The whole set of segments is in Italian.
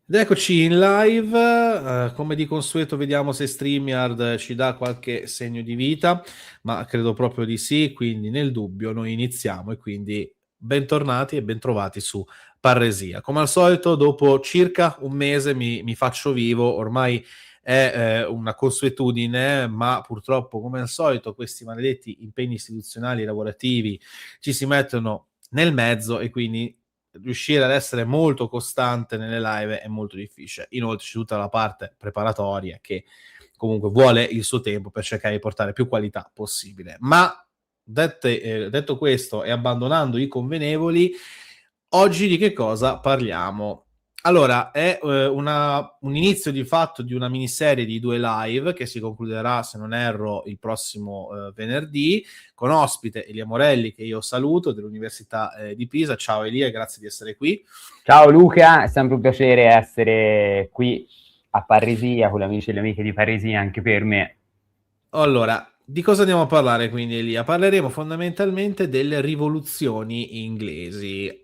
Ed eccoci in live, come di consueto vediamo se StreamYard ci dà qualche segno di vita, ma credo proprio di sì, quindi nel dubbio noi iniziamo e quindi bentornati e bentrovati su Parresia. Come al solito dopo circa un mese mi faccio vivo, ormai è una consuetudine, ma purtroppo come al solito questi maledetti impegni istituzionali e lavorativi ci si mettono nel mezzo e quindi riuscire ad essere molto costante nelle live è molto difficile. Inoltre c'è tutta la parte preparatoria che comunque vuole il suo tempo per cercare di portare più qualità possibile. Ma detto questo e abbandonando i convenevoli, oggi di che cosa parliamo? Allora, è un inizio di fatto di una miniserie di 2 live che si concluderà, se non erro, il prossimo venerdì, con ospite Elia Morelli, che io saluto, dell'Università di Pisa. Ciao Elia, grazie di essere qui. Ciao Luca, è sempre un piacere essere qui a Parresia con gli amici e le amiche di Parresia anche per me. Allora, di cosa andiamo a parlare quindi, Elia? Parleremo fondamentalmente delle rivoluzioni inglesi.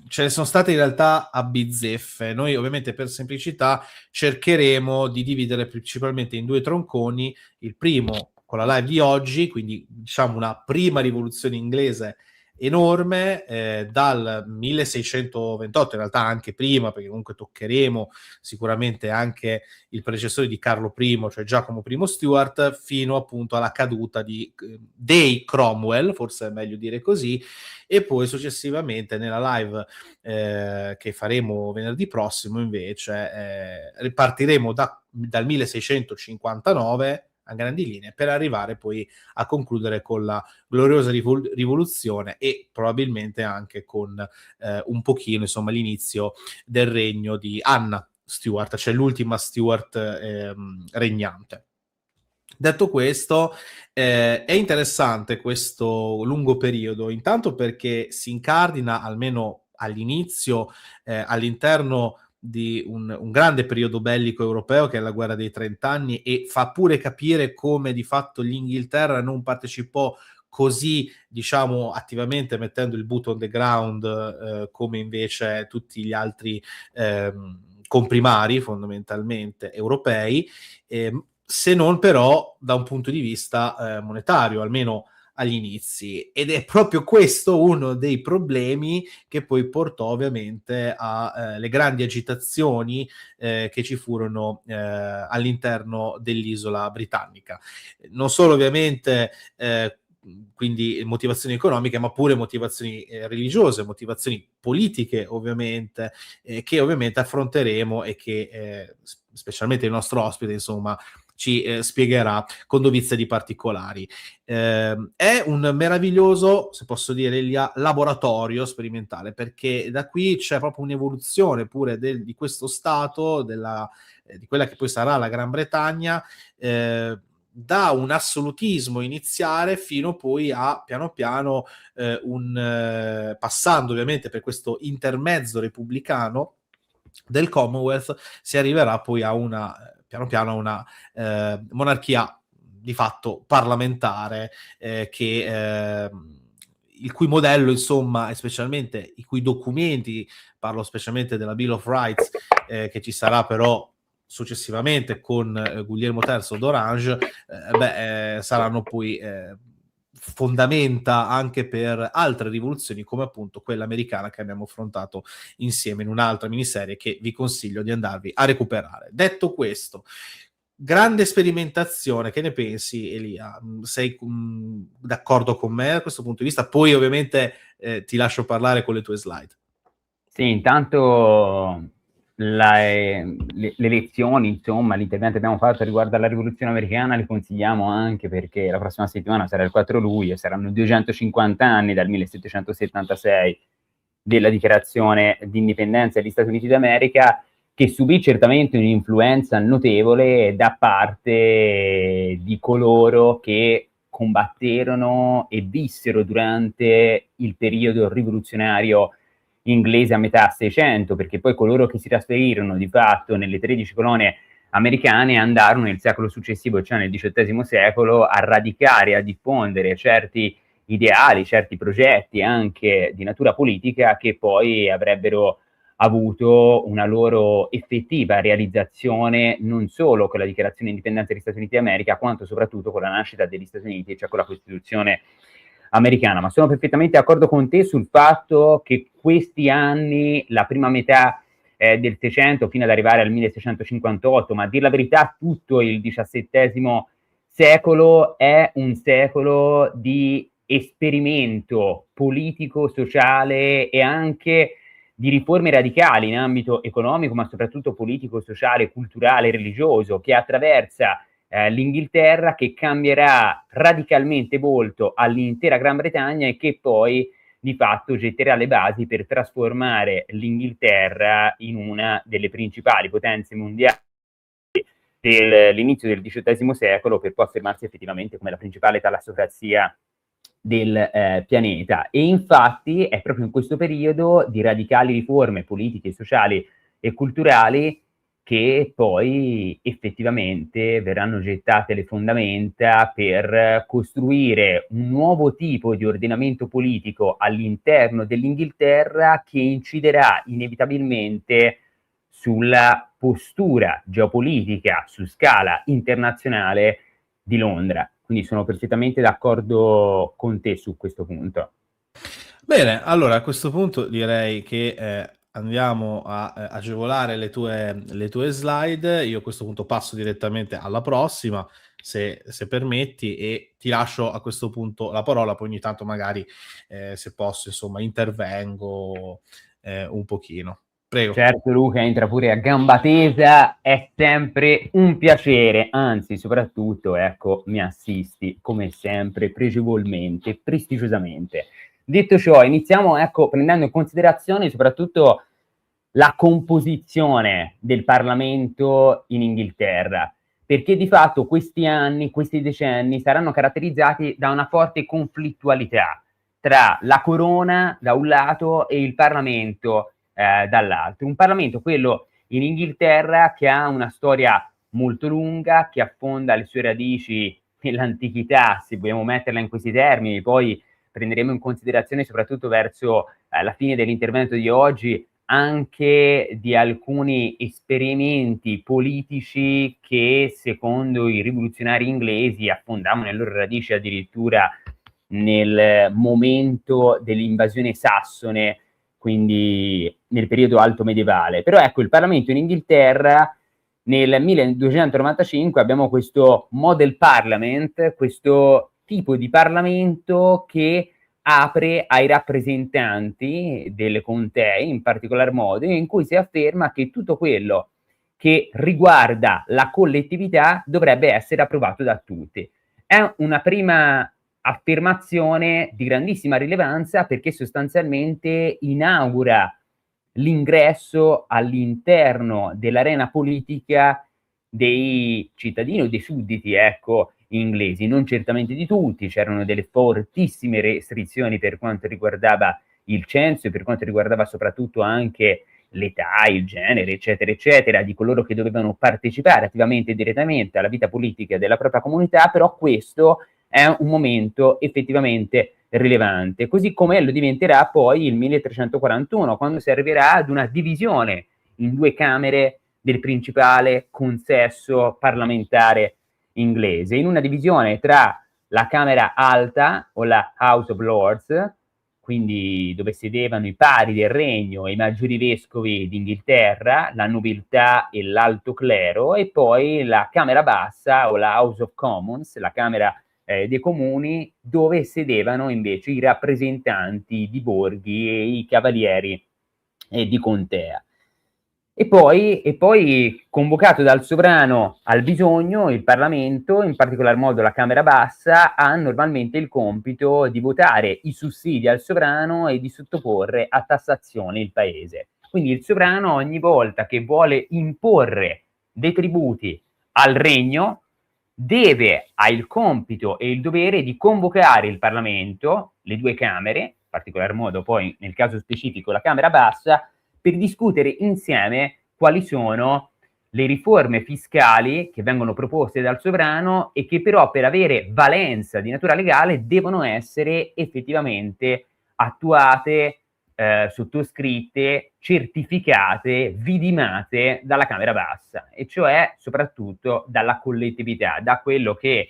Ce ne sono state in realtà a bizzeffe. Noi ovviamente per semplicità cercheremo di dividere principalmente in 2 tronconi. Il primo con la live di oggi, quindi diciamo una prima rivoluzione inglese enorme, dal 1628, in realtà anche prima, perché comunque toccheremo sicuramente anche il predecessore di Carlo I, cioè Giacomo I Stuart, fino appunto alla caduta dei Cromwell, forse è meglio dire così, e poi successivamente nella live che faremo venerdì prossimo invece ripartiremo dal 1659 a grandi linee per arrivare poi a concludere con la gloriosa rivoluzione e probabilmente anche con un pochino insomma l'inizio del regno di Anna Stuart, cioè l'ultima Stuart regnante. Detto questo, è interessante questo lungo periodo, intanto perché si incardina, almeno all'inizio, all'interno di un grande periodo bellico europeo che è la guerra dei 30 anni e fa pure capire come di fatto l'Inghilterra non partecipò così, diciamo, attivamente mettendo il boot on the ground come invece tutti gli altri comprimari fondamentalmente europei, se non però da un punto di vista monetario, almeno agli inizi. Ed è proprio questo uno dei problemi che poi portò ovviamente alle grandi agitazioni che ci furono all'interno dell'isola britannica. Non solo ovviamente quindi motivazioni economiche, ma pure motivazioni religiose, motivazioni politiche ovviamente, che ovviamente affronteremo e che specialmente il nostro ospite insomma ci spiegherà con dovizia di particolari. È un meraviglioso, se posso dire, laboratorio sperimentale, perché da qui c'è proprio un'evoluzione pure di questo stato, di quella che poi sarà la Gran Bretagna, da un assolutismo iniziale fino poi a piano piano passando ovviamente per questo intermezzo repubblicano del Commonwealth, si arriverà poi a una piano piano a una monarchia di fatto parlamentare il cui modello, insomma, e specialmente i cui documenti, parlo specialmente della Bill of Rights, che ci sarà però successivamente con Guglielmo III d'Orange, saranno poi fondamenta anche per altre rivoluzioni come appunto quella americana che abbiamo affrontato insieme in un'altra miniserie che vi consiglio di andarvi a recuperare. Detto questo, grande sperimentazione, che ne pensi Elia? Sei d'accordo con me da questo punto di vista? Poi ovviamente ti lascio parlare con le tue slide. Sì, intanto le lezioni, insomma, l'intervento che abbiamo fatto riguardo alla rivoluzione americana li consigliamo anche perché la prossima settimana sarà il 4 luglio, saranno 250 anni dal 1776 della dichiarazione di indipendenza degli Stati Uniti d'America, che subì certamente un'influenza notevole da parte di coloro che combatterono e vissero durante il periodo rivoluzionario inglese a metà 600, perché poi coloro che si trasferirono di fatto nelle 13 colonie americane andarono nel secolo successivo, cioè nel XVIII secolo, a radicare, a diffondere certi ideali, certi progetti anche di natura politica che poi avrebbero avuto una loro effettiva realizzazione non solo con la dichiarazione di indipendenza degli Stati Uniti d'America, quanto soprattutto con la nascita degli Stati Uniti, cioè con la Costituzione americana. Ma sono perfettamente d'accordo con te sul fatto che questi anni, la prima metà del Seicento fino ad arrivare al 1658, ma a dir la verità tutto il XVII secolo è un secolo di esperimento politico, sociale e anche di riforme radicali in ambito economico, ma soprattutto politico, sociale, culturale, religioso, che attraversa l'Inghilterra, che cambierà radicalmente volto all'intera Gran Bretagna e che poi di fatto getterà le basi per trasformare l'Inghilterra in una delle principali potenze mondiali dell'inizio del XVIII secolo, per poi affermarsi effettivamente come la principale talassocrazia del pianeta. E infatti è proprio in questo periodo di radicali riforme politiche, sociali e culturali che poi effettivamente verranno gettate le fondamenta per costruire un nuovo tipo di ordinamento politico all'interno dell'Inghilterra che inciderà inevitabilmente sulla postura geopolitica su scala internazionale di Londra. Quindi sono perfettamente d'accordo con te su questo punto. Bene, allora a questo punto direi che andiamo a agevolare le tue slide. Io a questo punto passo direttamente alla prossima, se permetti, e ti lascio a questo punto la parola, poi ogni tanto magari, se posso, insomma, intervengo un pochino. Prego. Certo Luca, entra pure a gamba tesa, è sempre un piacere, anzi soprattutto, ecco, mi assisti come sempre pregevolmente, prestigiosamente. Detto ciò, iniziamo, ecco, prendendo in considerazione soprattutto la composizione del Parlamento in Inghilterra, perché di fatto questi anni, questi decenni saranno caratterizzati da una forte conflittualità tra la corona da un lato e il Parlamento dall'altro. Un Parlamento, quello in Inghilterra, che ha una storia molto lunga, che affonda le sue radici nell'antichità, se vogliamo metterla in questi termini, poi prenderemo in considerazione soprattutto verso la fine dell'intervento di oggi anche di alcuni esperimenti politici che secondo i rivoluzionari inglesi affondavano le loro radici addirittura nel momento dell'invasione sassone, quindi nel periodo alto medievale. Però ecco, il Parlamento in Inghilterra nel 1295 abbiamo questo Model Parliament, questo tipo di Parlamento che apre ai rappresentanti delle contee, in particolar modo, in cui si afferma che tutto quello che riguarda la collettività dovrebbe essere approvato da tutti. È una prima affermazione di grandissima rilevanza perché sostanzialmente inaugura l'ingresso all'interno dell'arena politica dei cittadini o dei sudditi, ecco, inglesi, non certamente di tutti, c'erano delle fortissime restrizioni per quanto riguardava il censo e per quanto riguardava soprattutto anche l'età, il genere, eccetera, eccetera, di coloro che dovevano partecipare attivamente e direttamente alla vita politica della propria comunità, però questo è un momento effettivamente rilevante, così come lo diventerà poi il 1341, quando si arriverà ad una divisione in due camere del principale consesso parlamentare inglese, in una divisione tra la Camera Alta o la House of Lords, quindi dove sedevano i pari del regno e i maggiori vescovi d'Inghilterra, la nobiltà e l'alto clero, e poi la Camera Bassa o la House of Commons, la Camera dei comuni, dove sedevano invece i rappresentanti di borghi e i cavalieri di contea. E poi, convocato dal sovrano al bisogno, il Parlamento, in particolar modo la Camera Bassa, ha normalmente il compito di votare i sussidi al sovrano e di sottoporre a tassazione il paese. Quindi il sovrano ogni volta che vuole imporre dei tributi al regno ha il compito e il dovere di convocare il Parlamento, le due Camere, in particolar modo poi nel caso specifico la Camera Bassa, per discutere insieme quali sono le riforme fiscali che vengono proposte dal sovrano e che però per avere valenza di natura legale devono essere effettivamente attuate sottoscritte, certificate, vidimate dalla Camera Bassa, e cioè soprattutto dalla collettività, da quello che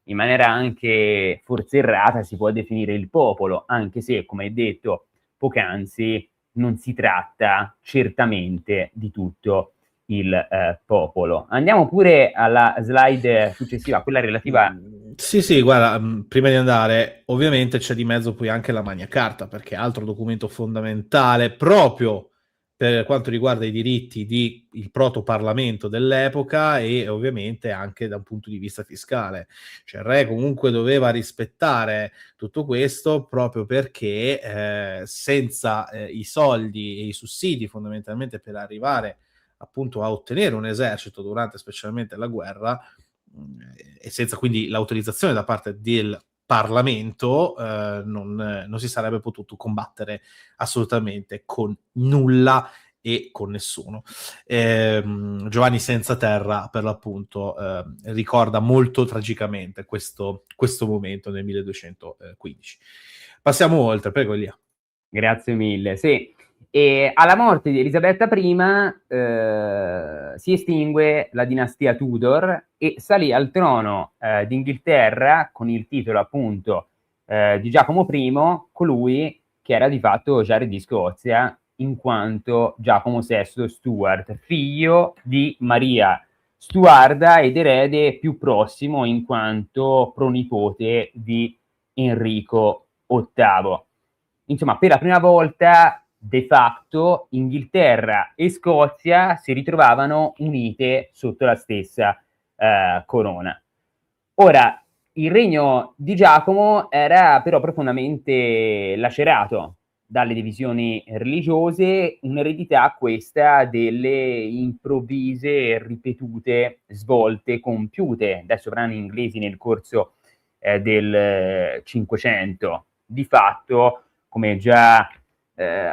in maniera anche forse errata si può definire il popolo, anche se, come hai detto poc'anzi, non si tratta certamente di tutto il popolo. Andiamo pure alla slide successiva, quella relativa. Sì, sì, guarda, prima di andare, ovviamente c'è di mezzo poi anche la Magna Carta, perché è altro documento fondamentale proprio per quanto riguarda i diritti del proto-parlamento dell'epoca e ovviamente anche da un punto di vista fiscale. Cioè il re comunque doveva rispettare tutto questo proprio perché senza i soldi e i sussidi fondamentalmente per arrivare appunto a ottenere un esercito durante specialmente la guerra, e senza quindi l'autorizzazione da parte del Parlamento non si sarebbe potuto combattere assolutamente con nulla e con nessuno. Giovanni Senza Terra, per l'appunto, ricorda molto tragicamente questo momento nel 1215. Passiamo oltre, prego Elia. Grazie mille. Sì. E alla morte di Elisabetta I si estingue la dinastia Tudor e salì al trono d'Inghilterra con il titolo appunto di Giacomo I, colui che era di fatto già re di Scozia, in quanto Giacomo VI Stuart, figlio di Maria Stuarda ed erede più prossimo in quanto pronipote di Enrico VIII. Insomma, per la prima volta, de facto, Inghilterra e Scozia si ritrovavano unite sotto la stessa corona. Ora, il regno di Giacomo era però profondamente lacerato dalle divisioni religiose, un'eredità questa delle improvvise e ripetute svolte compiute dai sovrani inglesi nel corso del Cinquecento. Di fatto, come già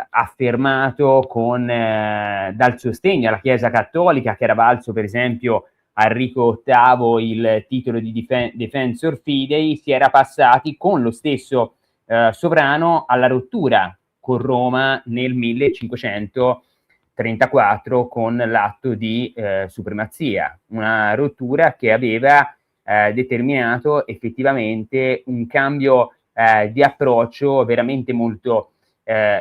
affermato dal sostegno alla Chiesa Cattolica, che era valso per esempio a Enrico VIII il titolo di Defensor Fidei, si era passati con lo stesso sovrano alla rottura con Roma nel 1534 con l'atto di supremazia, una rottura che aveva determinato effettivamente un cambio di approccio veramente molto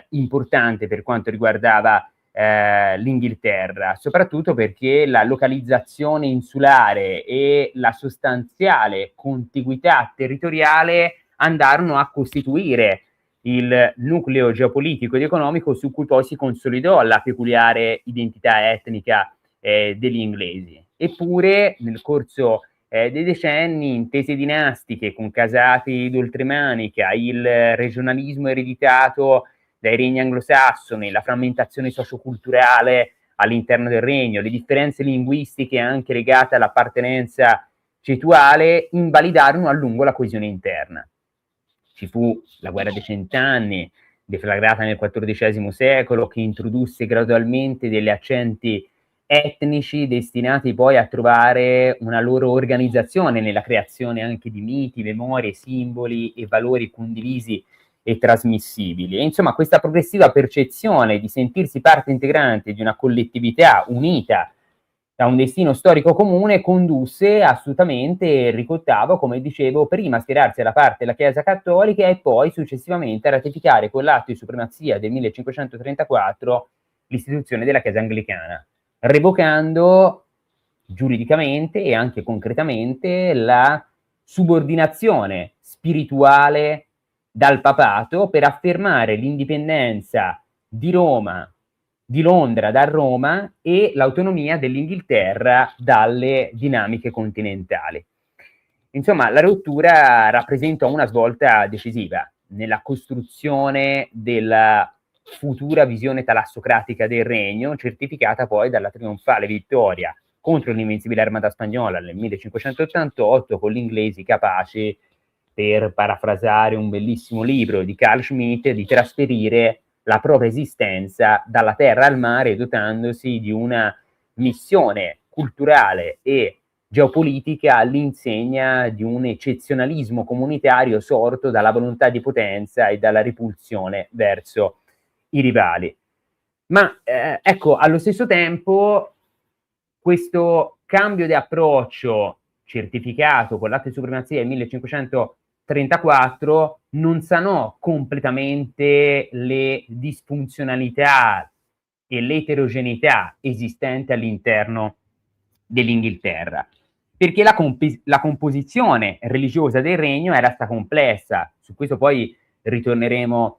importante per quanto riguardava l'Inghilterra, soprattutto perché la localizzazione insulare e la sostanziale contiguità territoriale andarono a costituire il nucleo geopolitico ed economico su cui poi si consolidò la peculiare identità etnica degli inglesi. Eppure nel corso dei decenni, intese dinastiche con casati d'oltremanica, il regionalismo ereditato dai regni anglosassoni, la frammentazione socioculturale all'interno del regno, le differenze linguistiche anche legate all'appartenenza cetuale, invalidarono a lungo la coesione interna. Ci fu la guerra dei cent'anni, deflagrata nel XIV secolo, che introdusse gradualmente degli accenti etnici destinati poi a trovare una loro organizzazione nella creazione anche di miti, memorie, simboli e valori condivisi e trasmissibili. E insomma, questa progressiva percezione di sentirsi parte integrante di una collettività unita da un destino storico comune condusse assolutamente Enrico VIII, come dicevo, prima a schierarsi alla parte della Chiesa Cattolica e poi successivamente a ratificare con l'atto di supremazia del 1534 l'istituzione della Chiesa Anglicana, revocando giuridicamente e anche concretamente la subordinazione spirituale dal papato per affermare l'indipendenza di Roma, di Londra da Roma e l'autonomia dell'Inghilterra dalle dinamiche continentali. Insomma, la rottura rappresentò una svolta decisiva nella costruzione della futura visione talassocratica del regno, certificata poi dalla trionfale vittoria contro l'invincibile armata spagnola nel 1588, con gli inglesi capaci, per parafrasare un bellissimo libro di Carl Schmitt, di trasferire la propria esistenza dalla terra al mare, dotandosi di una missione culturale e geopolitica all'insegna di un eccezionalismo comunitario sorto dalla volontà di potenza e dalla ripulsione verso i rivali. Ma ecco, allo stesso tempo questo cambio di approccio certificato con l'atto di supremazia del 1534 non sanò completamente le disfunzionalità e l'eterogeneità esistente all'interno dell'Inghilterra, perché la composizione religiosa del regno era stata complessa. Su questo poi ritorneremo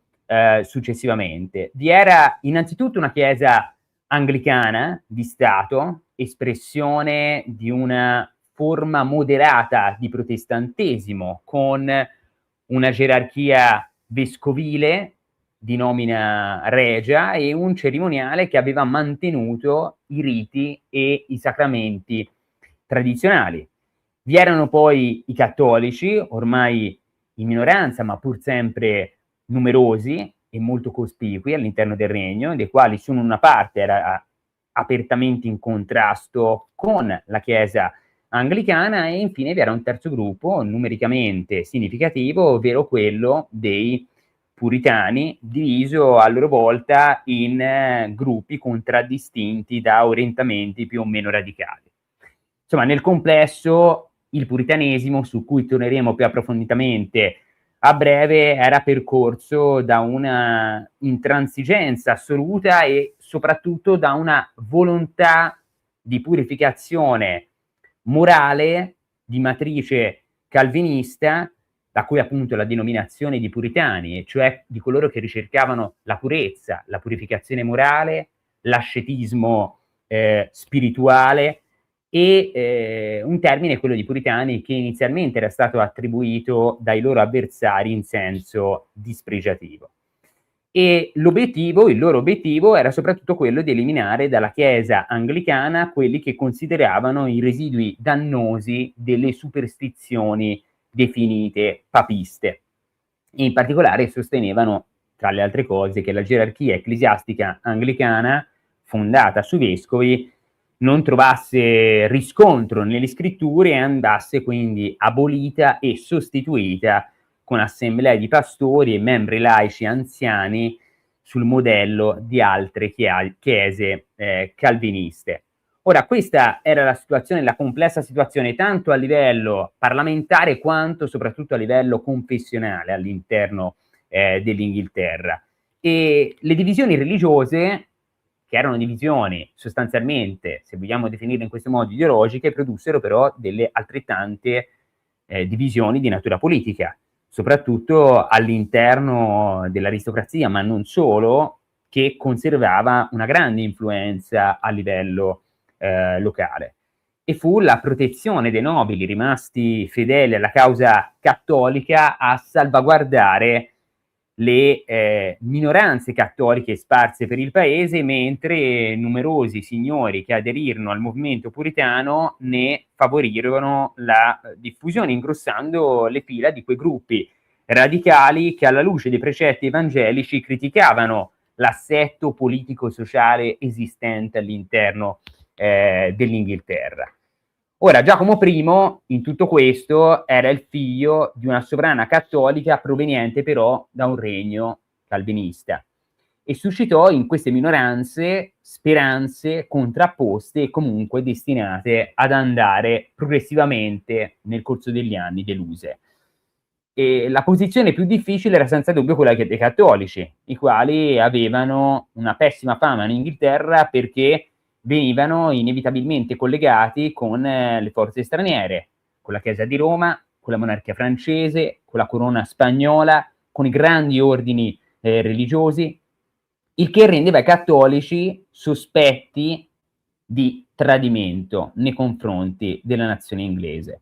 successivamente. Vi era innanzitutto una chiesa anglicana di Stato, espressione di una forma moderata di protestantesimo, con una gerarchia vescovile di nomina regia e un cerimoniale che aveva mantenuto i riti e i sacramenti tradizionali. Vi erano poi i cattolici, ormai in minoranza, ma pur sempre numerosi e molto cospicui all'interno del regno, dei quali solo una parte era apertamente in contrasto con la Chiesa anglicana, e infine vi era un terzo gruppo numericamente significativo, ovvero quello dei puritani, diviso a loro volta in gruppi contraddistinti da orientamenti più o meno radicali. Insomma, nel complesso il puritanesimo, su cui torneremo più approfonditamente a breve, era percorso da una intransigenza assoluta e soprattutto da una volontà di purificazione morale di matrice calvinista, da cui appunto la denominazione di puritani, cioè di coloro che ricercavano la purezza, la purificazione morale, l'ascetismo spirituale, e un termine, quello di puritani, che inizialmente era stato attribuito dai loro avversari in senso dispregiativo. E il loro obiettivo era soprattutto quello di eliminare dalla Chiesa anglicana quelli che consideravano i residui dannosi delle superstizioni definite papiste. In particolare sostenevano, tra le altre cose, che la gerarchia ecclesiastica anglicana, fondata sui vescovi, non trovasse riscontro nelle scritture e andasse quindi abolita e sostituita con assemblee di pastori e membri laici anziani sul modello di altre chiese calviniste. Ora, questa era la situazione, la complessa situazione, tanto a livello parlamentare quanto soprattutto a livello confessionale all'interno dell'Inghilterra. E le divisioni religiose, che erano divisioni sostanzialmente, se vogliamo definirle in questo modo, ideologiche, produssero però delle altrettante divisioni di natura politica, soprattutto all'interno dell'aristocrazia, ma non solo, che conservava una grande influenza a livello locale. E fu la protezione dei nobili rimasti fedeli alla causa cattolica a salvaguardare le minoranze cattoliche sparse per il paese, mentre numerosi signori che aderirono al movimento puritano ne favorirono la diffusione, ingrossando le fila di quei gruppi radicali che, alla luce dei precetti evangelici, criticavano l'assetto politico-sociale esistente all'interno dell'Inghilterra. Ora, Giacomo I in tutto questo era il figlio di una sovrana cattolica proveniente però da un regno calvinista, e suscitò in queste minoranze speranze contrapposte e comunque destinate ad andare progressivamente nel corso degli anni deluse. E la posizione più difficile era senza dubbio quella dei cattolici, i quali avevano una pessima fama in Inghilterra perché venivano inevitabilmente collegati con le forze straniere, con la Chiesa di Roma, con la monarchia francese, con la corona spagnola, con i grandi ordini religiosi, il che rendeva i cattolici sospetti di tradimento nei confronti della nazione inglese.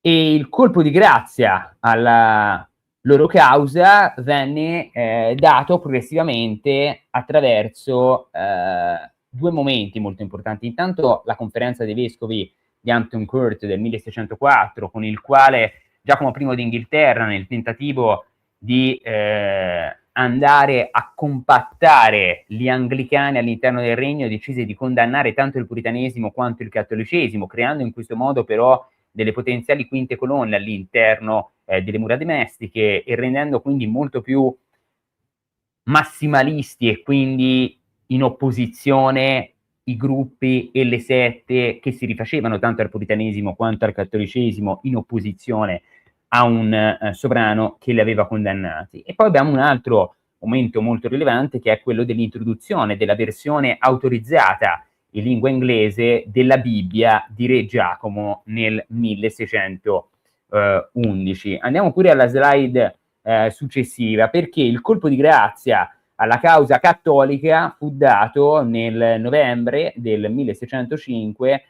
E il colpo di grazia alla loro causa venne dato progressivamente attraverso due momenti molto importanti. Intanto la conferenza dei vescovi di Hampton Court del 1604, con il quale Giacomo I d'Inghilterra, nel tentativo di andare a compattare gli anglicani all'interno del regno, decise di condannare tanto il puritanesimo quanto il cattolicesimo, creando in questo modo però delle potenziali quinte colonne all'interno delle mura domestiche, e rendendo quindi molto più massimalisti e quindi in opposizione i gruppi e le sette che si rifacevano tanto al puritanesimo quanto al cattolicesimo in opposizione a un sovrano che li aveva condannati. E poi abbiamo un altro momento molto rilevante che è quello dell'introduzione della versione autorizzata in lingua inglese della Bibbia di Re Giacomo nel 1611. Andiamo pure alla slide successiva, perché il colpo di grazia alla causa cattolica fu dato nel novembre del 1605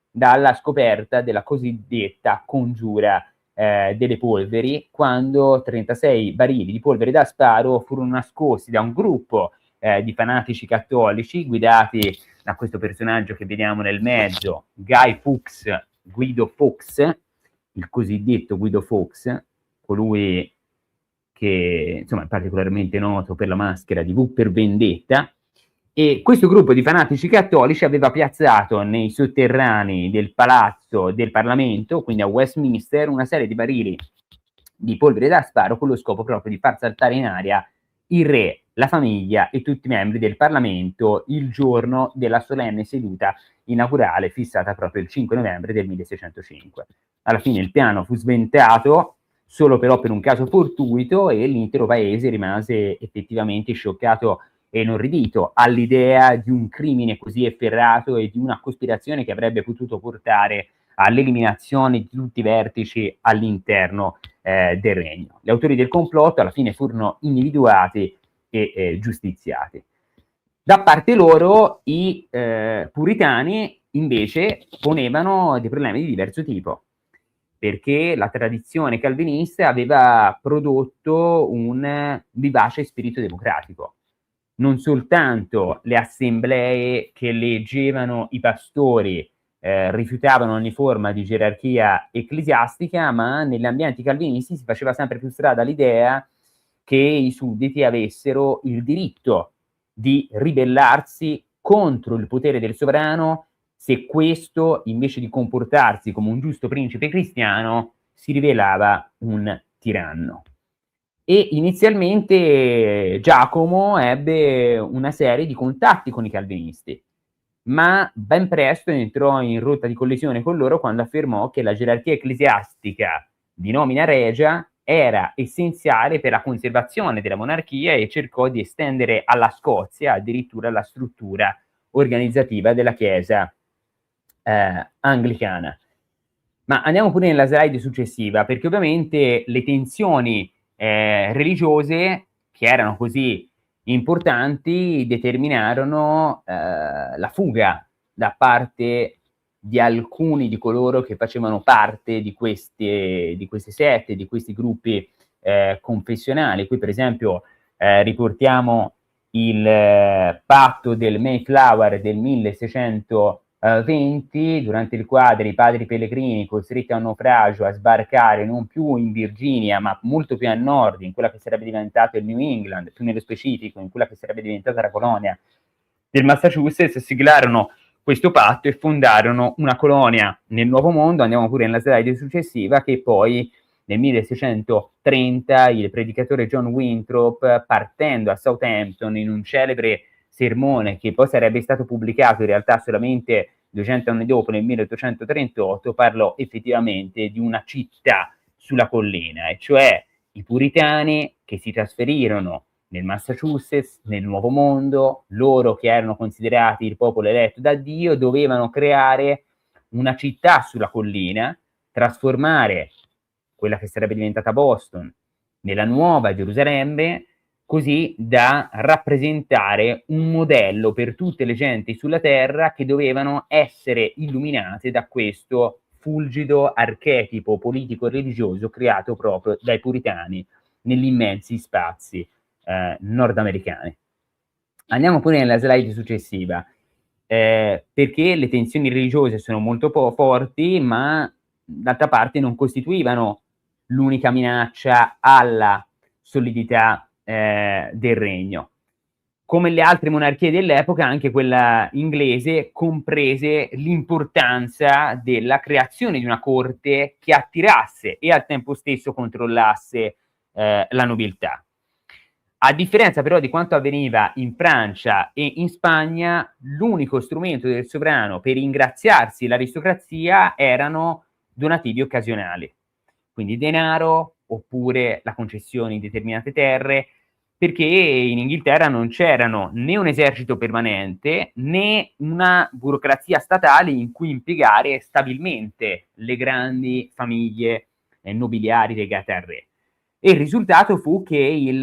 dalla scoperta della cosiddetta congiura delle polveri, quando 36 barili di polvere da sparo furono nascosti da un gruppo di fanatici cattolici guidati da questo personaggio che vediamo nel mezzo, Guido Fawkes, il cosiddetto Guido Fawkes, colui che insomma è particolarmente noto per la maschera di V per Vendetta. E questo gruppo di fanatici cattolici aveva piazzato nei sotterranei del palazzo del Parlamento, quindi a Westminster, una serie di barili di polvere da sparo con lo scopo proprio di far saltare in aria il re, la famiglia e tutti i membri del Parlamento il giorno della solenne seduta inaugurale fissata proprio il 5 novembre del 1605. Alla fine il piano fu sventato solo però per un caso fortuito e l'intero paese rimase effettivamente scioccato e inorridito all'idea di un crimine così efferrato e di una cospirazione che avrebbe potuto portare all'eliminazione di tutti i vertici all'interno del regno. Gli autori del complotto alla fine furono individuati e giustiziati. Da parte loro i puritani invece ponevano dei problemi di diverso tipo, perché la tradizione calvinista aveva prodotto un vivace spirito democratico. Non soltanto le assemblee che eleggevano i pastori rifiutavano ogni forma di gerarchia ecclesiastica, ma negli ambienti calvinisti si faceva sempre più strada l'idea che i sudditi avessero il diritto di ribellarsi contro il potere del sovrano se questo, invece di comportarsi come un giusto principe cristiano, si rivelava un tiranno. E inizialmente Giacomo ebbe una serie di contatti con i calvinisti, ma ben presto entrò in rotta di collisione con loro quando affermò che la gerarchia ecclesiastica di nomina regia era essenziale per la conservazione della monarchia e cercò di estendere alla Scozia addirittura la struttura organizzativa della Chiesa anglicana. Ma andiamo pure nella slide successiva, perché ovviamente le tensioni religiose, che erano così importanti, determinarono la fuga da parte di alcuni di coloro che facevano parte di queste sette, di questi gruppi confessionali. Qui per esempio riportiamo il patto del Mayflower del 1620, durante il quale i padri pellegrini, costretti a un naufragio a sbarcare non più in Virginia ma molto più a nord, in quella che sarebbe diventato il New England, più nello specifico in quella che sarebbe diventata la colonia del Massachusetts, siglarono questo patto e fondarono una colonia nel Nuovo Mondo. Andiamo pure nella slide successiva, che poi nel 1630 il predicatore John Winthrop, partendo a Southampton in un celebre sermone che poi sarebbe stato pubblicato in realtà solamente 200 anni dopo, nel 1838, parlò effettivamente di una città sulla collina, e cioè i puritani che si trasferirono nel Massachusetts, nel Nuovo Mondo, loro che erano considerati il popolo eletto da Dio, dovevano creare una città sulla collina, trasformare quella che sarebbe diventata Boston nella nuova Gerusalemme, così da rappresentare un modello per tutte le genti sulla terra che dovevano essere illuminate da questo fulgido archetipo politico-religioso creato proprio dai puritani negli immensi spazi nordamericani. Andiamo pure nella slide successiva, perché le tensioni religiose sono molto forti, ma d'altra parte non costituivano l'unica minaccia alla solidità del regno. Come le altre monarchie dell'epoca, anche quella inglese comprese l'importanza della creazione di una corte che attirasse e al tempo stesso controllasse la nobiltà. A differenza però di quanto avveniva in Francia e in Spagna, l'unico strumento del sovrano per ingraziarsi l'aristocrazia erano donativi occasionali, quindi denaro oppure la concessione di determinate terre, perché in Inghilterra non c'erano né un esercito permanente né una burocrazia statale in cui impiegare stabilmente le grandi famiglie nobiliari legate al re. E il risultato fu che il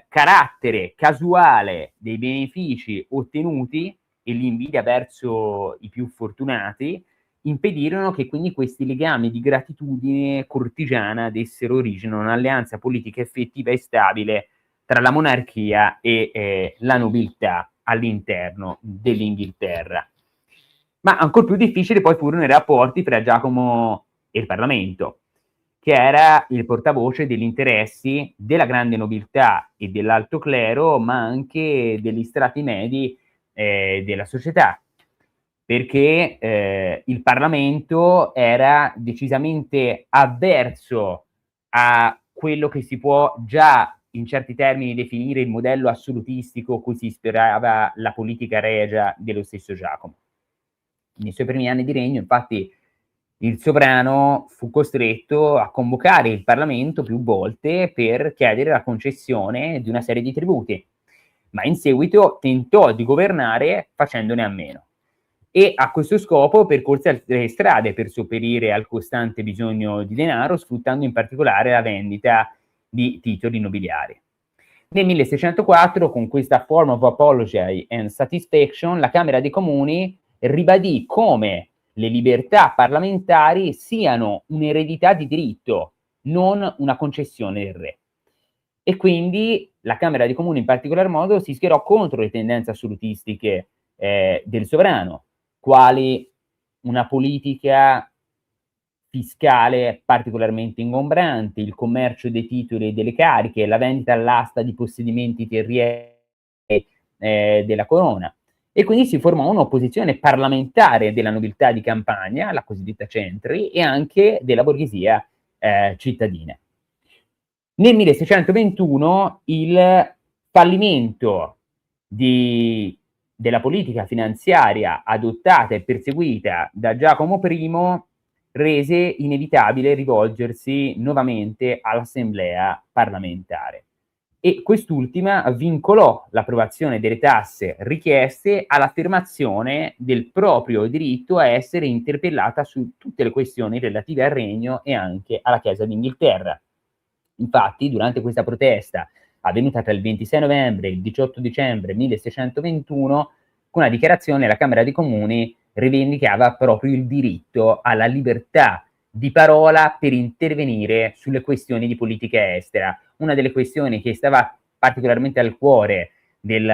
carattere casuale dei benefici ottenuti e l'invidia verso i più fortunati impedirono che quindi questi legami di gratitudine cortigiana dessero origine a un'alleanza politica effettiva e stabile tra la monarchia e la nobiltà all'interno dell'Inghilterra. Ma ancora più difficili poi furono i rapporti tra Giacomo e il Parlamento, che era il portavoce degli interessi della grande nobiltà e dell'alto clero, ma anche degli strati medi della società, perché il Parlamento era decisamente avverso a quello che si può già in certi termini definire il modello assolutistico cui si ispirava la politica regia dello stesso Giacomo. Nei suoi primi anni di regno, infatti, il sovrano fu costretto a convocare il Parlamento più volte per chiedere la concessione di una serie di tributi, ma in seguito tentò di governare facendone a meno. E a questo scopo percorse altre strade per sopperire al costante bisogno di denaro, sfruttando in particolare la vendita di titoli nobiliari. Nel 1604, con questa Form of Apology and Satisfaction, la Camera dei Comuni ribadì come le libertà parlamentari siano un'eredità di diritto, non una concessione del re. E quindi la Camera dei Comuni in particolar modo si schierò contro le tendenze assolutistiche del sovrano, quali una politica fiscale particolarmente ingombrante, il commercio dei titoli e delle cariche, la vendita all'asta di possedimenti terrieri della corona. E quindi si formò un'opposizione parlamentare della nobiltà di campagna, la cosiddetta Centri, e anche della borghesia cittadina. Nel 1621 il fallimento della politica finanziaria adottata e perseguita da Giacomo I rese inevitabile rivolgersi nuovamente all'assemblea parlamentare e quest'ultima vincolò l'approvazione delle tasse richieste all'affermazione del proprio diritto a essere interpellata su tutte le questioni relative al regno e anche alla Chiesa d'Inghilterra. Infatti, durante questa protesta, avvenuta tra il 26 novembre e il 18 dicembre 1621, con una dichiarazione la Camera dei Comuni rivendicava proprio il diritto alla libertà di parola per intervenire sulle questioni di politica estera. Una delle questioni che stava particolarmente al cuore dei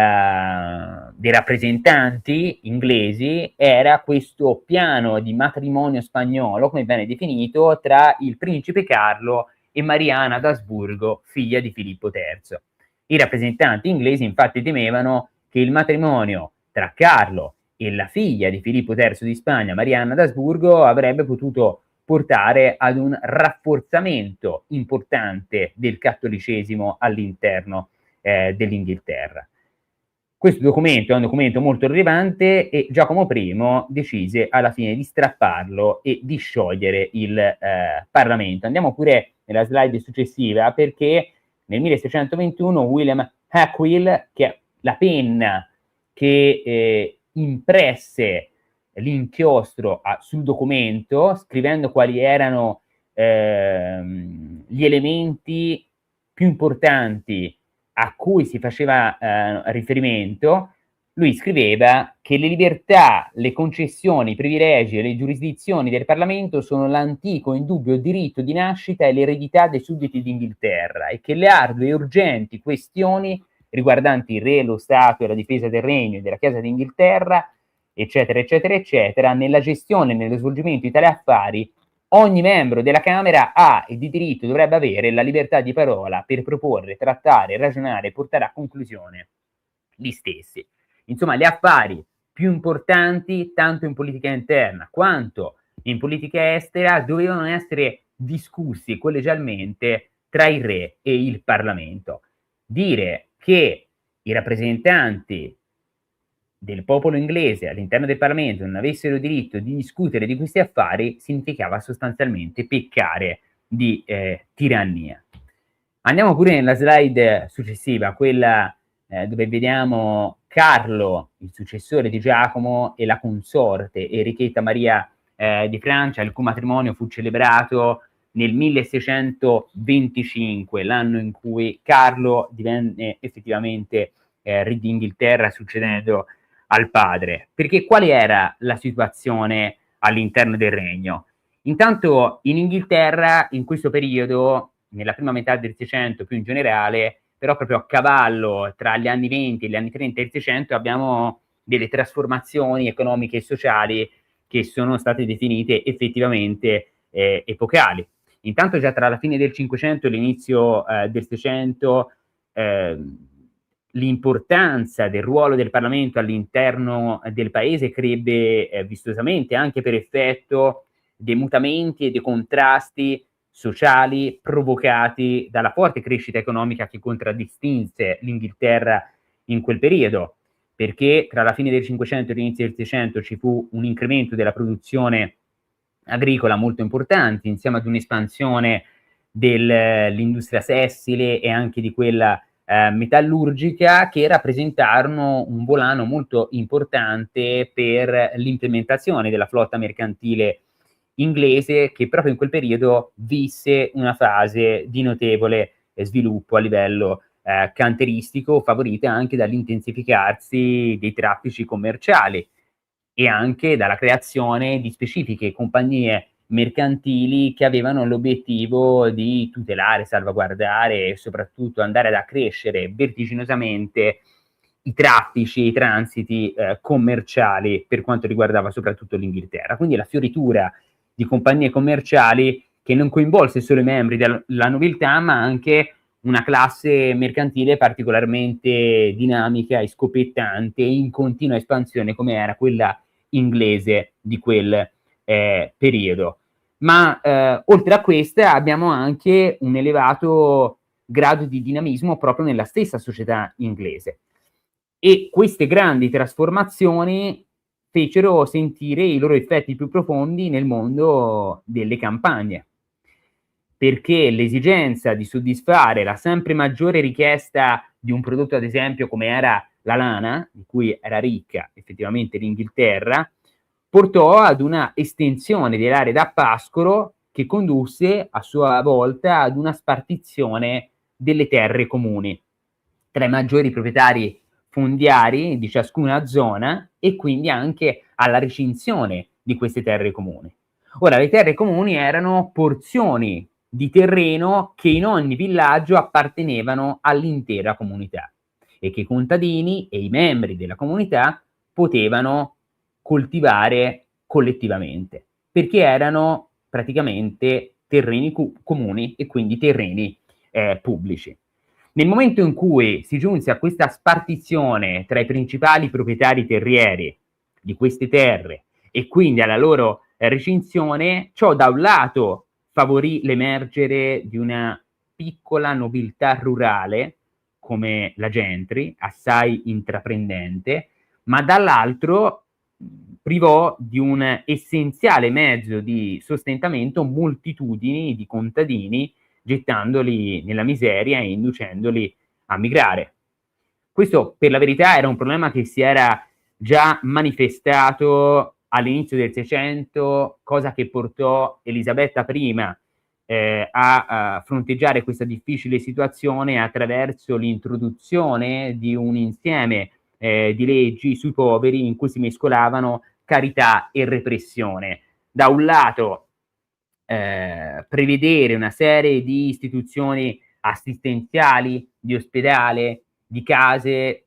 rappresentanti inglesi era questo piano di matrimonio spagnolo, come viene definito, tra il principe Carlo e Mariana d'Asburgo, figlia di Filippo III. I rappresentanti inglesi infatti temevano che il matrimonio tra Carlo e la figlia di Filippo III di Spagna, Marianna d'Asburgo, avrebbe potuto portare ad un rafforzamento importante del cattolicesimo all'interno dell'Inghilterra. Questo documento è un documento molto rilevante e Giacomo I decise alla fine di strapparlo e di sciogliere il Parlamento. Andiamo pure nella slide successiva, perché nel 1621 William Hackwell, che è la penna che impresse l'inchiostro sul documento, scrivendo quali erano gli elementi più importanti a cui si faceva riferimento, lui scriveva che le libertà, le concessioni, i privilegi e le giurisdizioni del Parlamento sono l'antico indubbio diritto di nascita e l'eredità dei sudditi d'Inghilterra e che le ardue e urgenti questioni riguardanti il re, lo Stato e la difesa del regno e della Chiesa d'Inghilterra, eccetera, eccetera, eccetera, nella gestione e nello svolgimento di tali affari ogni membro della Camera ha e di diritto dovrebbe avere la libertà di parola per proporre, trattare, ragionare e portare a conclusione gli stessi. Insomma, gli affari più importanti, tanto in politica interna quanto in politica estera, dovevano essere discussi collegialmente tra il re e il Parlamento. Dire che i rappresentanti del popolo inglese all'interno del Parlamento non avessero diritto di discutere di questi affari significava sostanzialmente peccare di tirannia. Andiamo pure nella slide successiva, quella dove vediamo Carlo, il successore di Giacomo, e la consorte Enrichetta Maria di Francia, il cui matrimonio fu celebrato nel 1625, l'anno in cui Carlo divenne effettivamente re d'Inghilterra, succedendo al padre. Perché quale era la situazione all'interno del regno? Intanto in Inghilterra, in questo periodo, nella prima metà del Seicento più in generale, però proprio a cavallo tra gli anni 20 e gli anni 30 del Seicento, abbiamo delle trasformazioni economiche e sociali che sono state definite effettivamente epocali. Intanto già tra la fine del Cinquecento e l'inizio del Seicento l'importanza del ruolo del Parlamento all'interno del paese crebbe vistosamente, anche per effetto dei mutamenti e dei contrasti sociali provocati dalla forte crescita economica che contraddistinse l'Inghilterra in quel periodo, perché tra la fine del Cinquecento e l'inizio del Seicento ci fu un incremento della produzione agricola molto importante, insieme ad un'espansione dell'industria tessile e anche di quella metallurgica, che rappresentarono un volano molto importante per l'implementazione della flotta mercantile inglese, che proprio in quel periodo visse una fase di notevole sviluppo a livello canteristico, favorita anche dall'intensificarsi dei traffici commerciali e anche dalla creazione di specifiche compagnie mercantili che avevano l'obiettivo di tutelare, salvaguardare e soprattutto andare ad accrescere vertiginosamente i traffici, i transiti commerciali per quanto riguardava soprattutto l'Inghilterra. Quindi la fioritura di compagnie commerciali che non coinvolse solo i membri della nobiltà, ma anche una classe mercantile particolarmente dinamica e scoppiettante e in continua espansione, come era quella inglese di quel periodo. Ma oltre a questa abbiamo anche un elevato grado di dinamismo proprio nella stessa società inglese, e queste grandi trasformazioni fecero sentire i loro effetti più profondi nel mondo delle campagne, perché l'esigenza di soddisfare la sempre maggiore richiesta di un prodotto, ad esempio come era la lana, di cui era ricca effettivamente l'Inghilterra, portò ad una estensione delle aree da pascolo che condusse a sua volta ad una spartizione delle terre comuni tra i maggiori proprietari fondiari di ciascuna zona, e quindi anche alla recinzione di queste terre comuni. Ora, le terre comuni erano porzioni di terreno che in ogni villaggio appartenevano all'intera comunità e che i contadini e i membri della comunità potevano coltivare collettivamente, perché erano praticamente terreni comuni e quindi terreni pubblici. Nel momento in cui si giunse a questa spartizione tra i principali proprietari terrieri di queste terre e quindi alla loro recinzione, ciò da un lato favorì l'emergere di una piccola nobiltà rurale come la gentry, assai intraprendente, ma dall'altro privò di un essenziale mezzo di sostentamento moltitudini di contadini, gettandoli nella miseria e inducendoli a migrare. Questo, per la verità, era un problema che si era già manifestato all'inizio del Seicento, cosa che portò Elisabetta I a fronteggiare questa difficile situazione attraverso l'introduzione di un insieme di leggi sui poveri in cui si mescolavano carità e repressione. Da un lato prevedere una serie di istituzioni assistenziali, di ospedale, di case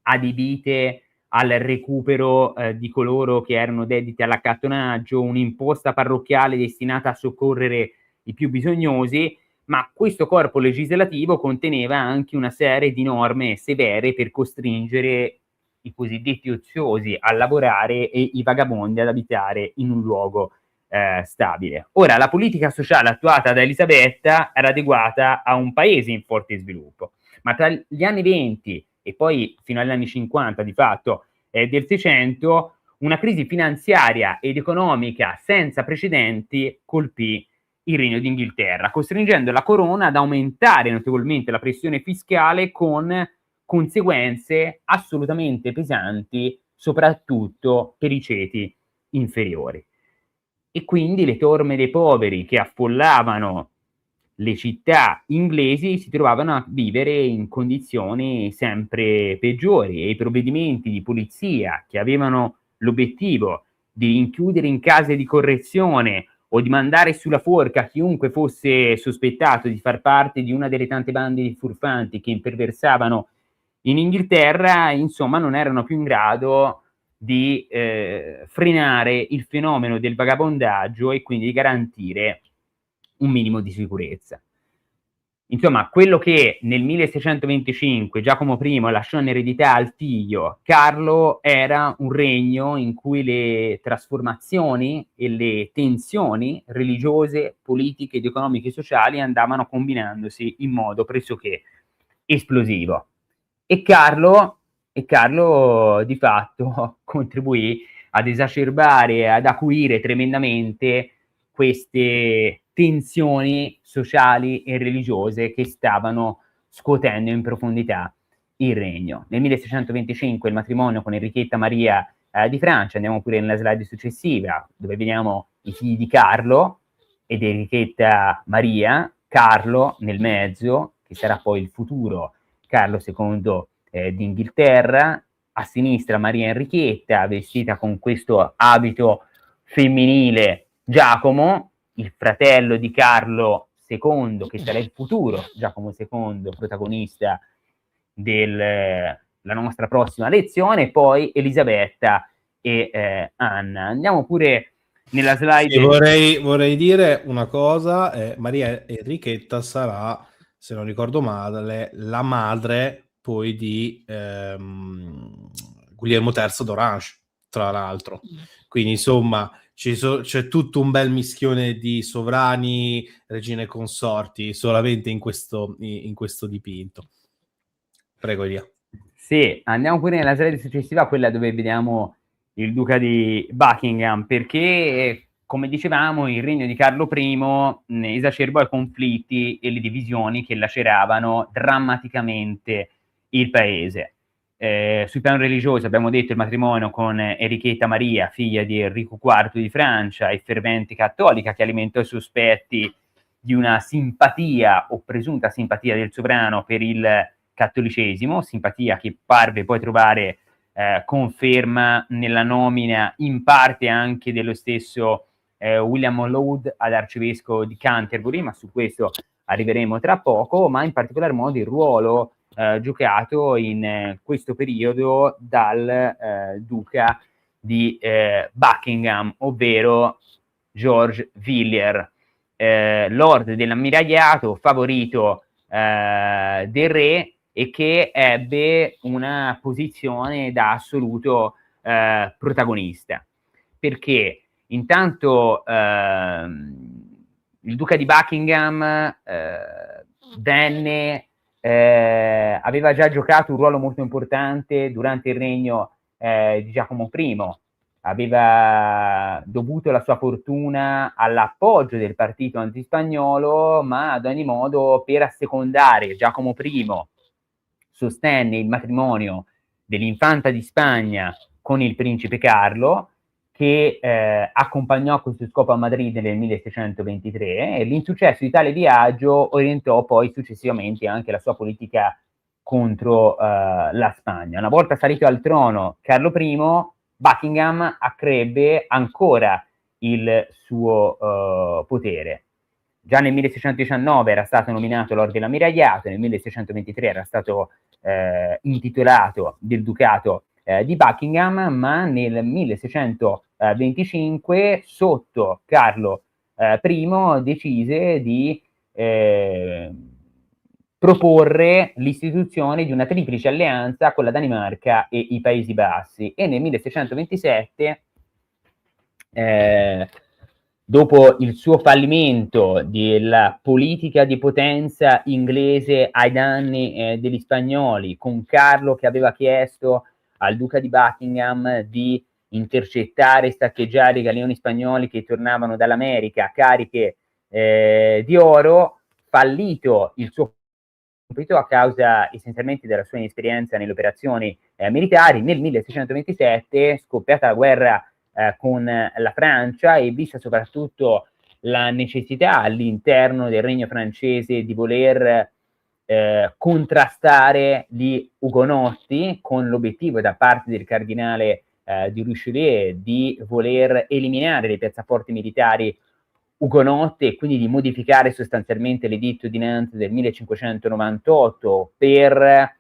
adibite al recupero di coloro che erano dediti all'accattonaggio, un'imposta parrocchiale destinata a soccorrere i più bisognosi, ma questo corpo legislativo conteneva anche una serie di norme severe per costringere i cosiddetti oziosi a lavorare e i vagabondi ad abitare in un luogo stabile. Ora, la politica sociale attuata da Elisabetta era adeguata a un paese in forte sviluppo, ma tra gli anni 20 e poi fino agli anni 50 di fatto del 600, una crisi finanziaria ed economica senza precedenti colpì il Regno d'Inghilterra, costringendo la corona ad aumentare notevolmente la pressione fiscale con conseguenze assolutamente pesanti, soprattutto per i ceti inferiori. E quindi le torme dei poveri che affollavano le città inglesi si trovavano a vivere in condizioni sempre peggiori e i provvedimenti di polizia che avevano l'obiettivo di rinchiudere in case di correzione o di mandare sulla forca chiunque fosse sospettato di far parte di una delle tante bande di furfanti che imperversavano in Inghilterra, insomma, non erano più in grado di frenare il fenomeno del vagabondaggio e quindi di garantire un minimo di sicurezza. Insomma, quello che nel 1625 Giacomo I lasciò in eredità al figlio Carlo era un regno in cui le trasformazioni e le tensioni religiose, politiche ed economiche e sociali andavano combinandosi in modo pressoché esplosivo. E Carlo di fatto contribuì ad esacerbare e ad acuire tremendamente queste tensioni sociali e religiose che stavano scuotendo in profondità il regno. Nel 1625 il matrimonio con Enrichetta Maria di Francia, andiamo pure nella slide successiva, dove vediamo i figli di Carlo ed Enrichetta Maria, Carlo nel mezzo, che sarà poi il futuro Carlo II d'Inghilterra, a sinistra Maria Enrichetta, vestita con questo abito femminile Giacomo, il fratello di Carlo II, che sarà il futuro Giacomo II, protagonista della nostra prossima lezione, e poi Elisabetta e Anna. Andiamo pure nella slide. Sì, vorrei dire una cosa, Maria Enrichetta sarà, se non ricordo male, la madre poi di Guglielmo III d'Orange, tra l'altro. Quindi insomma c'è tutto un bel mischione di sovrani, regine consorti solamente in questo dipinto. Prego, Elia. Sì, andiamo pure nella slide successiva, quella dove vediamo il duca di Buckingham, perché come dicevamo il regno di Carlo I esacerbò i conflitti e le divisioni che laceravano drammaticamente il paese. Sul piano religioso abbiamo detto il matrimonio con Enrichetta Maria, figlia di Enrico IV di Francia e fervente cattolica, che alimentò i sospetti di una simpatia o presunta simpatia del sovrano per il cattolicesimo, simpatia che parve poi trovare conferma nella nomina in parte anche dello stesso William Laud ad arcivescovo di Canterbury, ma su questo arriveremo tra poco, ma in particolar modo il ruolo giocato in questo periodo dal duca di Buckingham, ovvero George Villiers, lord dell'ammiragliato, favorito del re, e che ebbe una posizione da assoluto protagonista, perché intanto il duca di Buckingham aveva già giocato un ruolo molto importante durante il regno di Giacomo I, aveva dovuto la sua fortuna all'appoggio del partito antispagnolo, ma ad ogni modo per assecondare Giacomo I sostenne il matrimonio dell'infanta di Spagna con il principe Carlo, che accompagnò a questo scopo a Madrid nel 1623, e l'insuccesso di tale viaggio orientò poi successivamente anche la sua politica contro la Spagna. Una volta salito al trono Carlo I, Buckingham accrebbe ancora il suo potere. Già nel 1619 era stato nominato Lord dell'Ammiragliato, nel 1623 era stato intitolato del Ducato di Buckingham, ma nel 1625 sotto Carlo I decise di proporre l'istituzione di una triplice alleanza con la Danimarca e i Paesi Bassi, e nel 1627 dopo il suo fallimento della politica di potenza inglese ai danni degli spagnoli, con Carlo che aveva chiesto al duca di Buckingham di intercettare e saccheggiare i galeoni spagnoli che tornavano dall'America cariche di oro, fallito il suo compito a causa essenzialmente della sua inesperienza nelle operazioni militari. Nel 1627, scoppiata la guerra con la Francia e vista soprattutto la necessità all'interno del regno francese di voler contrastare gli ugonotti, con l'obiettivo da parte del cardinale di Richelieu di voler eliminare le piazzaforti militari ugonotte e quindi di modificare sostanzialmente l'editto di Nantes del 1598 per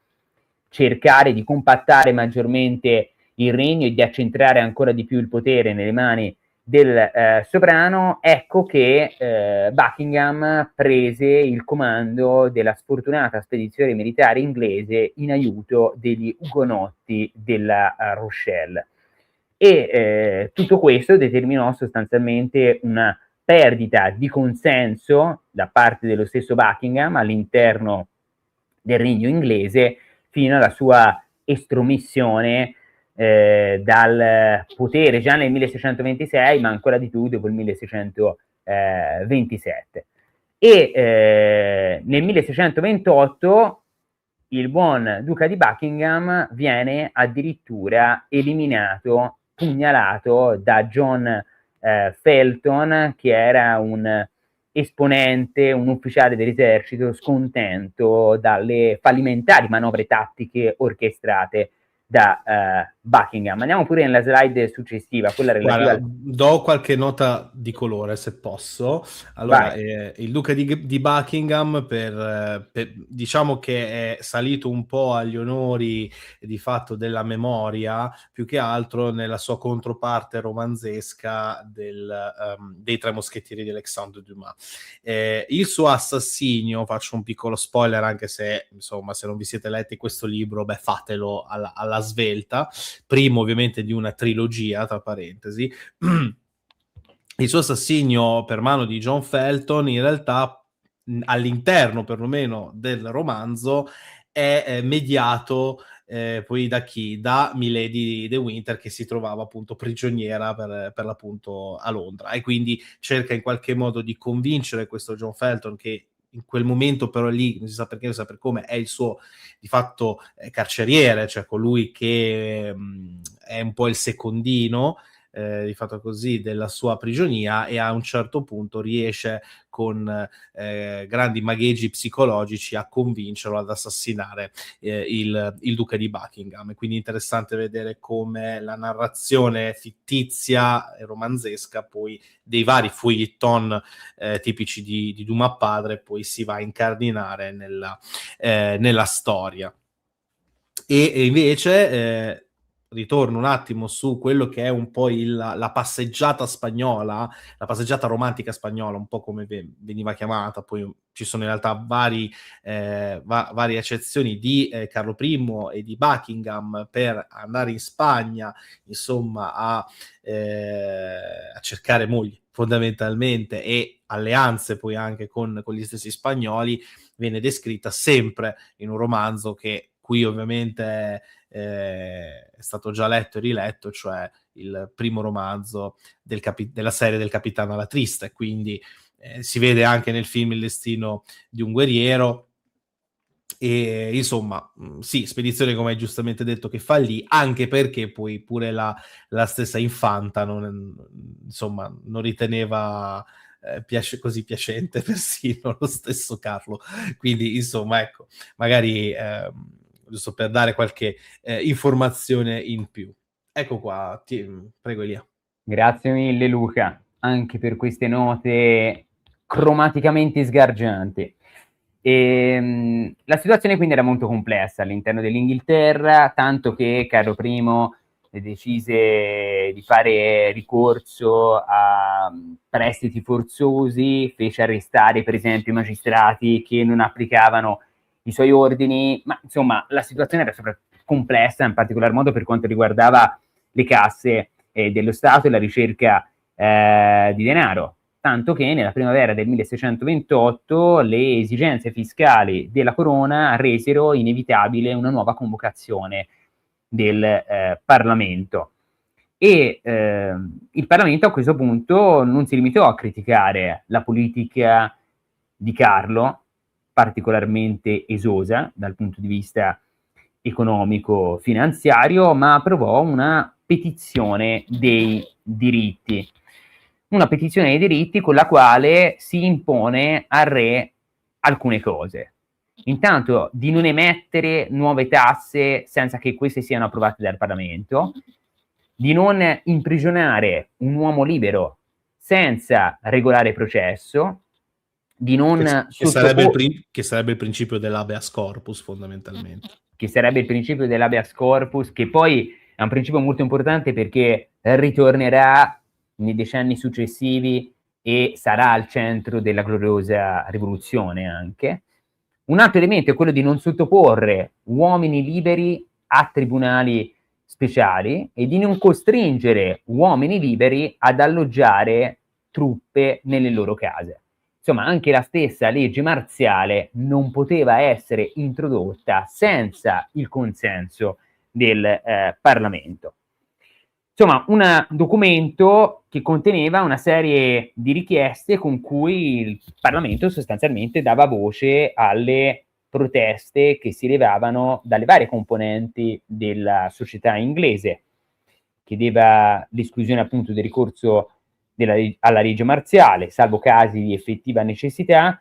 cercare di compattare maggiormente il regno e di accentrare ancora di più il potere nelle mani del sovrano. Ecco che Buckingham prese il comando della sfortunata spedizione militare inglese in aiuto degli ugonotti della Rochelle, e tutto questo determinò sostanzialmente una perdita di consenso da parte dello stesso Buckingham all'interno del regno inglese, fino alla sua estromissione dal potere già nel 1626, ma ancora di più dopo il 1627. E nel 1628 il buon duca di Buckingham viene addirittura eliminato, pugnalato da John Felton, che era un esponente, un ufficiale dell'esercito scontento dalle fallimentari manovre tattiche orchestrate da Buckingham. Andiamo pure nella slide successiva, quella relativa Guarda, do qualche nota di colore se posso. Allora, il duca di Buckingham diciamo che è salito un po' agli onori di fatto della memoria, più che altro nella sua controparte romanzesca dei Tre Moschettieri di Alexandre Dumas. Il suo assassinio, faccio un piccolo spoiler, anche se insomma se non vi siete letti questo libro, beh, fatelo alla svelta, primo ovviamente di una trilogia, tra parentesi. Il suo assassinio per mano di John Felton in realtà all'interno perlomeno del romanzo è mediato poi da chi? Da Milady de Winter, che si trovava appunto prigioniera per l'appunto a Londra, e quindi cerca in qualche modo di convincere questo John Felton, che in quel momento però lì, non si sa perché, non si sa per come, è il suo di fatto carceriere, cioè colui che è un po' il secondino di fatto così della sua prigionia, e a un certo punto riesce con grandi magheggi psicologici a convincerlo ad assassinare il duca di Buckingham. E quindi interessante vedere come la narrazione fittizia e romanzesca poi dei vari feuilleton tipici di Dumas padre poi si va a incardinare nella storia. E invece ritorno un attimo su quello che è un po' la passeggiata spagnola, la passeggiata romantica spagnola, un po' come veniva chiamata. Poi ci sono in realtà varie eccezioni di Carlo I e di Buckingham per andare in Spagna, insomma, a cercare mogli fondamentalmente, e alleanze poi anche con gli stessi spagnoli. Viene descritta sempre in un romanzo che qui ovviamente è stato già letto e riletto, cioè il primo romanzo della serie del Capitano alla Triste. Quindi si vede anche nel film Il destino di un guerriero. E insomma, sì, spedizione, come hai giustamente detto, che fallì, anche perché poi pure la stessa infanta insomma, non riteneva così piacente persino lo stesso Carlo. Quindi insomma, ecco, magari giusto per dare qualche informazione in più. Ecco qua, prego Elia. Grazie mille Luca, anche per queste note cromaticamente sgargianti. La situazione quindi era molto complessa all'interno dell'Inghilterra, tanto che Carlo I decise di fare ricorso a prestiti forzosi, fece arrestare per esempio i magistrati che non applicavano i suoi ordini, ma insomma la situazione era soprattutto complessa, in particolar modo per quanto riguardava le casse dello Stato e la ricerca di denaro. tanto che nella primavera del 1628 le esigenze fiscali della corona resero inevitabile una nuova convocazione del Parlamento. E il Parlamento a questo punto non si limitò a criticare la politica di Carlo, particolarmente esosa dal punto di vista economico-finanziario, ma approvò una petizione dei diritti. Una petizione dei diritti con la quale si impone al re alcune cose. Intanto di non emettere nuove tasse senza che queste siano approvate dal Parlamento, di non imprigionare un uomo libero senza regolare processo, di non che sarebbe il principio dell'habeas corpus, fondamentalmente. Che sarebbe il principio dell'habeas corpus, che poi è un principio molto importante perché ritornerà nei decenni successivi e sarà al centro della gloriosa rivoluzione anche. Un altro elemento è quello di non sottoporre uomini liberi a tribunali speciali e di non costringere uomini liberi ad alloggiare truppe nelle loro case. Insomma, anche la stessa legge marziale non poteva essere introdotta senza il consenso del Parlamento. Insomma, un documento che conteneva una serie di richieste con cui il Parlamento sostanzialmente dava voce alle proteste che si levavano dalle varie componenti della società inglese. Chiedeva l'esclusione appunto del ricorso alla legge marziale, salvo casi di effettiva necessità,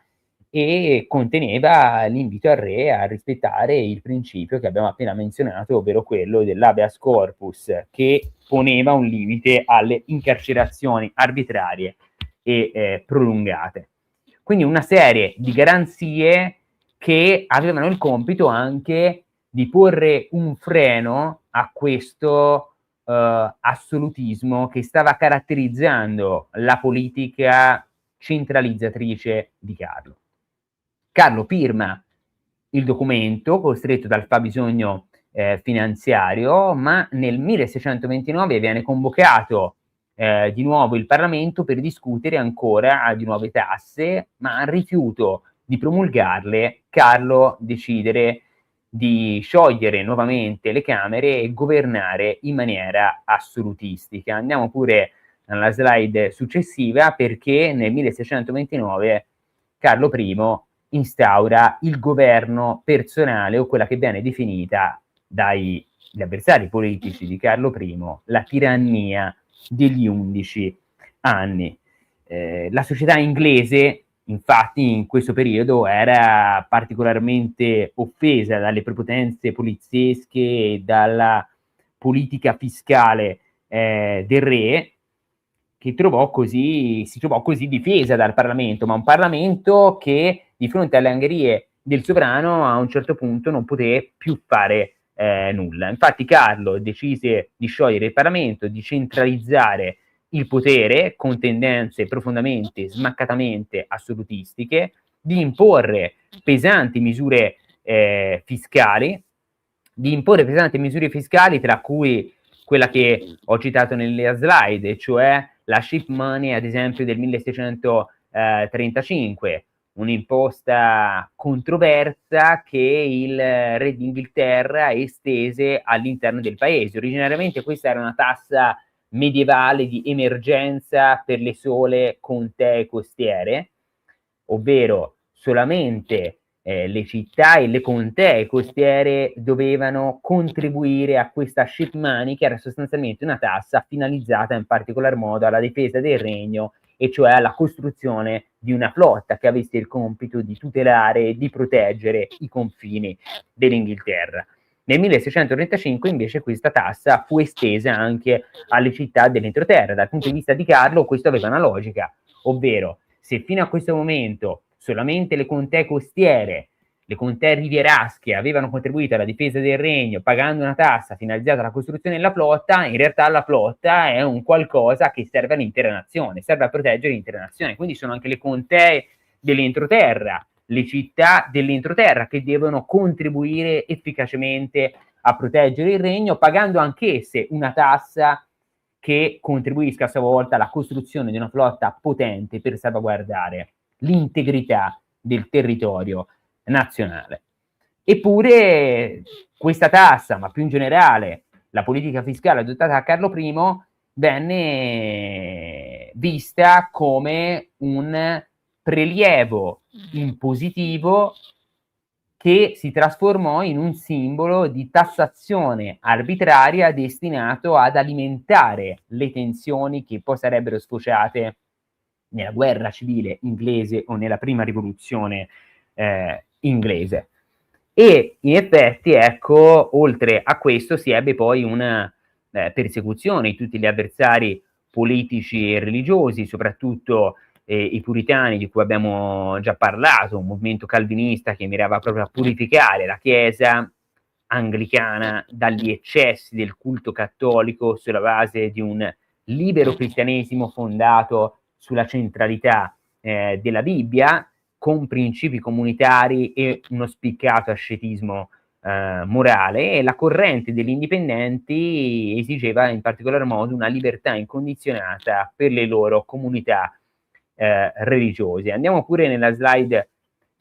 e conteneva l'invito al re a rispettare il principio che abbiamo appena menzionato, ovvero quello dell'habeas corpus, che poneva un limite alle incarcerazioni arbitrarie e prolungate. Quindi una serie di garanzie che avevano il compito anche di porre un freno a questo assolutismo che stava caratterizzando la politica centralizzatrice di Carlo. Carlo firma il documento costretto dal fabbisogno finanziario, ma nel 1629 viene convocato di nuovo il Parlamento per discutere ancora di nuove tasse, ma al rifiuto di promulgarle Carlo decide di sciogliere nuovamente le Camere e governare in maniera assolutistica. Andiamo pure alla slide successiva, perché nel 1629 Carlo I instaura il governo personale, o quella che viene definita dagli avversari politici di Carlo I la tirannia degli 11 anni. La società inglese, infatti, in questo periodo era particolarmente offesa dalle prepotenze poliziesche e dalla politica fiscale del re, che si trovò così difesa dal Parlamento, ma un Parlamento che di fronte alle angherie del sovrano a un certo punto non poté più fare nulla. Infatti Carlo decise di sciogliere il Parlamento, di centralizzare il potere con tendenze profondamente, smaccatamente assolutistiche, di imporre pesanti misure fiscali, tra cui quella che ho citato nelle slide, cioè la ship money, ad esempio, del 1635, un'imposta controversa che il re d'Inghilterra estese all'interno del paese. Originariamente questa era una tassa medievale di emergenza per le sole contee costiere, ovvero solamente le città e le contee costiere dovevano contribuire a questa ship money, che era sostanzialmente una tassa finalizzata in particolar modo alla difesa del regno, e cioè alla costruzione di una flotta che avesse il compito di tutelare e di proteggere i confini dell'Inghilterra. Nel 1635 invece questa tassa fu estesa anche alle città dell'entroterra. Dal punto di vista di Carlo questo aveva una logica, ovvero se fino a questo momento solamente le contee costiere, le contee rivierasche avevano contribuito alla difesa del regno pagando una tassa finalizzata alla costruzione della flotta, in realtà la flotta è un qualcosa che serve all'intera nazione, serve a proteggere l'intera nazione. Quindi sono anche le contee dell'entroterra, le città dell'entroterra che devono contribuire efficacemente a proteggere il regno, pagando anch'esse una tassa che contribuisca a sua volta alla costruzione di una flotta potente per salvaguardare l'integrità del territorio nazionale. Eppure questa tassa, ma più in generale la politica fiscale adottata da Carlo I, venne vista come un prelievo impositivo che si trasformò in un simbolo di tassazione arbitraria destinato ad alimentare le tensioni che poi sarebbero sfociate nella guerra civile inglese o nella prima rivoluzione inglese. E in effetti, ecco, oltre a questo si ebbe poi una persecuzione di tutti gli avversari politici e religiosi, soprattutto i puritani di cui abbiamo già parlato, un movimento calvinista che mirava proprio a purificare la Chiesa anglicana dagli eccessi del culto cattolico sulla base di un libero cristianesimo fondato sulla centralità della Bibbia, con principi comunitari e uno spiccato ascetismo morale, e la corrente degli indipendenti esigeva in particolar modo una libertà incondizionata per le loro comunità religiose. Andiamo pure nella slide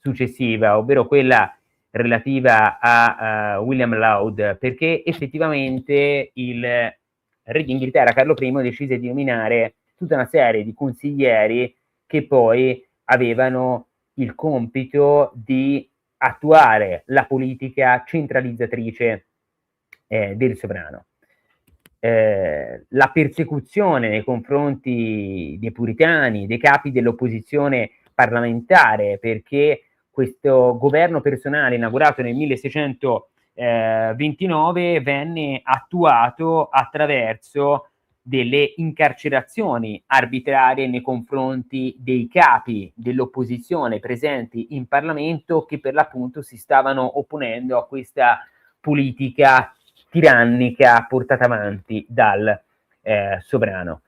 successiva, ovvero quella relativa a William Laud, perché effettivamente il re d'Inghilterra Carlo I decise di nominare tutta una serie di consiglieri che poi avevano il compito di attuare la politica centralizzatrice del sovrano. La persecuzione nei confronti dei puritani, dei capi dell'opposizione parlamentare, perché questo governo personale inaugurato nel 1629 venne attuato attraverso delle incarcerazioni arbitrarie nei confronti dei capi dell'opposizione presenti in Parlamento, che per l'appunto si stavano opponendo a questa politica tirannica portata avanti dal sovrano.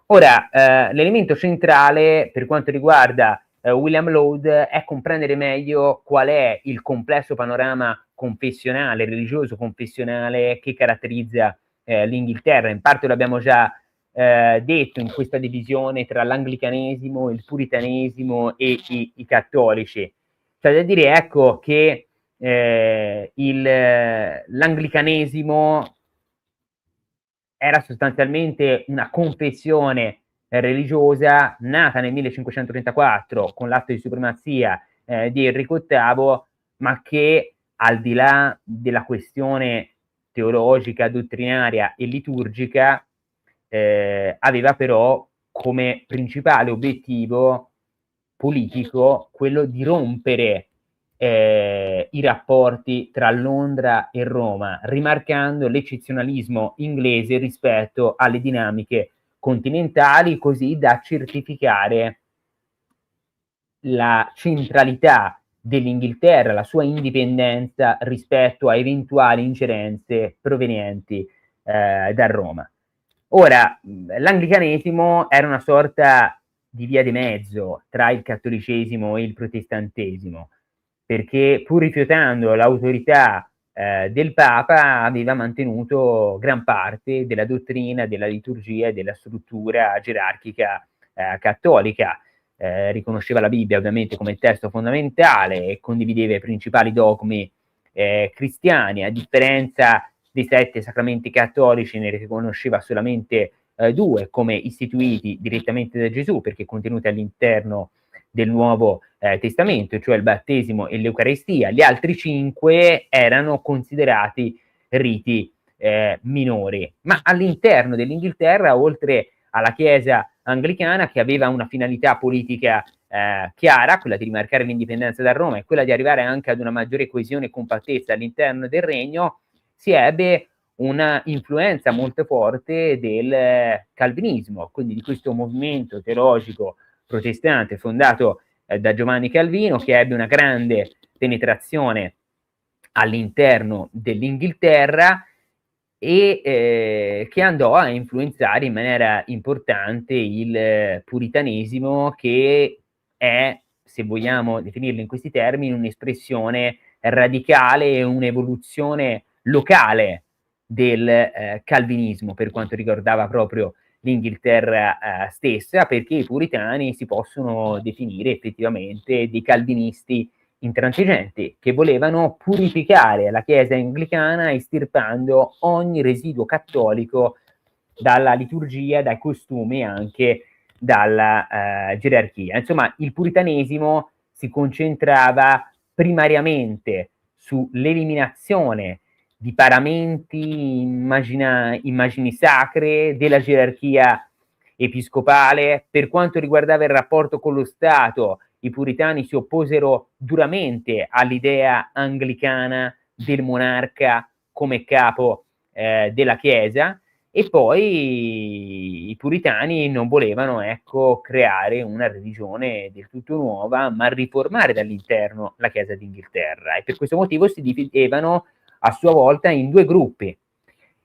Ora, l'elemento centrale per quanto riguarda William Laud è comprendere meglio qual è il complesso panorama confessionale, religioso confessionale che caratterizza l'Inghilterra. In parte l'abbiamo già detto in questa divisione tra l'anglicanesimo, il puritanesimo e i cattolici. Cioè da dire, ecco, che l'anglicanesimo era sostanzialmente una confessione religiosa nata nel 1534 con l'atto di supremazia di Enrico VIII, ma che al di là della questione teologica, dottrinaria e liturgica aveva però come principale obiettivo politico quello di rompere i rapporti tra Londra e Roma, rimarcando l'eccezionalismo inglese rispetto alle dinamiche continentali, così da certificare la centralità dell'Inghilterra, la sua indipendenza rispetto a eventuali ingerenze provenienti da Roma. Ora, l'anglicanesimo era una sorta di via di mezzo tra il cattolicesimo e il protestantesimo, perché pur rifiutando l'autorità del Papa aveva mantenuto gran parte della dottrina, della liturgia e della struttura gerarchica cattolica. Riconosceva la Bibbia ovviamente come testo fondamentale e condivideva i principali dogmi cristiani, a differenza dei 7 sacramenti cattolici ne riconosceva solamente 2 come istituiti direttamente da Gesù, perché contenuti all'interno del Nuovo Testamento, cioè il battesimo e l'Eucaristia. Gli altri 5 erano considerati riti minori. Ma all'interno dell'Inghilterra, oltre alla Chiesa anglicana, che aveva una finalità politica chiara, quella di rimarcare l'indipendenza da Roma e quella di arrivare anche ad una maggiore coesione e compattezza all'interno del regno, si ebbe una influenza molto forte del calvinismo, quindi di questo movimento teologico protestante fondato da Giovanni Calvino, che ebbe una grande penetrazione all'interno dell'Inghilterra e che andò a influenzare in maniera importante il puritanesimo, che è, se vogliamo definirlo in questi termini, un'espressione radicale e un'evoluzione locale del calvinismo per quanto riguardava proprio l'Inghilterra stessa, perché i puritani si possono definire effettivamente dei calvinisti intransigenti che volevano purificare la Chiesa anglicana estirpando ogni residuo cattolico dalla liturgia, dai costumi e anche dalla gerarchia. Insomma, il puritanesimo si concentrava primariamente sull'eliminazione di paramenti, immagini sacre, della gerarchia episcopale. Per quanto riguardava il rapporto con lo Stato, i puritani si opposero duramente all'idea anglicana del monarca come capo della Chiesa, e poi i puritani non volevano, ecco, creare una religione del tutto nuova, ma riformare dall'interno la Chiesa d'Inghilterra, e per questo motivo si dividevano a sua volta in due gruppi: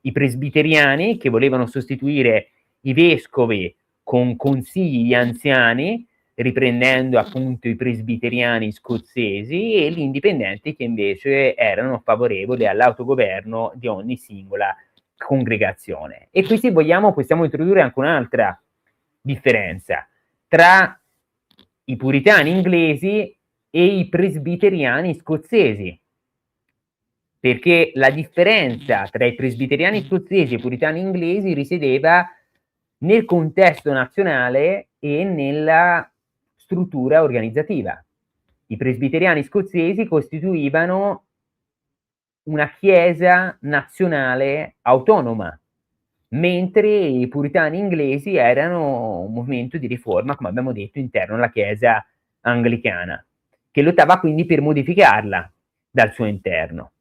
i presbiteriani, che volevano sostituire i vescovi con consigli di anziani, riprendendo appunto i presbiteriani scozzesi, e gli indipendenti, che invece erano favorevoli all'autogoverno di ogni singola congregazione. E qui, se vogliamo, possiamo introdurre anche un'altra differenza tra i puritani inglesi e i presbiteriani scozzesi, perché la differenza tra i presbiteriani scozzesi e i puritani inglesi risiedeva nel contesto nazionale e nella struttura organizzativa. I presbiteriani scozzesi costituivano una chiesa nazionale autonoma, mentre i puritani inglesi erano un movimento di riforma, come abbiamo detto, interno alla chiesa anglicana, che lottava quindi per modificarla dal suo interno.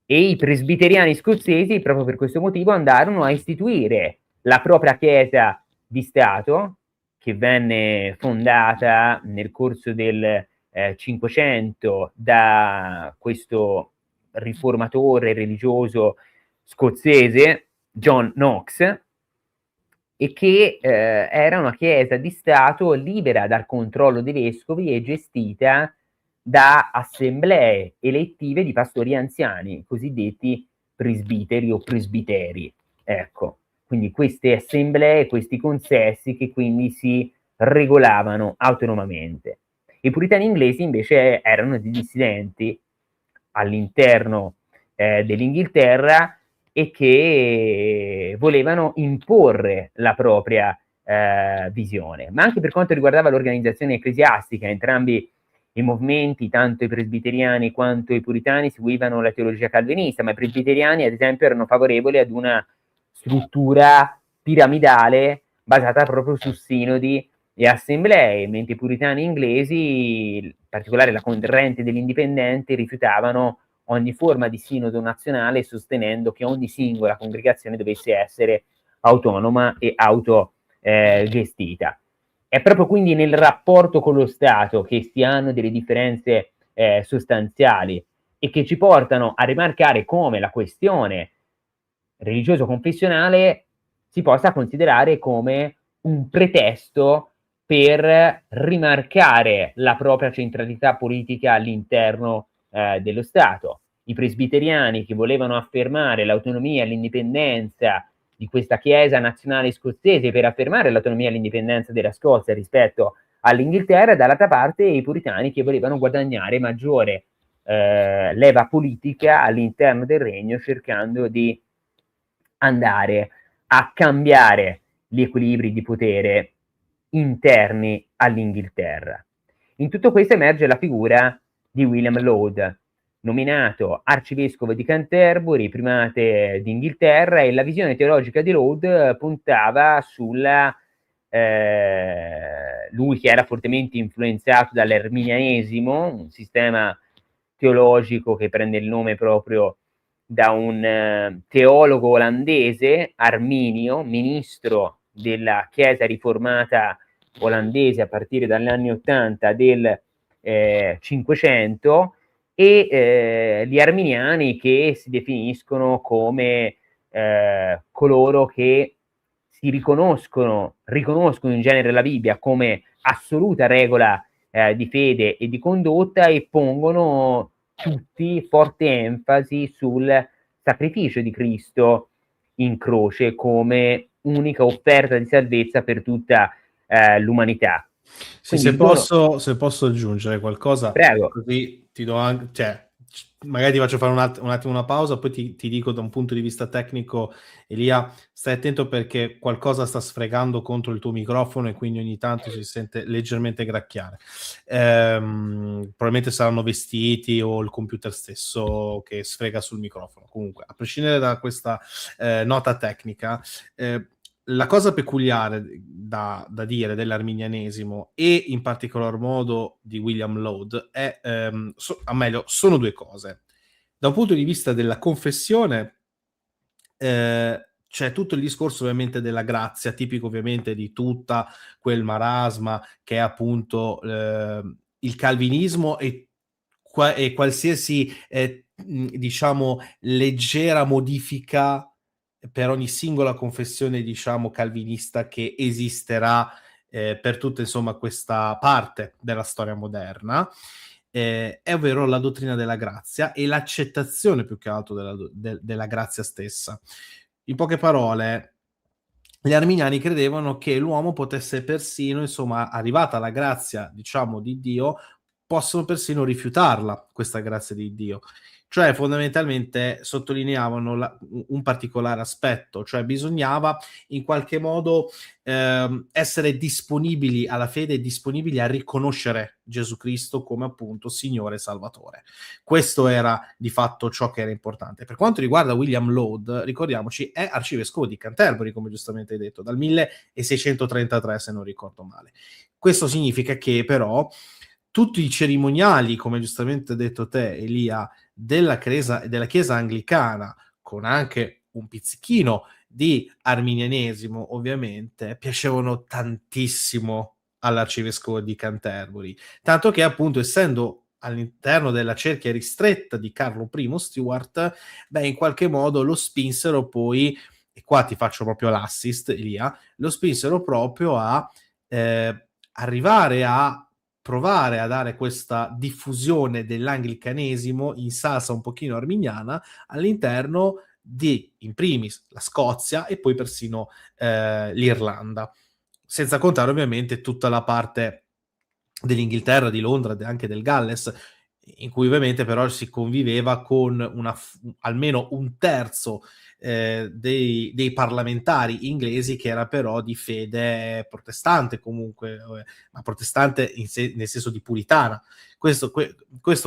E i presbiteriani scozzesi, proprio per questo motivo, andarono a istituire la propria chiesa di Stato, che venne fondata nel corso del 500 da questo riformatore religioso scozzese, John Knox, e che era una chiesa di Stato libera dal controllo dei vescovi e gestita da assemblee elettive di pastori anziani, cosiddetti presbiteri o presbiteri. Ecco, quindi queste assemblee, questi consessi che quindi si regolavano autonomamente. I puritani inglesi invece erano dei dissidenti all'interno dell'Inghilterra, e che volevano imporre la propria visione. Ma anche per quanto riguardava l'organizzazione ecclesiastica, entrambi i movimenti, tanto i presbiteriani quanto i puritani, seguivano la teologia calvinista, ma i presbiteriani, ad esempio, erano favorevoli ad una struttura piramidale basata proprio su sinodi e assemblee, mentre i puritani inglesi, in particolare la corrente degli indipendenti, rifiutavano ogni forma di sinodo nazionale, sostenendo che ogni singola congregazione dovesse essere autonoma e autogestita. È proprio quindi nel rapporto con lo Stato che si hanno delle differenze sostanziali, e che ci portano a rimarcare come la questione religioso-confessionale si possa considerare come un pretesto per rimarcare la propria centralità politica all'interno dello Stato. I presbiteriani, che volevano affermare l'autonomia e l'indipendenza di questa Chiesa nazionale scozzese per affermare l'autonomia e l'indipendenza della Scozia rispetto all'Inghilterra, dall'altra parte i puritani, che volevano guadagnare maggiore leva politica all'interno del regno, cercando di andare a cambiare gli equilibri di potere interni all'Inghilterra. In tutto questo emerge la figura di William Laud, nominato arcivescovo di Canterbury, primate d'Inghilterra, e la visione teologica di Laud puntava sulla lui, che era fortemente influenzato dall'arminianesimo, un sistema teologico che prende il nome proprio da un teologo olandese, Arminio, ministro della Chiesa riformata olandese a partire dagli anni 80 del 500, e gli arminiani, che si definiscono come coloro che si riconoscono in genere la Bibbia come assoluta regola di fede e di condotta, e pongono tutti forte enfasi sul sacrificio di Cristo in croce come unica offerta di salvezza per tutta l'umanità. Sì, Quindi se posso aggiungere qualcosa, prego. così ti do anche, cioè, magari ti faccio fare un attimo una pausa, poi ti dico da un punto di vista tecnico, Elia, stai attento perché qualcosa sta sfregando contro il tuo microfono e quindi ogni tanto si sente leggermente gracchiare. Probabilmente saranno vestiti o il computer stesso che sfrega sul microfono. Comunque, a prescindere da questa nota tecnica, la cosa peculiare da dire dell'arminianesimo e in particolar modo di William Laud è, sono due cose. Da un punto di vista della confessione, c'è tutto il discorso ovviamente della grazia, tipico ovviamente di tutta quel marasma che è appunto il calvinismo e qualsiasi diciamo leggera modifica per ogni singola confessione diciamo calvinista che esisterà per tutta insomma questa parte della storia moderna, è ovvero la dottrina della grazia e l'accettazione più che altro della grazia stessa. In poche parole, gli arminiani credevano che l'uomo potesse persino, insomma, arrivata la grazia, diciamo, di Dio, possono persino rifiutarla, questa grazia di Dio. Cioè, fondamentalmente sottolineavano un particolare aspetto, cioè bisognava in qualche modo essere disponibili alla fede e disponibili a riconoscere Gesù Cristo come appunto Signore e Salvatore. Questo era di fatto ciò che era importante. Per quanto riguarda William Laud, ricordiamoci, è arcivescovo di Canterbury, come giustamente hai detto, dal 1633, se non ricordo male. Questo significa che però tutti i cerimoniali, come giustamente hai detto te, Elia, della Chiesa anglicana, con anche un pizzichino di arminianesimo, ovviamente, piacevano tantissimo all'arcivescovo di Canterbury, tanto che appunto essendo all'interno della cerchia ristretta di Carlo I Stuart, beh, in qualche modo lo spinsero poi, e qua ti faccio proprio l'assist, Elia, lo spinsero proprio a arrivare a provare a dare questa diffusione dell'anglicanesimo in salsa un pochino arminiana all'interno di, in primis, la Scozia e poi persino l'Irlanda. Senza contare ovviamente tutta la parte dell'Inghilterra, di Londra e anche del Galles, in cui ovviamente però si conviveva con almeno un terzo dei parlamentari inglesi che era però di fede protestante comunque, ma protestante nel senso di puritana. Questo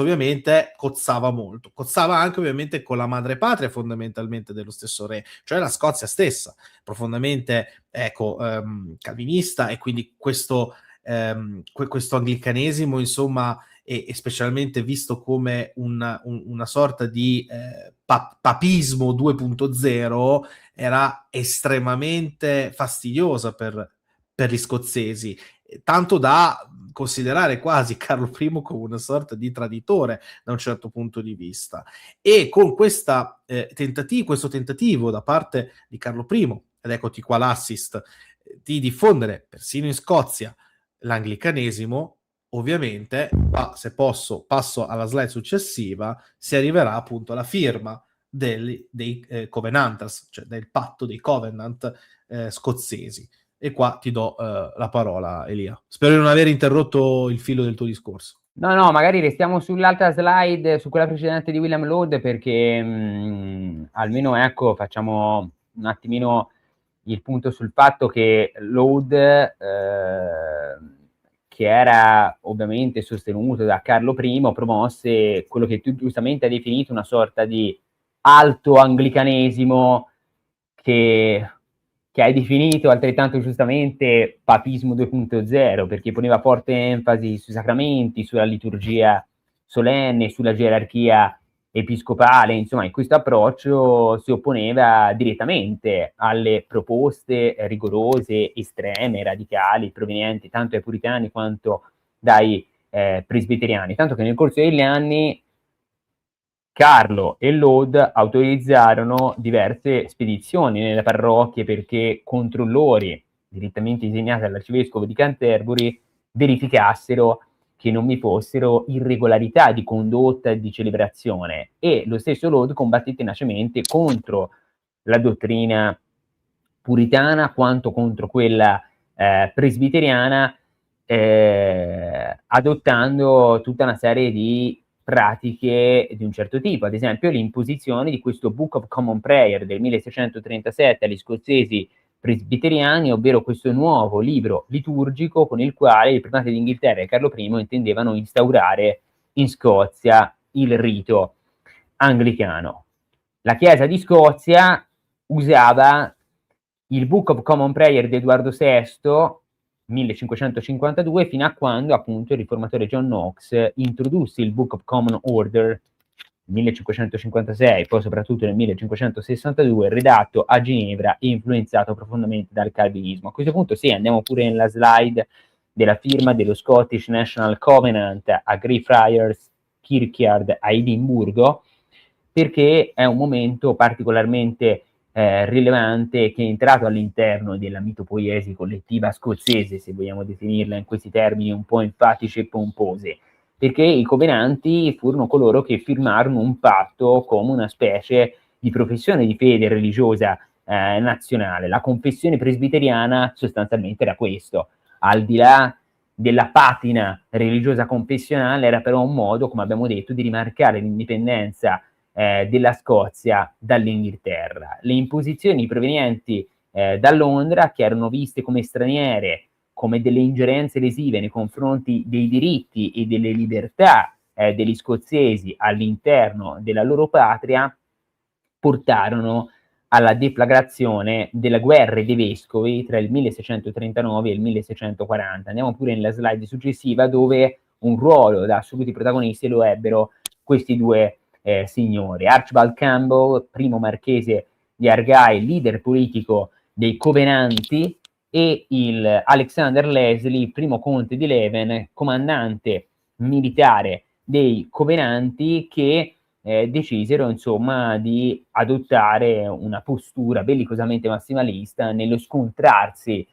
ovviamente cozzava molto, cozzava anche ovviamente con la madrepatria fondamentalmente dello stesso re, cioè la Scozia stessa, profondamente ecco, calvinista, e quindi questo anglicanesimo insomma e specialmente visto come una sorta di papismo 2.0 era estremamente fastidiosa per gli scozzesi, tanto da considerare quasi Carlo I come una sorta di traditore da un certo punto di vista. E con questo tentativo da parte di Carlo I, ed eccoti qua l'assist, di diffondere persino in Scozia l'anglicanesimo, ovviamente, se posso, passo alla slide successiva, si arriverà appunto alla firma dei Covenanters, cioè del patto dei Covenant scozzesi. E qua ti do la parola, Elia. Spero di non aver interrotto il filo del tuo discorso. No, magari restiamo sull'altra slide, su quella precedente di William Laud, perché almeno ecco, facciamo un attimino il punto sul fatto che Laud, che era ovviamente sostenuto da Carlo I, promosse quello che tu giustamente hai definito una sorta di alto anglicanesimo che hai definito altrettanto giustamente papismo 2.0, perché poneva forte enfasi sui sacramenti, sulla liturgia solenne, sulla gerarchia episcopale. Insomma, in questo approccio si opponeva direttamente alle proposte rigorose, estreme, radicali, provenienti tanto dai puritani quanto dai presbiteriani, tanto che nel corso degli anni Carlo e Laud autorizzarono diverse spedizioni nelle parrocchie perché controllori direttamente insegnati dall'arcivescovo di Canterbury verificassero che non vi fossero irregolarità di condotta e di celebrazione, e lo stesso Laud combatté tenacemente contro la dottrina puritana quanto contro quella presbiteriana, adottando tutta una serie di pratiche di un certo tipo, ad esempio l'imposizione di questo Book of Common Prayer del 1637 agli scozzesi presbiteriani, ovvero questo nuovo libro liturgico con il quale il primate d'Inghilterra e Carlo I intendevano instaurare in Scozia il rito anglicano. La Chiesa di Scozia usava il Book of Common Prayer di Edoardo VI 1552 fino a quando appunto il riformatore John Knox introdusse il Book of Common Order 1556, poi soprattutto nel 1562, redatto a Ginevra e influenzato profondamente dal calvinismo. A questo punto sì, andiamo pure nella slide della firma dello Scottish National Covenant a Greyfriars Kirkyard a Edimburgo, perché è un momento particolarmente rilevante che è entrato all'interno della mitopoiesi collettiva scozzese, se vogliamo definirla in questi termini un po' enfatici e pomposi, perché i covenanti furono coloro che firmarono un patto come una specie di professione di fede religiosa nazionale. La confessione presbiteriana sostanzialmente era questo, al di là della patina religiosa confessionale, era però un modo, come abbiamo detto, di rimarcare l'indipendenza della Scozia dall'Inghilterra. Le imposizioni provenienti da Londra, che erano viste come straniere, come delle ingerenze lesive nei confronti dei diritti e delle libertà degli scozzesi all'interno della loro patria, portarono alla deflagrazione delle guerre dei vescovi tra il 1639 e il 1640. Andiamo pure nella slide successiva, dove un ruolo da assoluti protagonisti lo ebbero questi due signori. Archibald Campbell, primo marchese di Argyll, leader politico dei Covenanti, e il Alexander Leslie, primo conte di Leven, comandante militare dei Covenanti, che decisero insomma di adottare una postura bellicosamente massimalista nello scontrarsi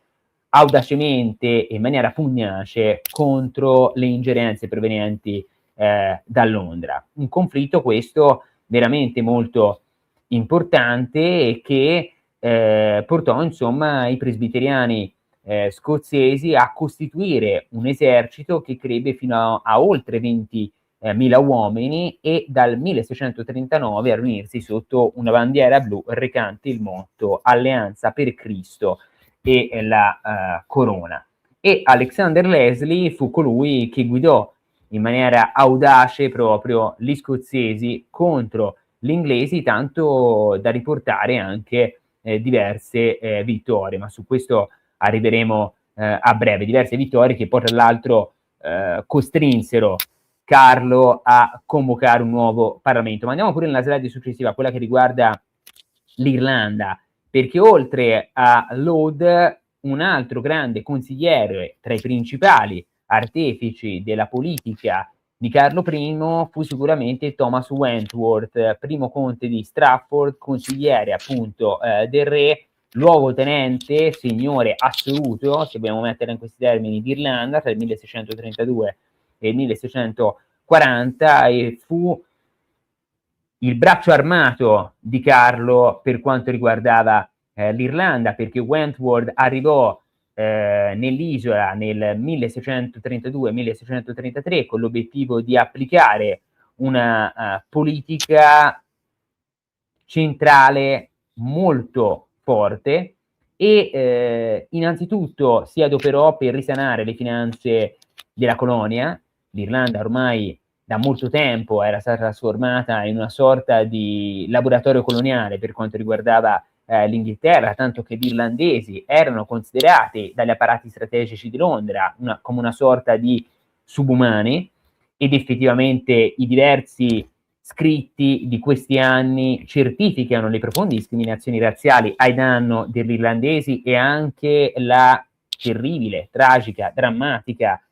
audacemente e in maniera pugnace contro le ingerenze provenienti da Londra. Un conflitto questo veramente molto importante e che portò insomma i presbiteriani scozzesi a costituire un esercito che crebbe fino a oltre 20.000 uomini, e dal 1639 a riunirsi sotto una bandiera blu recante il motto Alleanza per Cristo e la corona. E Alexander Leslie fu colui che guidò in maniera audace proprio gli scozzesi contro gli inglesi, tanto da riportare anche diverse vittorie, ma su questo arriveremo a breve. Diverse vittorie che poi tra l'altro costrinsero Carlo a convocare un nuovo Parlamento. Ma andiamo pure nella slide successiva, quella che riguarda l'Irlanda, perché oltre a Laud, un altro grande consigliere tra i principali artefici della politica di Carlo I fu sicuramente Thomas Wentworth, primo conte di Strafford, consigliere appunto del re, luogotenente, signore assoluto, se vogliamo mettere in questi termini, d'Irlanda tra il 1632 e il 1640, e fu il braccio armato di Carlo per quanto riguardava l'Irlanda, perché Wentworth arrivò nell'isola nel 1632-1633 con l'obiettivo di applicare una politica centrale molto forte e innanzitutto si adoperò per risanare le finanze della colonia. L'Irlanda ormai da molto tempo era stata trasformata in una sorta di laboratorio coloniale per quanto riguardava l'Inghilterra, tanto che gli irlandesi erano considerati dagli apparati strategici di Londra come una sorta di subumani, ed effettivamente i diversi scritti di questi anni certificano le profonde discriminazioni razziali ai danni degli irlandesi e anche la terribile, tragica, drammatica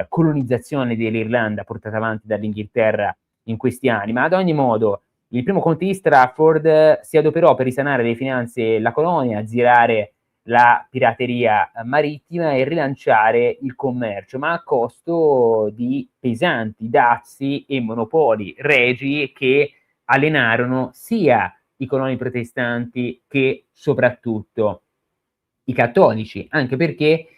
colonizzazione dell'Irlanda portata avanti dall'Inghilterra in questi anni. Ma ad ogni modo il primo conte di Strafford si adoperò per risanare le finanze della colonia, azzerare la pirateria marittima e rilanciare il commercio, ma a costo di pesanti dazi e monopoli regi che allenarono sia i coloni protestanti che soprattutto i cattolici, anche perché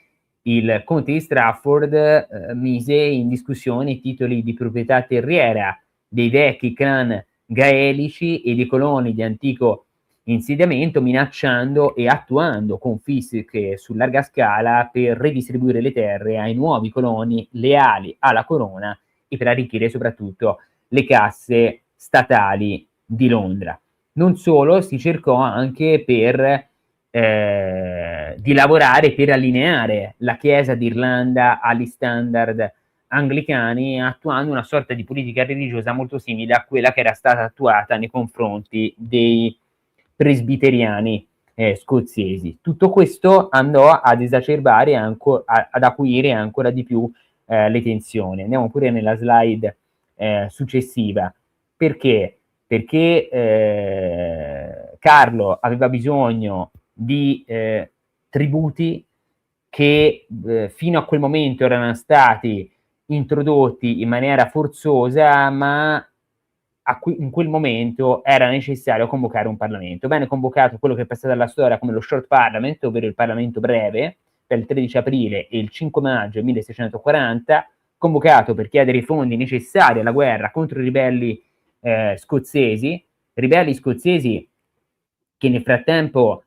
il conte di Strafford mise in discussione i titoli di proprietà terriera dei vecchi clan gaelici e dei coloni di antico insediamento, minacciando e attuando confische su larga scala per redistribuire le terre ai nuovi coloni leali alla corona e per arricchire soprattutto le casse statali di Londra. Non solo, si cercò anche di lavorare per allineare la Chiesa d'Irlanda agli standard anglicani, attuando una sorta di politica religiosa molto simile a quella che era stata attuata nei confronti dei presbiteriani scozzesi. Tutto questo andò ad esacerbare, ad acuire ancora di più le tensioni. Andiamo pure nella slide successiva. Perché? Perché Carlo aveva bisogno di tributi che fino a quel momento erano stati introdotti in maniera forzosa, ma in quel momento era necessario convocare un Parlamento. Venne convocato quello che è passato alla storia come lo Short Parliament, ovvero il Parlamento breve, per il 13 aprile e il 5 maggio 1640, convocato per chiedere i fondi necessari alla guerra contro i ribelli scozzesi che nel frattempo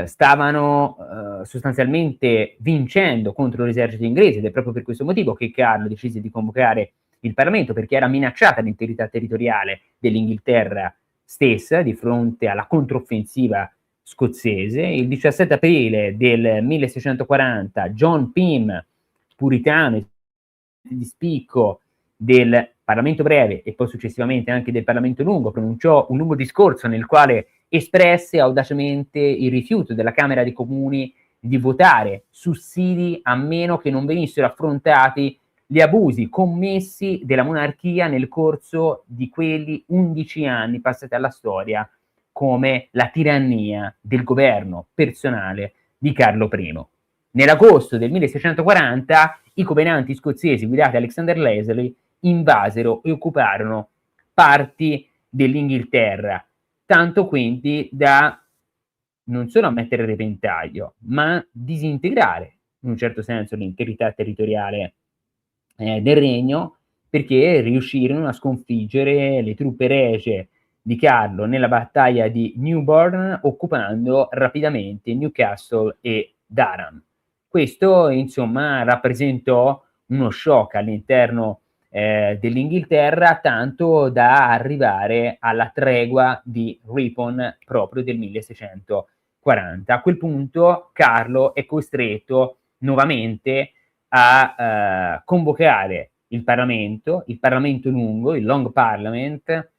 stavano sostanzialmente vincendo contro l'esercito inglese, ed è proprio per questo motivo che Carlo decise di convocare il Parlamento, perché era minacciata l'integrità territoriale dell'Inghilterra stessa di fronte alla controffensiva scozzese. Il 17 aprile del 1640 John Pym, puritano di spicco del Parlamento breve e poi successivamente anche del Parlamento lungo, pronunciò un lungo discorso nel quale espresse audacemente il rifiuto della Camera dei Comuni di votare sussidi a meno che non venissero affrontati gli abusi commessi della monarchia nel corso di quelli 11 anni passati alla storia come la tirannia del governo personale di Carlo I. Nell'agosto del 1640 i covenanti scozzesi guidati da Alexander Leslie invasero e occuparono parti dell'Inghilterra, tanto quindi da non solo mettere a repentaglio, ma disintegrare in un certo senso l'integrità territoriale del regno, perché riuscirono a sconfiggere le truppe regie di Carlo nella battaglia di Newburn, occupando rapidamente Newcastle e Durham. Questo, insomma, rappresentò uno shock all'interno dell'Inghilterra, tanto da arrivare alla tregua di Ripon proprio del 1640. A quel punto Carlo è costretto nuovamente a convocare il Parlamento lungo, il Long Parliament,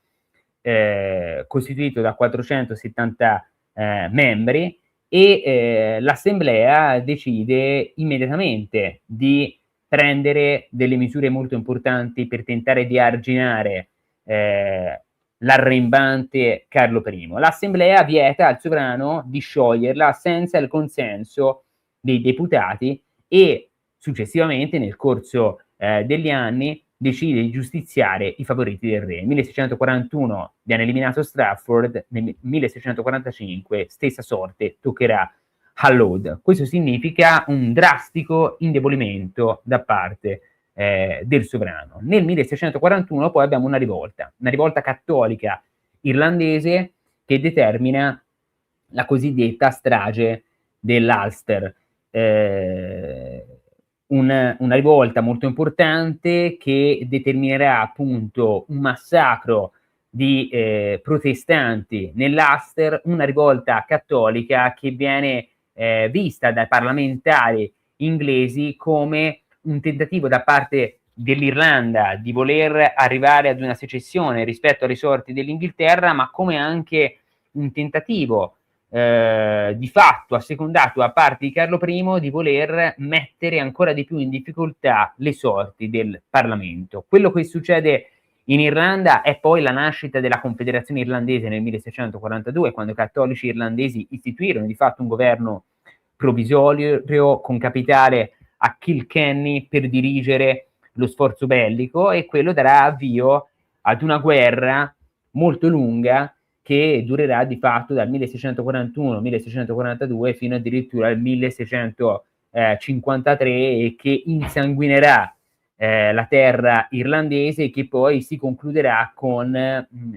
costituito da 470 membri, e l'Assemblea decide immediatamente di prendere delle misure molto importanti per tentare di arginare l'arrembante Carlo I. L'Assemblea vieta al sovrano di scioglierla senza il consenso dei deputati e successivamente, nel corso degli anni, decide di giustiziare i favoriti del re. Nel 1641 viene eliminato Strafford, nel 1645 stessa sorte toccherà a Laud. Questo significa un drastico indebolimento da parte del sovrano. Nel 1641 poi abbiamo una rivolta cattolica irlandese che determina la cosiddetta strage dell'Ulster. Una rivolta molto importante che determinerà appunto un massacro di protestanti nell'Ulster, una rivolta cattolica che viene vista dai parlamentari inglesi come un tentativo da parte dell'Irlanda di voler arrivare ad una secessione rispetto alle sorti dell'Inghilterra, ma come anche un tentativo di fatto assecondato a parte di Carlo I di voler mettere ancora di più in difficoltà le sorti del Parlamento. Quello che succede in Irlanda è poi la nascita della Confederazione Irlandese nel 1642, quando i cattolici irlandesi istituirono di fatto un governo provvisorio con capitale a Kilkenny per dirigere lo sforzo bellico, e quello darà avvio ad una guerra molto lunga che durerà di fatto dal 1641-1642 fino addirittura al 1653 e che insanguinerà la terra irlandese, che poi si concluderà con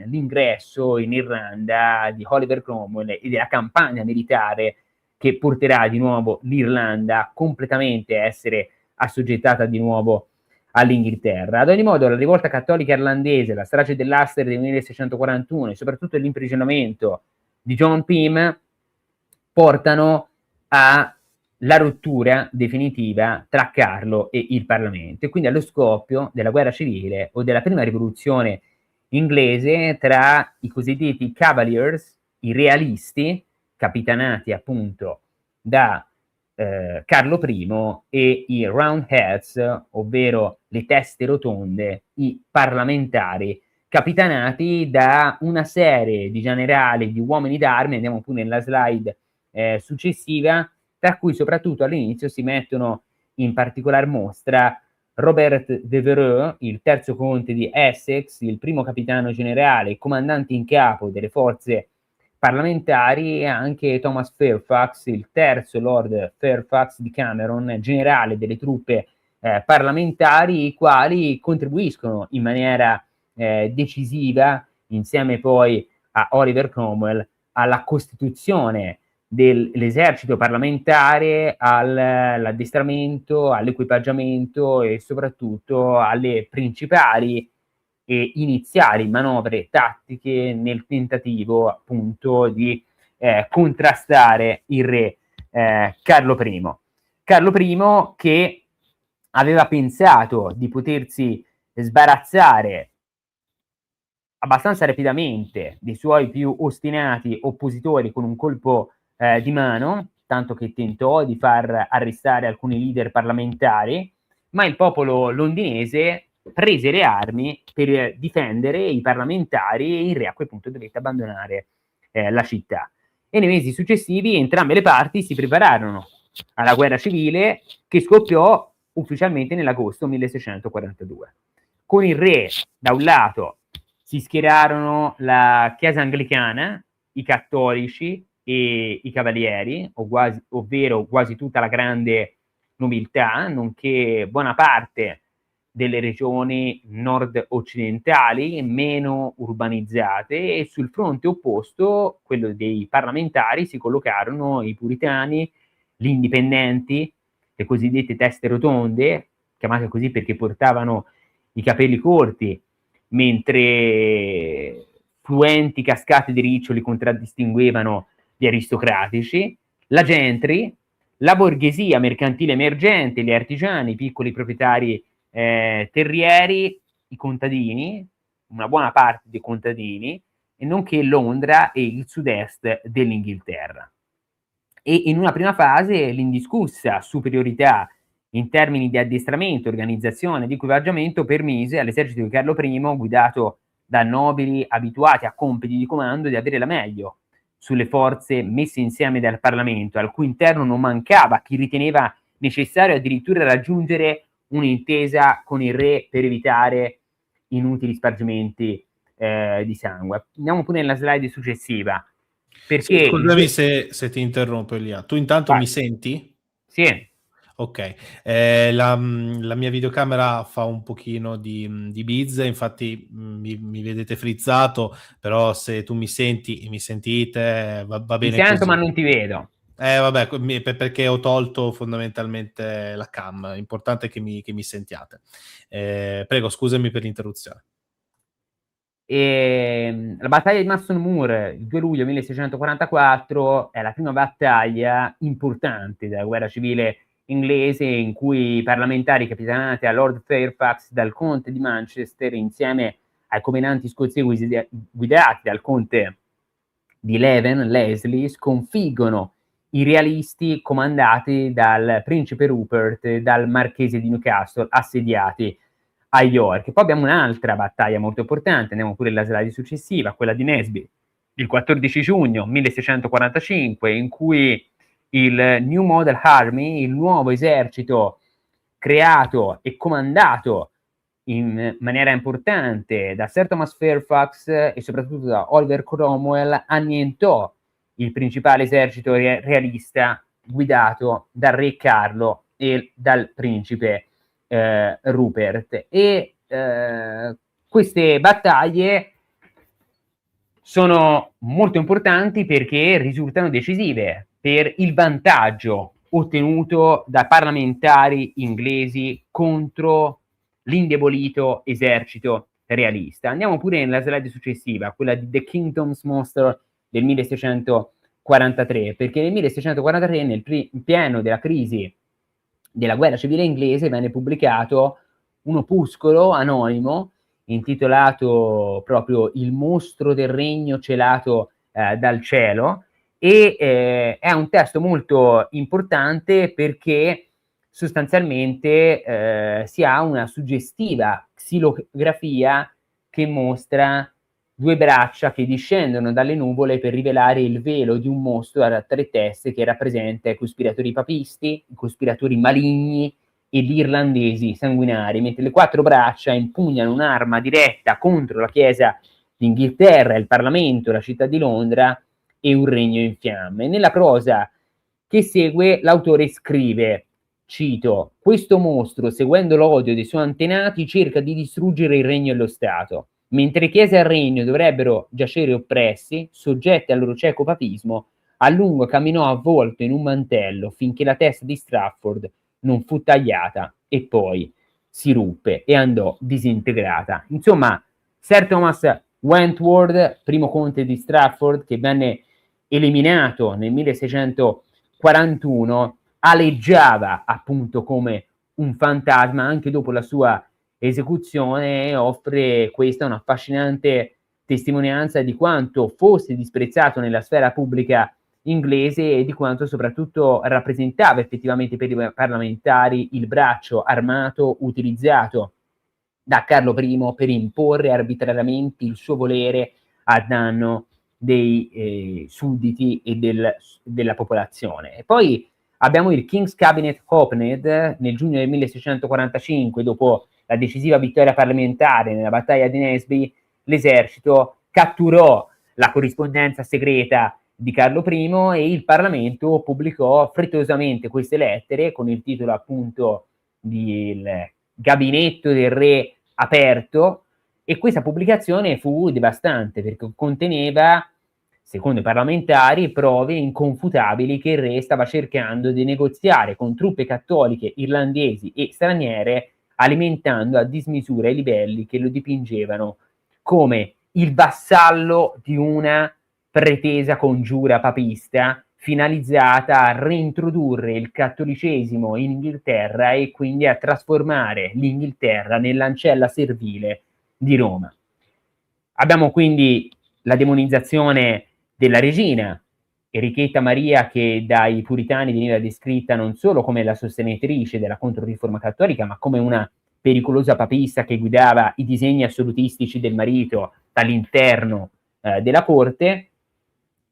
l'ingresso in Irlanda di Oliver Cromwell e della campagna militare che porterà di nuovo l'Irlanda completamente a essere assoggettata di nuovo all'Inghilterra. Ad ogni modo, la rivolta cattolica irlandese, la strage dell'Ulster del 1641 e soprattutto l'imprigionamento di John Pym portano alla rottura definitiva tra Carlo e il Parlamento e quindi allo scoppio della guerra civile o della prima rivoluzione inglese tra i cosiddetti Cavaliers, i realisti, capitanati appunto da Carlo I, e i Roundheads, ovvero le teste rotonde, i parlamentari, capitanati da una serie di generali, di uomini d'armi, andiamo pure nella slide successiva, tra cui soprattutto all'inizio si mettono in particolar mostra Robert Devereux, il terzo conte di Essex, il primo capitano generale, comandante in capo delle forze parlamentari, e anche Thomas Fairfax, il terzo Lord Fairfax di Cameron, generale delle truppe parlamentari, i quali contribuiscono in maniera decisiva, insieme poi a Oliver Cromwell, alla costituzione dell'esercito parlamentare, all'addestramento, all'equipaggiamento e soprattutto alle principali e iniziali manovre tattiche nel tentativo appunto di contrastare il re Carlo I. Carlo I che aveva pensato di potersi sbarazzare abbastanza rapidamente dei suoi più ostinati oppositori con un colpo di mano, tanto che tentò di far arrestare alcuni leader parlamentari, ma il popolo londinese prese le armi per difendere i parlamentari e il re a quel punto dovette abbandonare la città. E nei mesi successivi entrambe le parti si prepararono alla guerra civile, che scoppiò ufficialmente nell'agosto 1642. Con il re da un lato si schierarono la Chiesa anglicana, i cattolici e i cavalieri, ovvero quasi tutta la grande nobiltà, nonché buona parte delle regioni nord-occidentali meno urbanizzate, e sul fronte opposto, quello dei parlamentari, si collocarono i puritani, gli indipendenti, le cosiddette teste rotonde, chiamate così perché portavano i capelli corti, mentre fluenti cascate di riccioli contraddistinguevano gli aristocratici, la gentry, la borghesia mercantile emergente, gli artigiani, i piccoli proprietari terrieri, i contadini, una buona parte dei contadini, e nonché Londra e il sud-est dell'Inghilterra. E in una prima fase l'indiscussa superiorità in termini di addestramento, organizzazione e di equipaggiamento permise all'esercito di Carlo I, guidato da nobili abituati a compiti di comando, di avere la meglio sulle forze messe insieme dal Parlamento, al cui interno non mancava chi riteneva necessario addirittura raggiungere un'intesa con il re per evitare inutili spargimenti di sangue. Andiamo pure nella slide successiva. Perché sì, scusami se ti interrompo, Elia. Tu intanto mi senti? Sì. Ok, la mia videocamera fa un pochino di bizze, infatti mi vedete frizzato, però se tu mi senti e mi sentite va bene ti sento così. Ma non ti vedo. Vabbè, perché ho tolto fondamentalmente la cam, importante che mi sentiate. Prego, scusami per l'interruzione. La battaglia di Marston Moor, il 2 luglio 1644, è la prima battaglia importante della guerra civile inglese, in cui i parlamentari capitanati a Lord Fairfax dal conte di Manchester, insieme ai covenanti scozzesi guidati dal conte di Leven, Leslie, sconfiggono i realisti comandati dal principe Rupert e dal marchese di Newcastle, assediati a York. Poi abbiamo un'altra battaglia molto importante, andiamo pure alla slide successiva, quella di Nesby, il 14 giugno 1645, in cui il New Model Army, il nuovo esercito creato e comandato in maniera importante da Sir Thomas Fairfax e soprattutto da Oliver Cromwell, annientò il principale esercito realista guidato dal re Carlo e dal principe Rupert. E queste battaglie sono molto importanti perché risultano decisive per il vantaggio ottenuto dai parlamentari inglesi contro l'indebolito esercito realista. Andiamo pure nella slide successiva, quella di The Kingdom's Monster del 1643, perché nel 1643, nel pieno della crisi della guerra civile inglese, venne pubblicato un opuscolo anonimo intitolato proprio Il mostro del regno celato dal cielo, e è un testo molto importante perché sostanzialmente si ha una suggestiva xilografia che mostra due braccia che discendono dalle nuvole per rivelare il velo di un mostro a tre teste che rappresenta i cospiratori papisti, i cospiratori maligni e gli irlandesi sanguinari, mentre le quattro braccia impugnano un'arma diretta contro la Chiesa d'Inghilterra, il Parlamento, la città di Londra e un regno in fiamme. Nella prosa che segue l'autore scrive, cito: questo mostro, seguendo l'odio dei suoi antenati, cerca di distruggere il regno e lo Stato. Mentre Chiesa e regno dovrebbero giacere oppressi, soggetti al loro cieco papismo, a lungo camminò avvolto in un mantello finché la testa di Strafford non fu tagliata e poi si ruppe e andò disintegrata. Insomma, Sir Thomas Wentworth, primo conte di Strafford, che venne eliminato nel 1641, aleggiava appunto come un fantasma anche dopo la sua esecuzione, e offre questa un'affascinante testimonianza di quanto fosse disprezzato nella sfera pubblica inglese e di quanto soprattutto rappresentava effettivamente per i parlamentari il braccio armato utilizzato da Carlo I per imporre arbitrariamente il suo volere a danno dei sudditi e della popolazione. E poi abbiamo il King's Cabinet Opened nel giugno del 1645, dopo la decisiva vittoria parlamentare nella battaglia di Naseby. L'esercito catturò la corrispondenza segreta di Carlo I e il Parlamento pubblicò frettolosamente queste lettere con il titolo appunto di Il gabinetto del re aperto, e questa pubblicazione fu devastante perché conteneva, secondo i parlamentari, prove inconfutabili che il re stava cercando di negoziare con truppe cattoliche irlandesi e straniere, alimentando a dismisura i livelli che lo dipingevano come il vassallo di una pretesa congiura papista finalizzata a reintrodurre il cattolicesimo in Inghilterra e quindi a trasformare l'Inghilterra nell'ancella servile di Roma. Abbiamo quindi la demonizzazione della regina, Enrichetta Maria, che dai puritani veniva descritta non solo come la sostenitrice della Controriforma cattolica, ma come una pericolosa papista che guidava i disegni assolutistici del marito dall'interno della corte.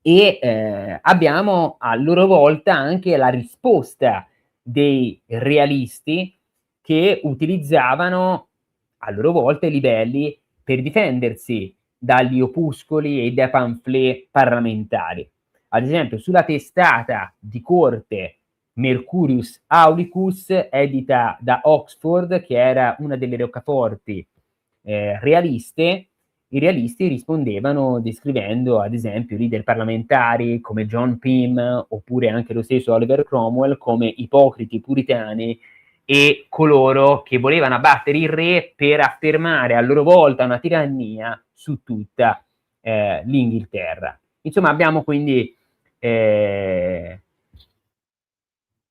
E abbiamo a loro volta anche la risposta dei realisti, che utilizzavano a loro volta i livelli per difendersi dagli opuscoli e dai pamphlet parlamentari. Ad esempio, sulla testata di corte Mercurius Aulicus, edita da Oxford, che era una delle roccaforti realiste, i realisti rispondevano descrivendo ad esempio leader parlamentari come John Pym oppure anche lo stesso Oliver Cromwell come ipocriti puritani e coloro che volevano abbattere il re per affermare a loro volta una tirannia su tutta l'Inghilterra. Insomma, abbiamo quindi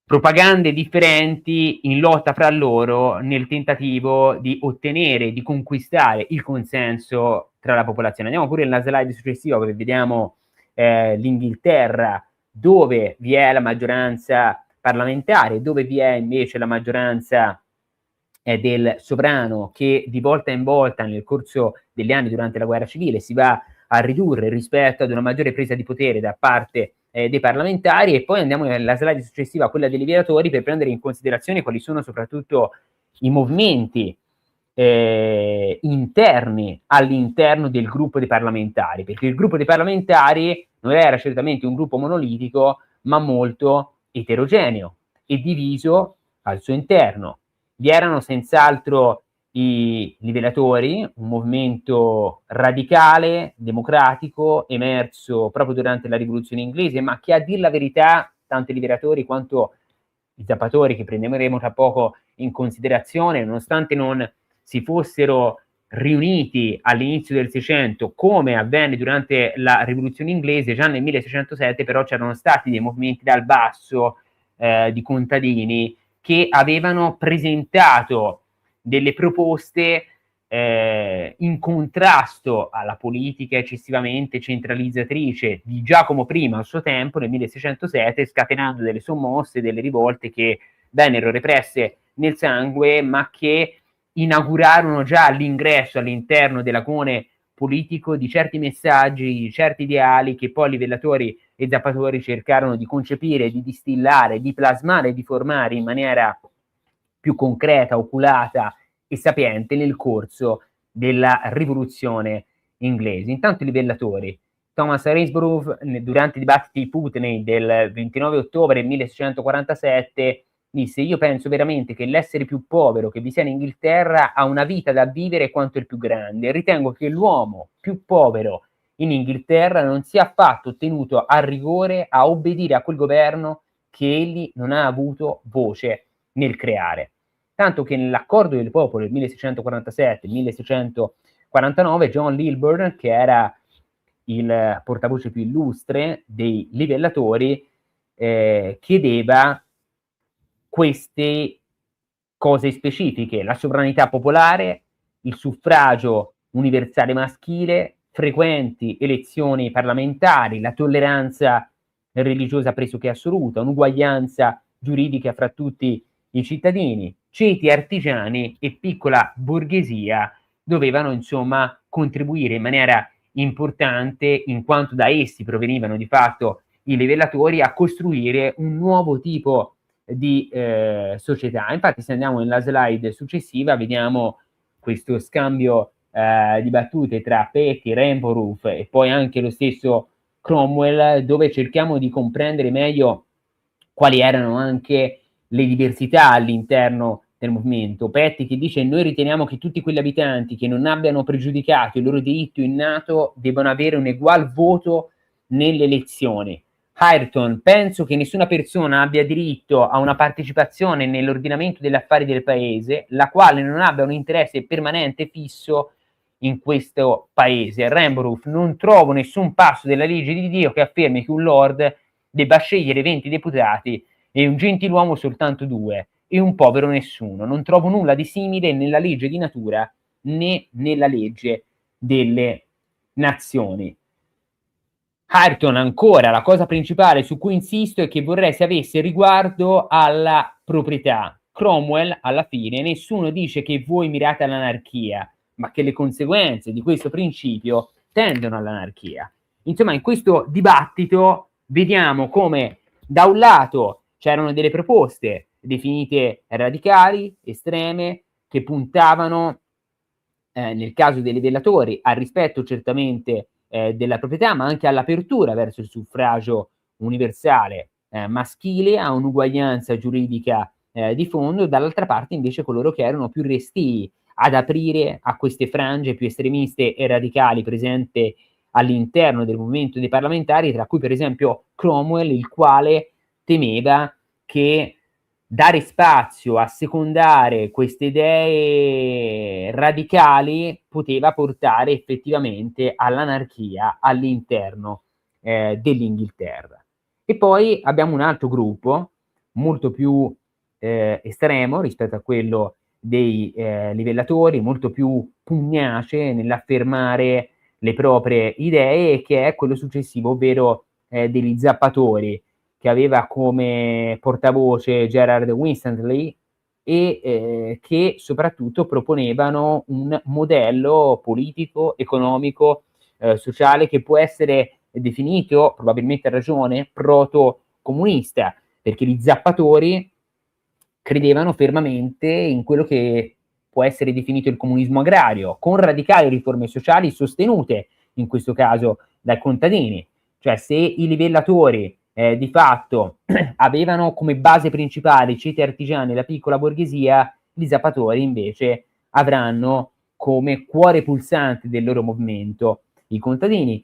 propagande differenti in lotta fra loro nel tentativo di ottenere, di conquistare il consenso tra la popolazione. Andiamo pure nella slide successiva dove vediamo l'Inghilterra, dove vi è la maggioranza parlamentare, dove vi è invece la maggioranza del sovrano, che di volta in volta nel corso degli anni durante la guerra civile si va a ridurre rispetto ad una maggiore presa di potere da parte dei parlamentari. E poi andiamo nella slide successiva, quella dei liberatori, per prendere in considerazione quali sono soprattutto i movimenti interni all'interno del gruppo dei parlamentari, perché il gruppo dei parlamentari non era certamente un gruppo monolitico, ma molto eterogeneo e diviso al suo interno. Vi erano senz'altro i livellatori, un movimento radicale, democratico, emerso proprio durante la rivoluzione inglese, ma che a dir la verità, tanto i liberatori quanto i zappatori, che prenderemo tra poco in considerazione, nonostante non si fossero riuniti all'inizio del Seicento, come avvenne durante la rivoluzione inglese, già nel 1607 però c'erano stati dei movimenti dal basso di contadini che avevano presentato delle proposte in contrasto alla politica eccessivamente centralizzatrice di Giacomo I a suo tempo, nel 1607, scatenando delle sommosse, delle rivolte che vennero represse nel sangue, ma che inaugurarono già l'ingresso all'interno dell'agone politico di certi messaggi, di certi ideali che poi livellatori e zappatori cercarono di concepire, di distillare, di plasmare, di formare in maniera più concreta, oculata e sapiente nel corso della rivoluzione inglese. Intanto i livellatori, Thomas Hainsborough, durante i dibattiti di Putney del 29 ottobre 1647, disse: io penso veramente che l'essere più povero che vi sia in Inghilterra ha una vita da vivere quanto il più grande. Ritengo che l'uomo più povero in Inghilterra non sia affatto tenuto a rigore a obbedire a quel governo che egli non ha avuto voce nel creare. Tanto che nell'accordo del popolo del 1647-1649 John Lilburne, che era il portavoce più illustre dei livellatori, chiedeva queste cose specifiche: la sovranità popolare, il suffragio universale maschile, frequenti elezioni parlamentari, la tolleranza religiosa pressoché assoluta, un'uguaglianza giuridica fra tutti i cittadini, ceti artigiani e piccola borghesia dovevano insomma contribuire in maniera importante, in quanto da essi provenivano di fatto i livellatori, a costruire un nuovo tipo di società. Infatti, se andiamo nella slide successiva, vediamo questo scambio di battute tra Petty, Hainsborough e poi anche lo stesso Cromwell, dove cerchiamo di comprendere meglio quali erano anche le diversità all'interno del movimento. Petty che dice: noi riteniamo che tutti quegli abitanti che non abbiano pregiudicato il loro diritto innato debbano avere un egual voto nelle elezioni. Ayrton: penso che nessuna persona abbia diritto a una partecipazione nell'ordinamento degli affari del paese, la quale non abbia un interesse permanente fisso in questo paese. Hainsborough: non trovo nessun passo della legge di Dio che affermi che un lord debba scegliere 20 deputati e un gentiluomo soltanto 2 e un povero nessuno. Non trovo nulla di simile nella legge di natura né nella legge delle nazioni. Ayrton ancora: la cosa principale su cui insisto è che vorrei si avesse riguardo alla proprietà. Cromwell: alla fine nessuno dice che voi mirate all'anarchia, ma che le conseguenze di questo principio tendono all'anarchia. Insomma, in questo dibattito vediamo come da un lato c'erano delle proposte definite radicali, estreme, che puntavano nel caso dei livellatori al rispetto certamente della proprietà, ma anche all'apertura verso il suffragio universale maschile, a un'uguaglianza giuridica di fondo. Dall'altra parte invece coloro che erano più restii ad aprire a queste frange più estremiste e radicali presenti all'interno del movimento dei parlamentari, tra cui per esempio Cromwell, il quale temeva che dare spazio a secondare queste idee radicali poteva portare effettivamente all'anarchia all'interno dell'Inghilterra. E poi abbiamo un altro gruppo molto più estremo rispetto a quello dei livellatori, molto più pugnace nell'affermare le proprie idee, che è quello successivo, ovvero degli zappatori, che aveva come portavoce Gerard Winstanley e che soprattutto proponevano un modello politico, economico, sociale che può essere definito, probabilmente a ragione, proto-comunista, perché gli zappatori credevano fermamente in quello che può essere definito il comunismo agrario, con radicali riforme sociali sostenute, in questo caso, dai contadini. Cioè, se i livellatori di fatto avevano come base principale i ceti artigiani e la piccola borghesia, gli zappatori invece avranno come cuore pulsante del loro movimento i contadini.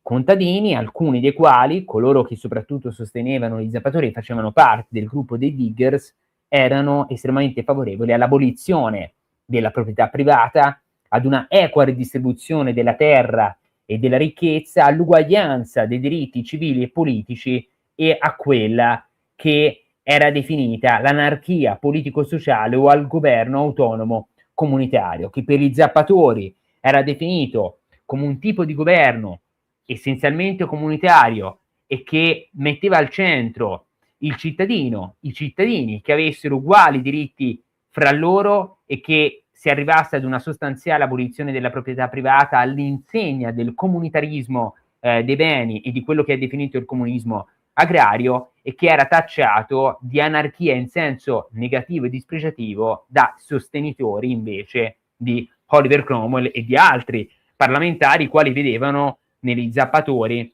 Contadini, alcuni dei quali, coloro che soprattutto sostenevano gli zappatori e facevano parte del gruppo dei diggers, erano estremamente favorevoli all'abolizione della proprietà privata, ad una equa ridistribuzione della terra e della ricchezza, all'uguaglianza dei diritti civili e politici e a quella che era definita l'anarchia politico-sociale o al governo autonomo comunitario, che per gli zappatori era definito come un tipo di governo essenzialmente comunitario e che metteva al centro il cittadino, i cittadini che avessero uguali diritti fra loro e che si arrivasse ad una sostanziale abolizione della proprietà privata all'insegna del comunitarismo dei beni e di quello che è definito il comunismo agrario e che era tacciato di anarchia in senso negativo e dispregiativo da sostenitori invece di Oliver Cromwell e di altri parlamentari, i quali vedevano negli zappatori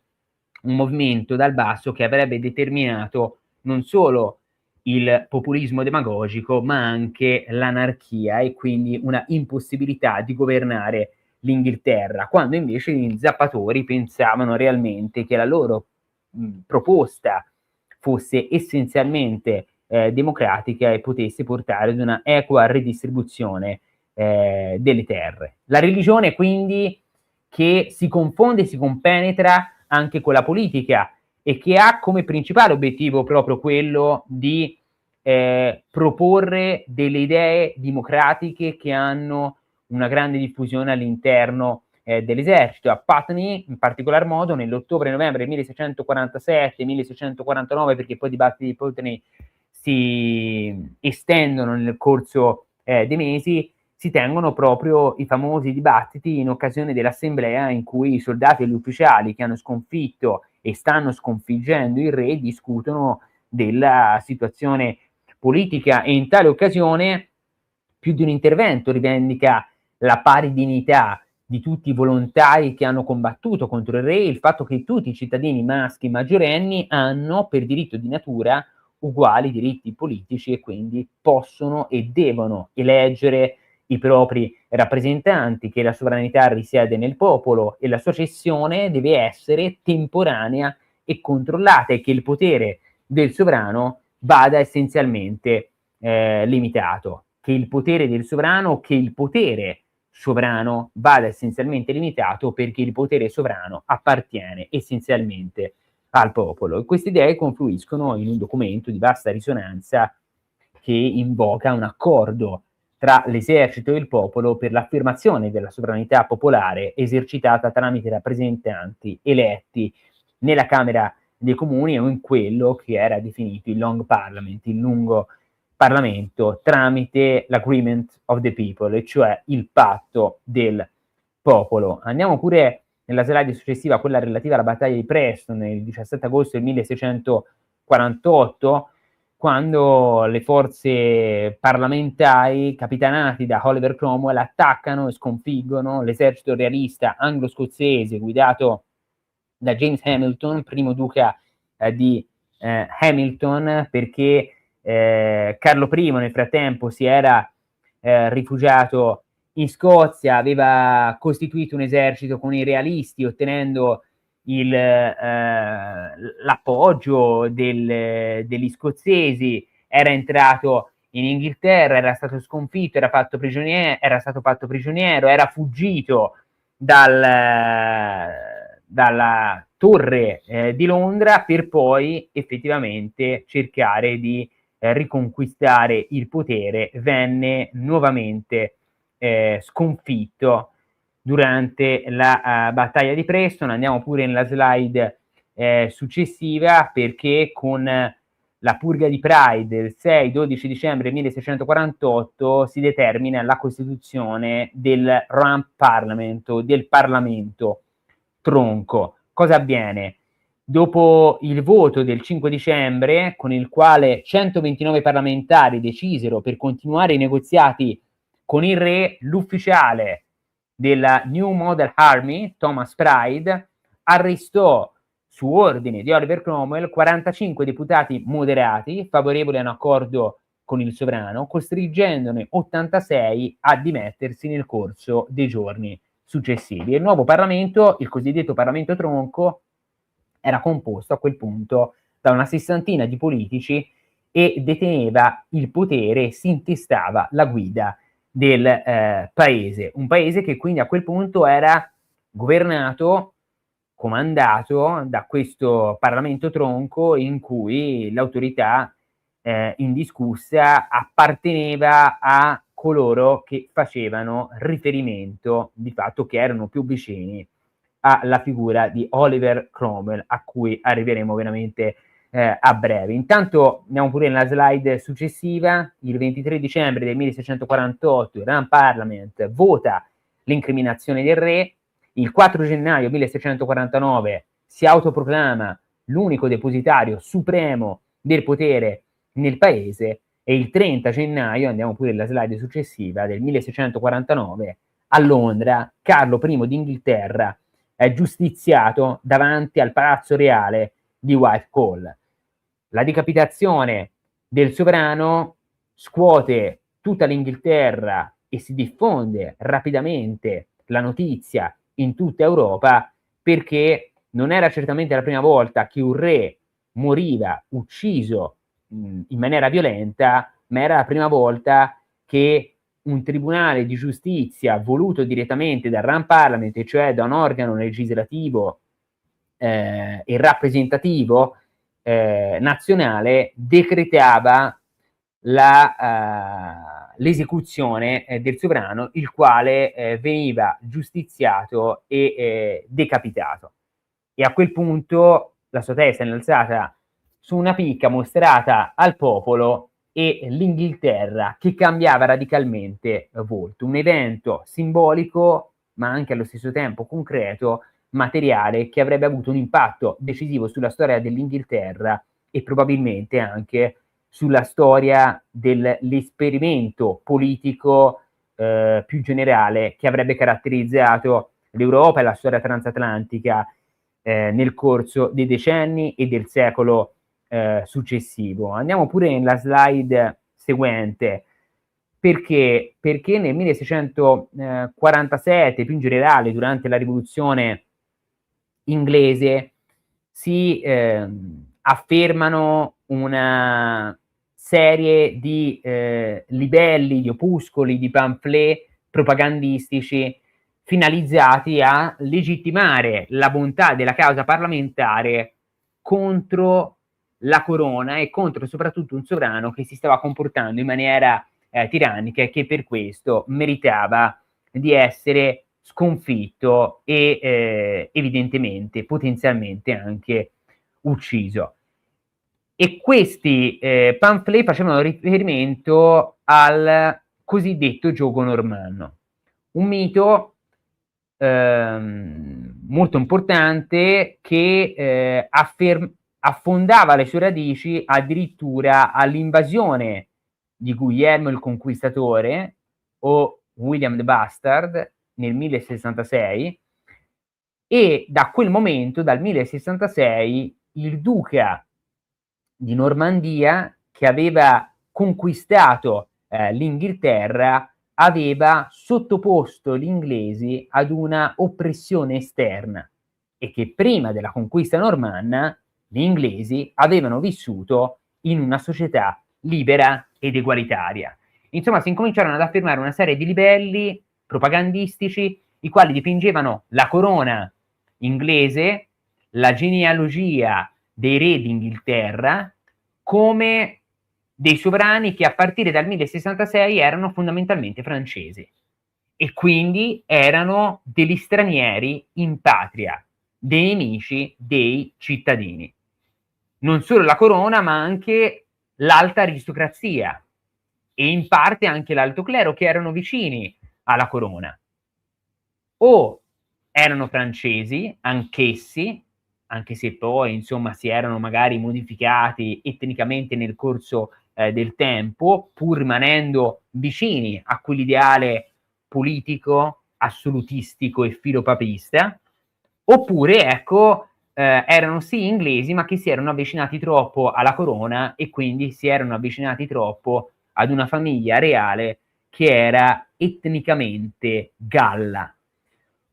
un movimento dal basso che avrebbe determinato non solo il populismo demagogico, ma anche l'anarchia e quindi una impossibilità di governare l'Inghilterra, quando invece gli zappatori pensavano realmente che la loro proposta fosse essenzialmente democratica e potesse portare ad una equa redistribuzione delle terre. La religione quindi che si confonde e si compenetra anche con la politica e che ha come principale obiettivo proprio quello di proporre delle idee democratiche che hanno una grande diffusione all'interno dell'esercito. A Putney, in particolar modo, nell'ottobre-novembre 1647-1649, perché poi i dibattiti di Putney si estendono nel corso dei mesi, si tengono proprio i famosi dibattiti in occasione dell'assemblea in cui i soldati e gli ufficiali che hanno sconfitto e stanno sconfiggendo il re discutono della situazione politica e in tale occasione più di un intervento rivendica la pari dignità di tutti i volontari che hanno combattuto contro il re e il fatto che tutti i cittadini maschi maggiorenni hanno per diritto di natura uguali diritti politici e quindi possono e devono eleggere i propri rappresentanti, che la sovranità risiede nel popolo e la sua cessione deve essere temporanea e controllata e che il potere del sovrano vada essenzialmente limitato, che il potere del sovrano, che il potere sovrano vada essenzialmente limitato perché il potere sovrano appartiene essenzialmente al popolo. E queste idee confluiscono in un documento di vasta risonanza che invoca un accordo tra l'esercito e il popolo per l'affermazione della sovranità popolare esercitata tramite rappresentanti eletti nella Camera dei Comuni o in quello che era definito il Long Parliament, il lungo Parlamento, tramite l'Agreement of the People, e cioè il patto del popolo. Andiamo pure nella slide successiva, quella relativa alla battaglia di Preston, il 17 agosto del 1648, quando le forze parlamentari capitanati da Oliver Cromwell attaccano e sconfiggono l'esercito realista anglo-scozzese guidato da James Hamilton, primo duca di Hamilton, perché Carlo I nel frattempo si era rifugiato in Scozia, aveva costituito un esercito con i realisti, ottenendo l'appoggio degli scozzesi, era entrato in Inghilterra, era stato sconfitto, era stato fatto prigioniero, era fuggito dalla torre di Londra per poi effettivamente cercare di riconquistare il potere, venne nuovamente sconfitto durante la battaglia di Preston. Andiamo pure nella slide successiva, perché con la purga di Pride del 6-12 dicembre 1648 si determina la costituzione del Rump Parliament, o del Parlamento tronco. Cosa avviene? Dopo il voto del 5 dicembre, con il quale 129 parlamentari decisero, per continuare i negoziati con il re, l'ufficiale della New Model Army, Thomas Pride, arrestò su ordine di Oliver Cromwell 45 deputati moderati favorevoli a un accordo con il sovrano, costringendone 86 a dimettersi nel corso dei giorni successivi. E il nuovo Parlamento, il cosiddetto Parlamento Tronco, era composto a quel punto da una sessantina di politici e deteneva il potere e si intestava la guida del paese. Un paese che quindi a quel punto era governato, comandato da questo Parlamento Tronco in cui l'autorità indiscussa apparteneva a coloro che facevano riferimento di fatto, che erano più vicini alla figura di Oliver Cromwell, a cui arriveremo veramente a breve. Intanto andiamo pure nella slide successiva. Il 23 dicembre del 1648 il Grand Parliament vota l'incriminazione del re. Il 4 gennaio 1649 si autoproclama l'unico depositario supremo del potere nel paese, e il 30 gennaio, andiamo pure alla slide successiva, del 1649, a Londra, Carlo I d'Inghilterra è giustiziato davanti al Palazzo Reale di Whitehall. La decapitazione del sovrano scuote tutta l'Inghilterra e si diffonde rapidamente la notizia in tutta Europa, perché non era certamente la prima volta che un re moriva ucciso in maniera violenta, ma era la prima volta che un tribunale di giustizia voluto direttamente dal Grand Parliament, e cioè da un organo legislativo e rappresentativo nazionale, decretava l'esecuzione del sovrano, il quale veniva giustiziato e decapitato. E a quel punto la sua testa è innalzata su una picca mostrata al popolo, e l'Inghilterra che cambiava radicalmente volto. Un evento simbolico, ma anche allo stesso tempo concreto, materiale, che avrebbe avuto un impatto decisivo sulla storia dell'Inghilterra e probabilmente anche sulla storia dell'esperimento politico più generale che avrebbe caratterizzato l'Europa e la storia transatlantica nel corso dei decenni e del secolo successivo. Andiamo pure nella slide seguente. Perché nel 1647, più in generale durante la rivoluzione inglese, si affermano una serie di libelli, di opuscoli, di pamphlet propagandistici finalizzati a legittimare la bontà della causa parlamentare contro la corona e contro soprattutto un sovrano che si stava comportando in maniera tirannica e che per questo meritava di essere sconfitto e evidentemente, potenzialmente anche ucciso. E questi pamphlet facevano riferimento al cosiddetto giogo normanno, un mito molto importante che affondava le sue radici addirittura all'invasione di Guglielmo il Conquistatore, o William the Bastard, nel 1066, e da quel momento, dal 1066, il duca di Normandia, che aveva conquistato l'Inghilterra, aveva sottoposto gli inglesi ad una oppressione esterna, e che prima della conquista normanna gli inglesi avevano vissuto in una società libera ed egualitaria. Insomma, si incominciarono ad affermare una serie di libelli propagandistici, i quali dipingevano la corona inglese, la genealogia dei re d'Inghilterra, come dei sovrani che a partire dal 1066 erano fondamentalmente francesi e quindi erano degli stranieri in patria, dei nemici dei cittadini. Non solo la corona, ma anche l'alta aristocrazia e in parte anche l'alto clero, che erano vicini alla corona. O erano francesi anch'essi, anche se poi insomma si erano magari modificati etnicamente nel corso del tempo, pur rimanendo vicini a quell'ideale politico, assolutistico e filopapista, oppure, ecco, erano sì inglesi, ma che si erano avvicinati troppo alla corona e quindi si erano avvicinati troppo ad una famiglia reale che era etnicamente galla.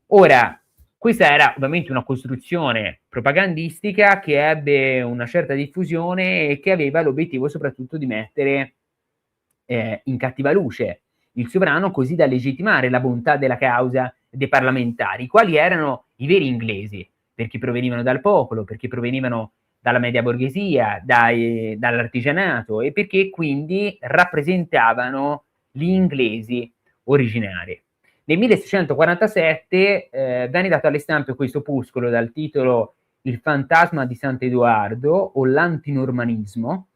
Ora, questa era ovviamente una costruzione propagandistica che ebbe una certa diffusione e che aveva l'obiettivo soprattutto di mettere in cattiva luce il sovrano, così da legittimare la bontà della causa dei parlamentari, quali erano i veri inglesi, perché provenivano dal popolo, perché provenivano dalla media borghesia, dall'artigianato e perché quindi rappresentavano gli inglesi originari. Nel 1647 venne dato alle stampe questo opuscolo dal titolo Il fantasma di Sant'Edoardo o l'antinormanismo,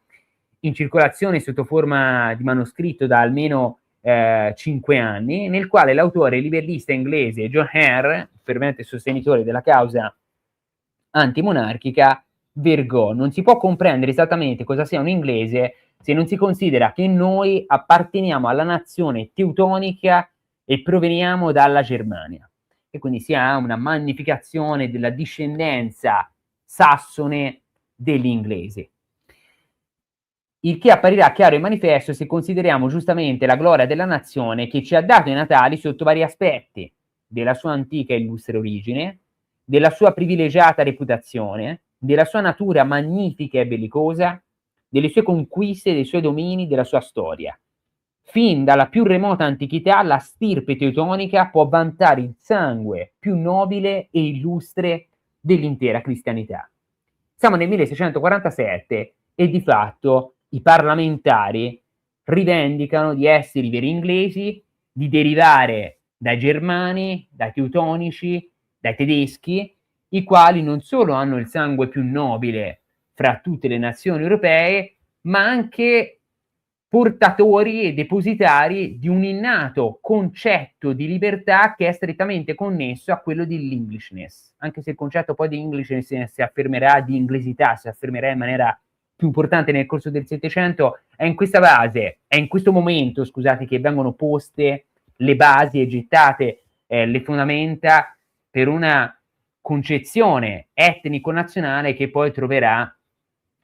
in circolazione sotto forma di manoscritto da almeno 5 anni, nel quale l'autore liberista inglese John Hare, fervente sostenitore della causa antimonarchica, vergò: non si può comprendere esattamente cosa sia un inglese se non si considera che noi apparteniamo alla nazione teutonica e proveniamo dalla Germania. E quindi si ha una magnificazione della discendenza sassone degli inglesi. Il che apparirà chiaro e manifesto se consideriamo giustamente la gloria della nazione che ci ha dato i natali sotto vari aspetti della sua antica e illustre origine, della sua privilegiata reputazione, della sua natura magnifica e bellicosa, delle sue conquiste, dei suoi domini, della sua storia. Fin dalla più remota antichità la stirpe teutonica può vantare il sangue più nobile e illustre dell'intera cristianità. Siamo nel 1647 e di fatto i parlamentari rivendicano di essere i veri inglesi, di derivare dai germani, dai teutonici, dai tedeschi, i quali non solo hanno il sangue più nobile fra tutte le nazioni europee, ma anche portatori e depositari di un innato concetto di libertà che è strettamente connesso a quello dell'Englishness, anche se il concetto poi di Englishness si affermerà, di inglesità si affermerà in maniera più importante nel corso del Settecento. È in questa base, è in questo momento, scusate, che vengono poste le basi e gettate le fondamenta per una concezione etnico-nazionale che poi troverà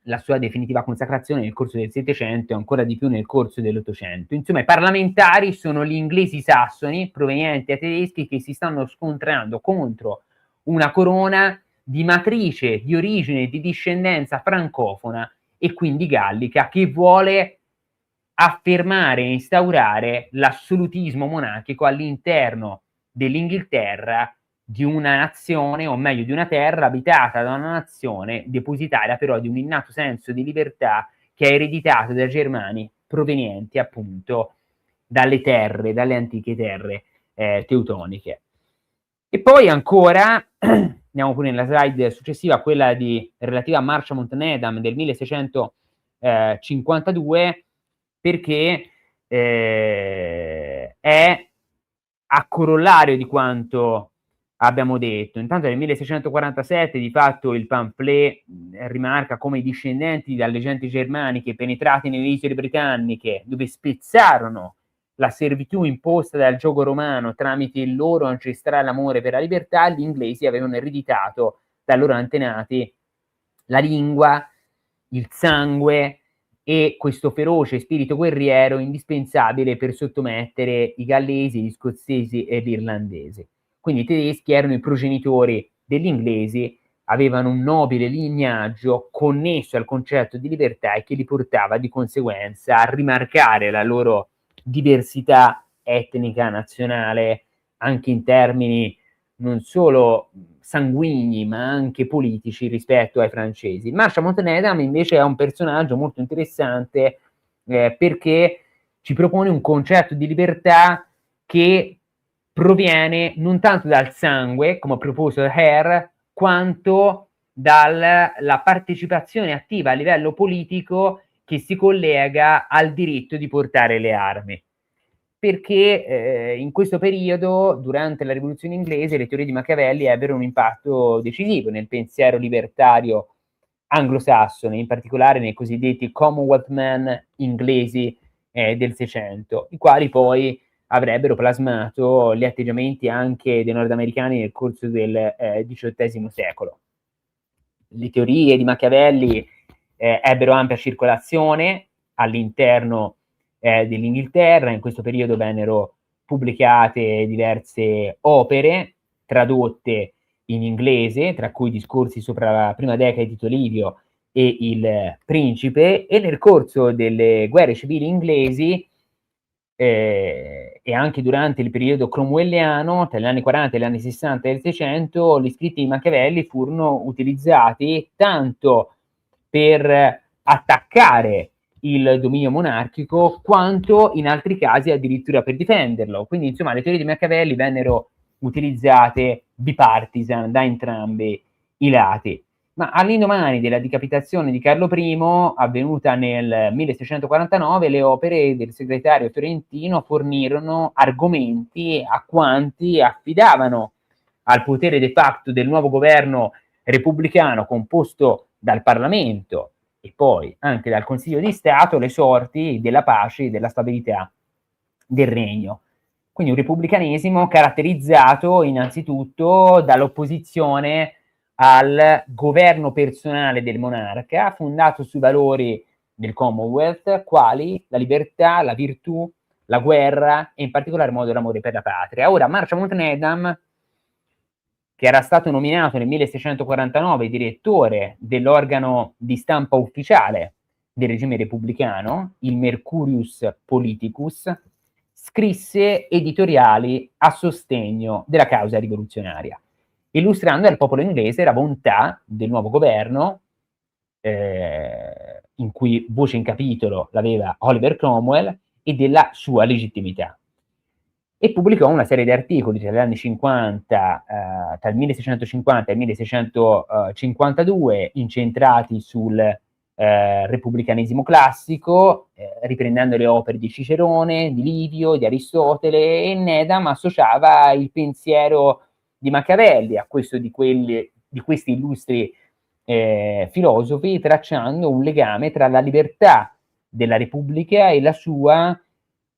la sua definitiva consacrazione nel corso del Settecento e ancora di più nel corso dell'Ottocento. Insomma, i parlamentari sono gli inglesi sassoni provenienti da tedeschi che si stanno scontrando contro una corona di matrice, di origine, di discendenza francofona e quindi gallica, che vuole affermare e instaurare l'assolutismo monarchico all'interno dell'Inghilterra, di una nazione, o meglio di una terra abitata da una nazione depositaria però di un innato senso di libertà che è ereditato dai germani provenienti appunto dalle terre, dalle antiche terre teutoniche. E poi ancora, andiamo pure nella slide successiva, quella relativa a Marcia Montnedam del 1652, perché è a corollario di quanto abbiamo detto. Intanto nel 1647 di fatto il pamphlet rimarca come i discendenti dalle genti germaniche penetrati nelle isole britanniche, dove spezzarono la servitù imposta dal giogo romano tramite il loro ancestrale amore per la libertà, gli inglesi avevano ereditato dai loro antenati la lingua, il sangue e questo feroce spirito guerriero indispensabile per sottomettere i gallesi, gli scozzesi e gli irlandesi. Quindi i tedeschi erano i progenitori degli inglesi, avevano un nobile lignaggio connesso al concetto di libertà e che li portava di conseguenza a rimarcare la loro diversità etnica nazionale anche in termini non solo sanguigni ma anche politici rispetto ai francesi. Marcia Montnedam invece è un personaggio molto interessante perché ci propone un concetto di libertà che proviene non tanto dal sangue, come ha proposto Hare, quanto dalla partecipazione attiva a livello politico che si collega al diritto di portare le armi. Perché in questo periodo, durante la rivoluzione inglese, le teorie di Machiavelli ebbero un impatto decisivo nel pensiero libertario anglosassone, in particolare nei cosiddetti Commonwealth men inglesi del Seicento, i quali poi avrebbero plasmato gli atteggiamenti anche dei nordamericani nel corso del XVIII secolo. Le teorie di Machiavelli ebbero ampia circolazione all'interno dell'Inghilterra. In questo periodo vennero pubblicate diverse opere tradotte in inglese, tra cui discorsi sopra la prima decade di Tito Livio e il Principe, e nel corso delle guerre civili inglesi e anche durante il periodo cromwelliano, tra gli anni 40 e gli anni 60 del Seicento, gli scritti di Machiavelli furono utilizzati tanto per attaccare il dominio monarchico, quanto in altri casi addirittura per difenderlo. Quindi, insomma, le teorie di Machiavelli vennero utilizzate bipartisan da entrambi i lati. Ma all'indomani della decapitazione di Carlo I, avvenuta nel 1649, le opere del segretario fiorentino fornirono argomenti a quanti affidavano al potere de facto del nuovo governo repubblicano composto dal Parlamento e poi anche dal Consiglio di Stato le sorti della pace e della stabilità del regno. Quindi un repubblicanesimo caratterizzato innanzitutto dall'opposizione al governo personale del monarca, fondato sui valori del Commonwealth, quali la libertà, la virtù, la guerra e in particolar modo l'amore per la patria. Ora, Marshall Needham, che era stato nominato nel 1649 direttore dell'organo di stampa ufficiale del regime repubblicano, il Mercurius Politicus, scrisse editoriali a sostegno della causa rivoluzionaria, illustrando al popolo inglese la bontà del nuovo governo, in cui voce in capitolo l'aveva Oliver Cromwell, e della sua legittimità. E pubblicò una serie di articoli tra gli anni 50, tra il 1650 e il 1652, incentrati sul repubblicanesimo classico, riprendendo le opere di Cicerone, di Livio, di Aristotele, e Needham associava il pensiero di Machiavelli a questo di questi illustri filosofi, tracciando un legame tra la libertà della Repubblica e la sua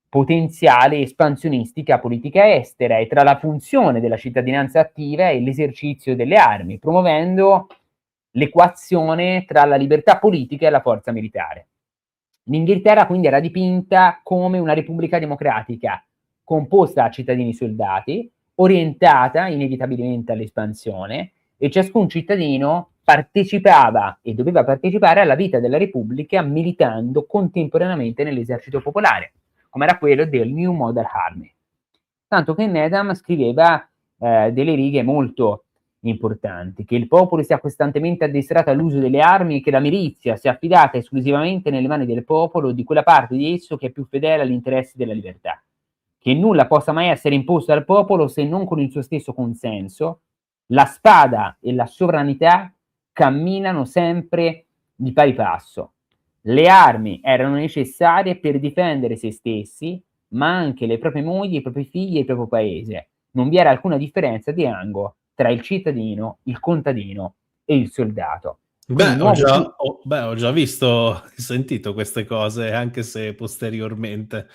potenziale espansionistica politica estera, e tra la funzione della cittadinanza attiva e l'esercizio delle armi, promuovendo l'equazione tra la libertà politica e la forza militare. L'Inghilterra quindi era dipinta come una repubblica democratica composta da cittadini soldati, orientata inevitabilmente all'espansione, e ciascun cittadino partecipava e doveva partecipare alla vita della Repubblica militando contemporaneamente nell'esercito popolare, come era quello del New Model Army. Tanto che Needham scriveva delle righe molto importanti: che il popolo sia costantemente addestrato all'uso delle armi e che la milizia sia affidata esclusivamente nelle mani del popolo o di quella parte di esso che è più fedele agli interessi della libertà, che nulla possa mai essere imposto al popolo se non con il suo stesso consenso. La spada e la sovranità camminano sempre di pari passo. Le armi erano necessarie per difendere se stessi, ma anche le proprie mogli, i propri figli e il proprio paese. Non vi era alcuna differenza di rango tra il cittadino, il contadino e il soldato. Beh, ho già visto e sentito queste cose, anche se posteriormente.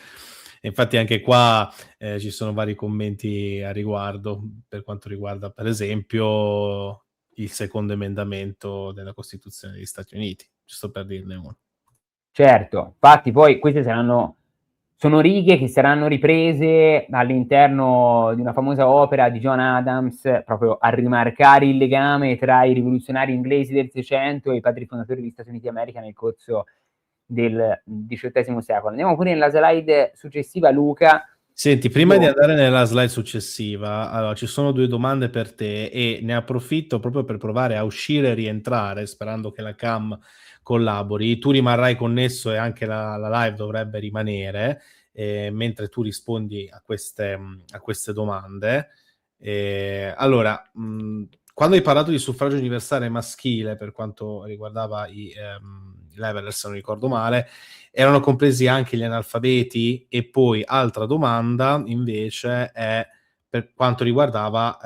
Infatti anche qua ci sono vari commenti a riguardo, per quanto riguarda per esempio il secondo emendamento della Costituzione degli Stati Uniti, giusto per dirne uno. Certo, infatti poi queste sono righe che saranno riprese all'interno di una famosa opera di John Adams, proprio a rimarcare il legame tra i rivoluzionari inglesi del Seicento e i padri fondatori degli Stati Uniti d'America nel corso del XVIII secolo. Andiamo pure nella slide successiva, Luca. Senti, prima di andare nella slide successiva, allora, ci sono due domande per te e ne approfitto proprio per provare a uscire e rientrare, sperando che la cam collabori. Tu rimarrai connesso e anche la live dovrebbe rimanere, mentre tu rispondi a queste domande. Allora, quando hai parlato di suffragio universale maschile, per quanto riguardava i level, se non ricordo male, erano compresi anche gli analfabeti? E poi altra domanda invece è per quanto riguardava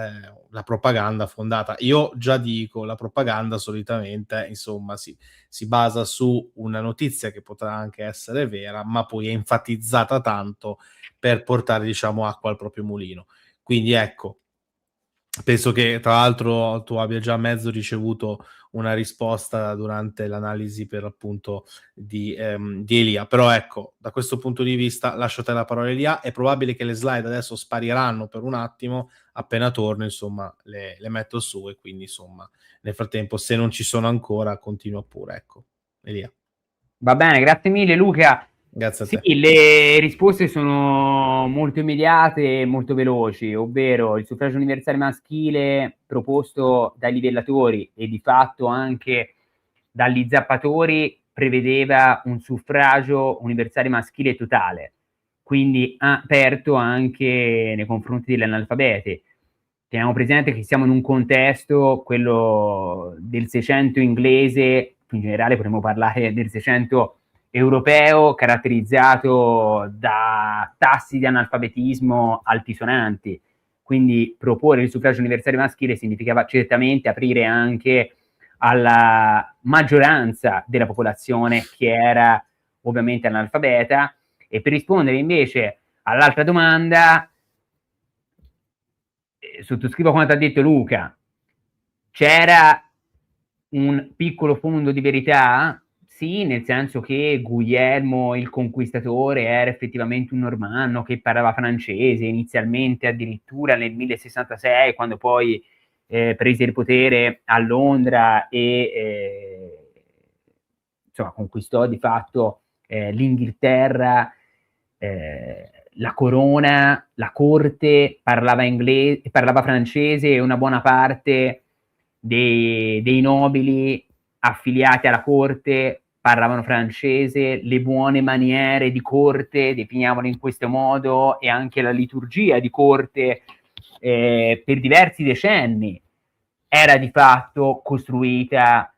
la propaganda fondata. Io già dico, la propaganda solitamente, insomma, si basa su una notizia che potrà anche essere vera, ma poi è enfatizzata tanto per portare, diciamo, acqua al proprio mulino. Quindi ecco, penso che tra l'altro tu abbia già mezzo ricevuto una risposta durante l'analisi per appunto di Elia, però ecco, da questo punto di vista lascio a te la parola Elia, è probabile che le slide adesso spariranno per un attimo, appena torno insomma le metto su e quindi insomma nel frattempo se non ci sono ancora continua pure, ecco. Elia. Va bene, grazie mille Luca. Grazie a Sì, te. le risposte sono molto immediate e molto veloci, ovvero il suffragio universale maschile proposto dai livellatori e di fatto anche dagli zappatori prevedeva un suffragio universale maschile totale, quindi aperto anche nei confronti degli analfabeti. Teniamo presente che siamo in un contesto, quello del 600 inglese, in generale potremmo parlare del 600 europeo, caratterizzato da tassi di analfabetismo altisonanti. Quindi proporre il suffragio universale maschile significava certamente aprire anche alla maggioranza della popolazione che era ovviamente analfabeta. E per rispondere invece all'altra domanda, sottoscrivo quanto ha detto Luca, c'era un piccolo fondo di verità? Sì, nel senso che Guglielmo il Conquistatore era effettivamente un normanno che parlava francese, inizialmente addirittura nel 1066, quando poi prese il potere a Londra e insomma, conquistò di fatto l'Inghilterra, la corona, la corte, parlava inglese, parlava francese e una buona parte dei nobili affiliati alla corte parlavano francese, le buone maniere di corte, definiamolo in questo modo, e anche la liturgia di corte per diversi decenni era di fatto costruita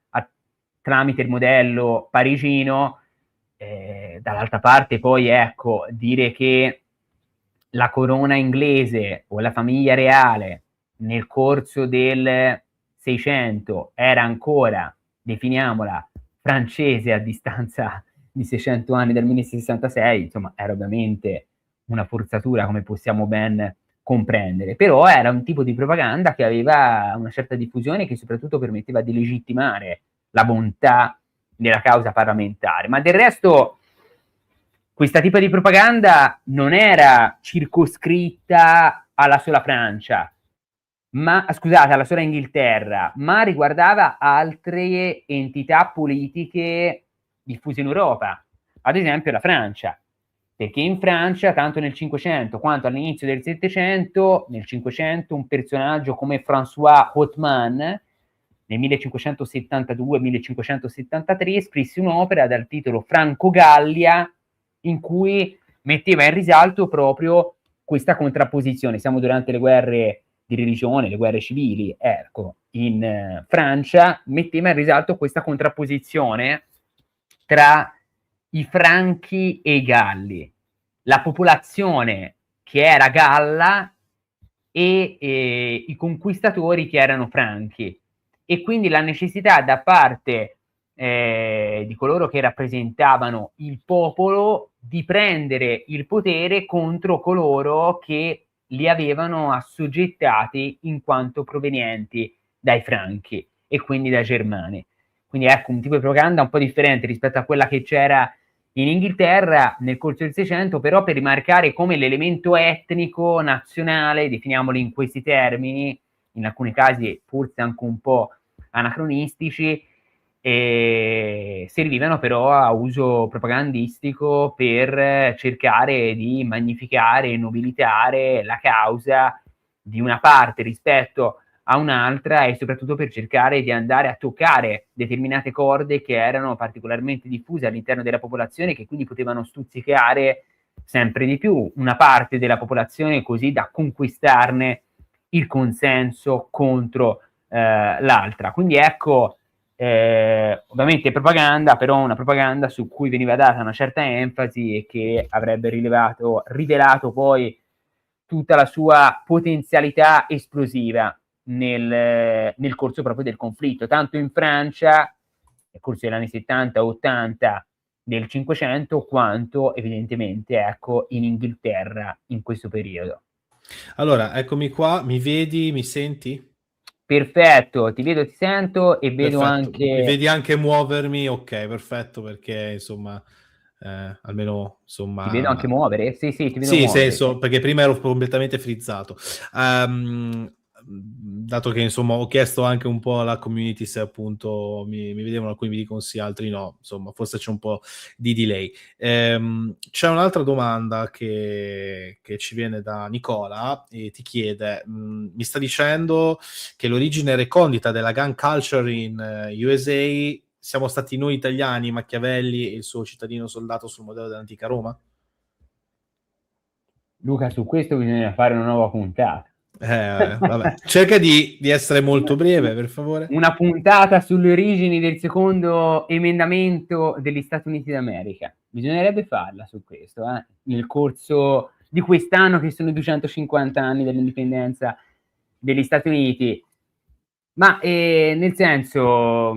tramite il modello parigino. Dall'altra parte poi ecco, dire che la corona inglese o la famiglia reale nel corso del 600 era ancora, definiamola, francese a distanza di 600 anni dal 1066, insomma era ovviamente una forzatura come possiamo ben comprendere, però era un tipo di propaganda che aveva una certa diffusione e che soprattutto permetteva di legittimare la bontà della causa parlamentare, ma del resto questa tipo di propaganda non era circoscritta alla sola Francia, ma scusate, alla sola Inghilterra, ma riguardava altre entità politiche diffuse in Europa, ad esempio la Francia, perché in Francia, tanto nel 500 quanto all'inizio del 700, nel 500 un personaggio come François Hautemann, nel 1572-1573 scrisse un'opera dal titolo Franco Gallia, in cui metteva in risalto proprio questa contrapposizione. Siamo durante le guerre di religione, le guerre civili, ecco, in Francia metteva in risalto questa contrapposizione tra i franchi e i galli, la popolazione che era galla e i conquistatori che erano franchi, e quindi la necessità da parte di coloro che rappresentavano il popolo di prendere il potere contro coloro che li avevano assoggettati in quanto provenienti dai franchi e quindi dai germani. Quindi ecco un tipo di propaganda un po' differente rispetto a quella che c'era in Inghilterra nel corso del 600, però per rimarcare come l'elemento etnico, nazionale, definiamolo in questi termini, in alcuni casi forse anche un po' anacronistici, servivano però a uso propagandistico per cercare di magnificare e nobilitare la causa di una parte rispetto a un'altra e soprattutto per cercare di andare a toccare determinate corde che erano particolarmente diffuse all'interno della popolazione, che quindi potevano stuzzicare sempre di più una parte della popolazione così da conquistarne il consenso contro l'altra. Quindi ecco, ovviamente propaganda, però una propaganda su cui veniva data una certa enfasi e che avrebbe rivelato poi tutta la sua potenzialità esplosiva nel corso proprio del conflitto, tanto in Francia, nel corso degli anni 70-80 del 500, quanto evidentemente ecco in Inghilterra in questo periodo. Allora, eccomi qua, mi vedi, mi senti? Perfetto, ti vedo, ti sento e vedo Perfetto, mi anche... vedi anche muovermi? Ok, perfetto, perché insomma, almeno Ti vedo anche insomma, muovere? Sì, sì, ti vedo sì, muovere. senso, perché prima ero completamente frizzato. Dato che insomma ho chiesto anche un po' alla community se appunto mi vedevano, alcuni mi dicono sì, altri no, insomma, forse c'è un po' di delay. C'è un'altra domanda che ci viene da Nicola e ti chiede, mi sta dicendo che l'origine recondita della gun culture in USA siamo stati noi italiani, Machiavelli e il suo cittadino soldato sul modello dell'antica Roma? Luca, su questo bisogna fare una nuova puntata. Vabbè. Cerca di essere molto breve, per favore. Una puntata sulle origini del secondo emendamento degli Stati Uniti d'America. Bisognerebbe farla su questo, nel corso di quest'anno, che sono i 250 anni dell'indipendenza degli Stati Uniti. Ma nel senso,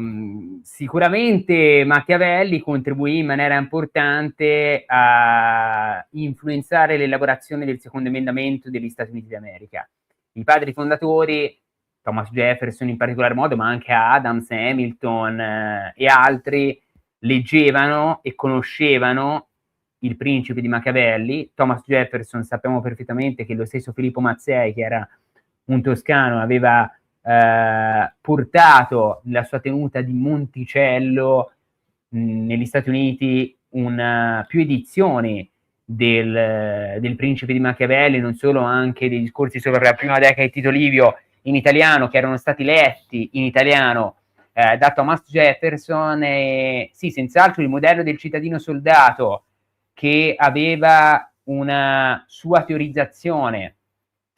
sicuramente Machiavelli contribuì in maniera importante a influenzare l'elaborazione del secondo emendamento degli Stati Uniti d'America. I padri fondatori, Thomas Jefferson in particolar modo, ma anche Adams, Hamilton e altri, leggevano e conoscevano il Principe di Machiavelli. Thomas Jefferson, sappiamo perfettamente che lo stesso Filippo Mazzei, che era un toscano, aveva portato nella sua tenuta di Monticello negli Stati Uniti più edizioni del Principe di Machiavelli, non solo, anche dei discorsi sopra la prima decada di Tito Livio in italiano, che erano stati letti in italiano da Thomas Jefferson. E sì, senz'altro il modello del cittadino soldato, che aveva una sua teorizzazione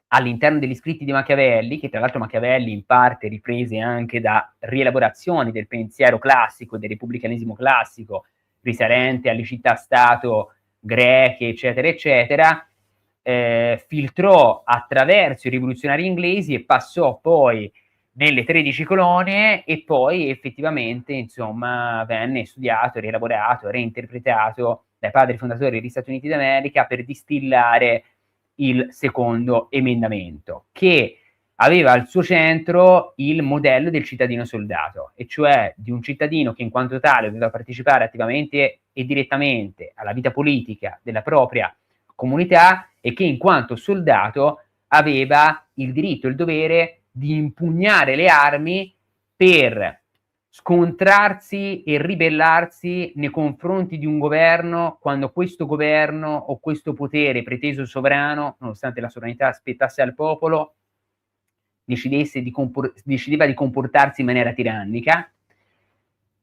all'interno degli scritti di Machiavelli, che tra l'altro Machiavelli in parte riprese anche da rielaborazioni del pensiero classico, del repubblicanesimo classico, risalente alle città-stato greche, eccetera, eccetera, filtrò attraverso i rivoluzionari inglesi e passò poi nelle 13 colonie, e poi effettivamente insomma venne studiato, rielaborato, reinterpretato dai padri fondatori degli Stati Uniti d'America per distillare il secondo emendamento, che aveva al suo centro il modello del cittadino soldato, e cioè di un cittadino che in quanto tale doveva partecipare attivamente e direttamente alla vita politica della propria comunità, e che in quanto soldato aveva il diritto e il dovere di impugnare le armi per scontrarsi e ribellarsi nei confronti di un governo quando questo governo o questo potere preteso sovrano, nonostante la sovranità spettasse al popolo, decideva di comportarsi in maniera tirannica,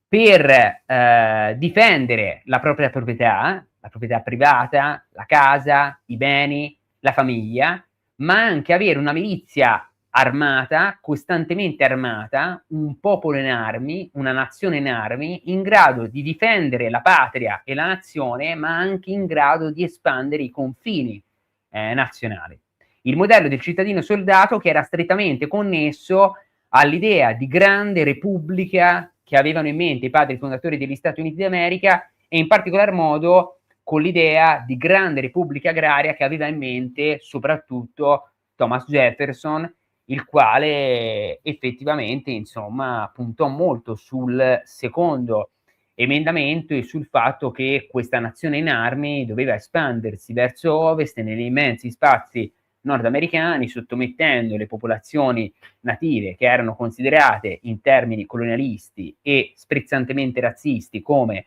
per difendere la propria proprietà, la proprietà privata, la casa, i beni, la famiglia, ma anche avere una milizia armata, costantemente armata, un popolo in armi, una nazione in armi, in grado di difendere la patria e la nazione, ma anche in grado di espandere i confini nazionali. Il modello del cittadino soldato, che era strettamente connesso all'idea di grande repubblica che avevano in mente i padri fondatori degli Stati Uniti d'America, e in particolar modo con l'idea di grande repubblica agraria che aveva in mente soprattutto Thomas Jefferson, il quale effettivamente insomma puntò molto sul secondo emendamento e sul fatto che questa nazione in armi doveva espandersi verso ovest negli immensi spazi nordamericani, sottomettendo le popolazioni native, che erano considerate in termini colonialisti e sprezzantemente razzisti come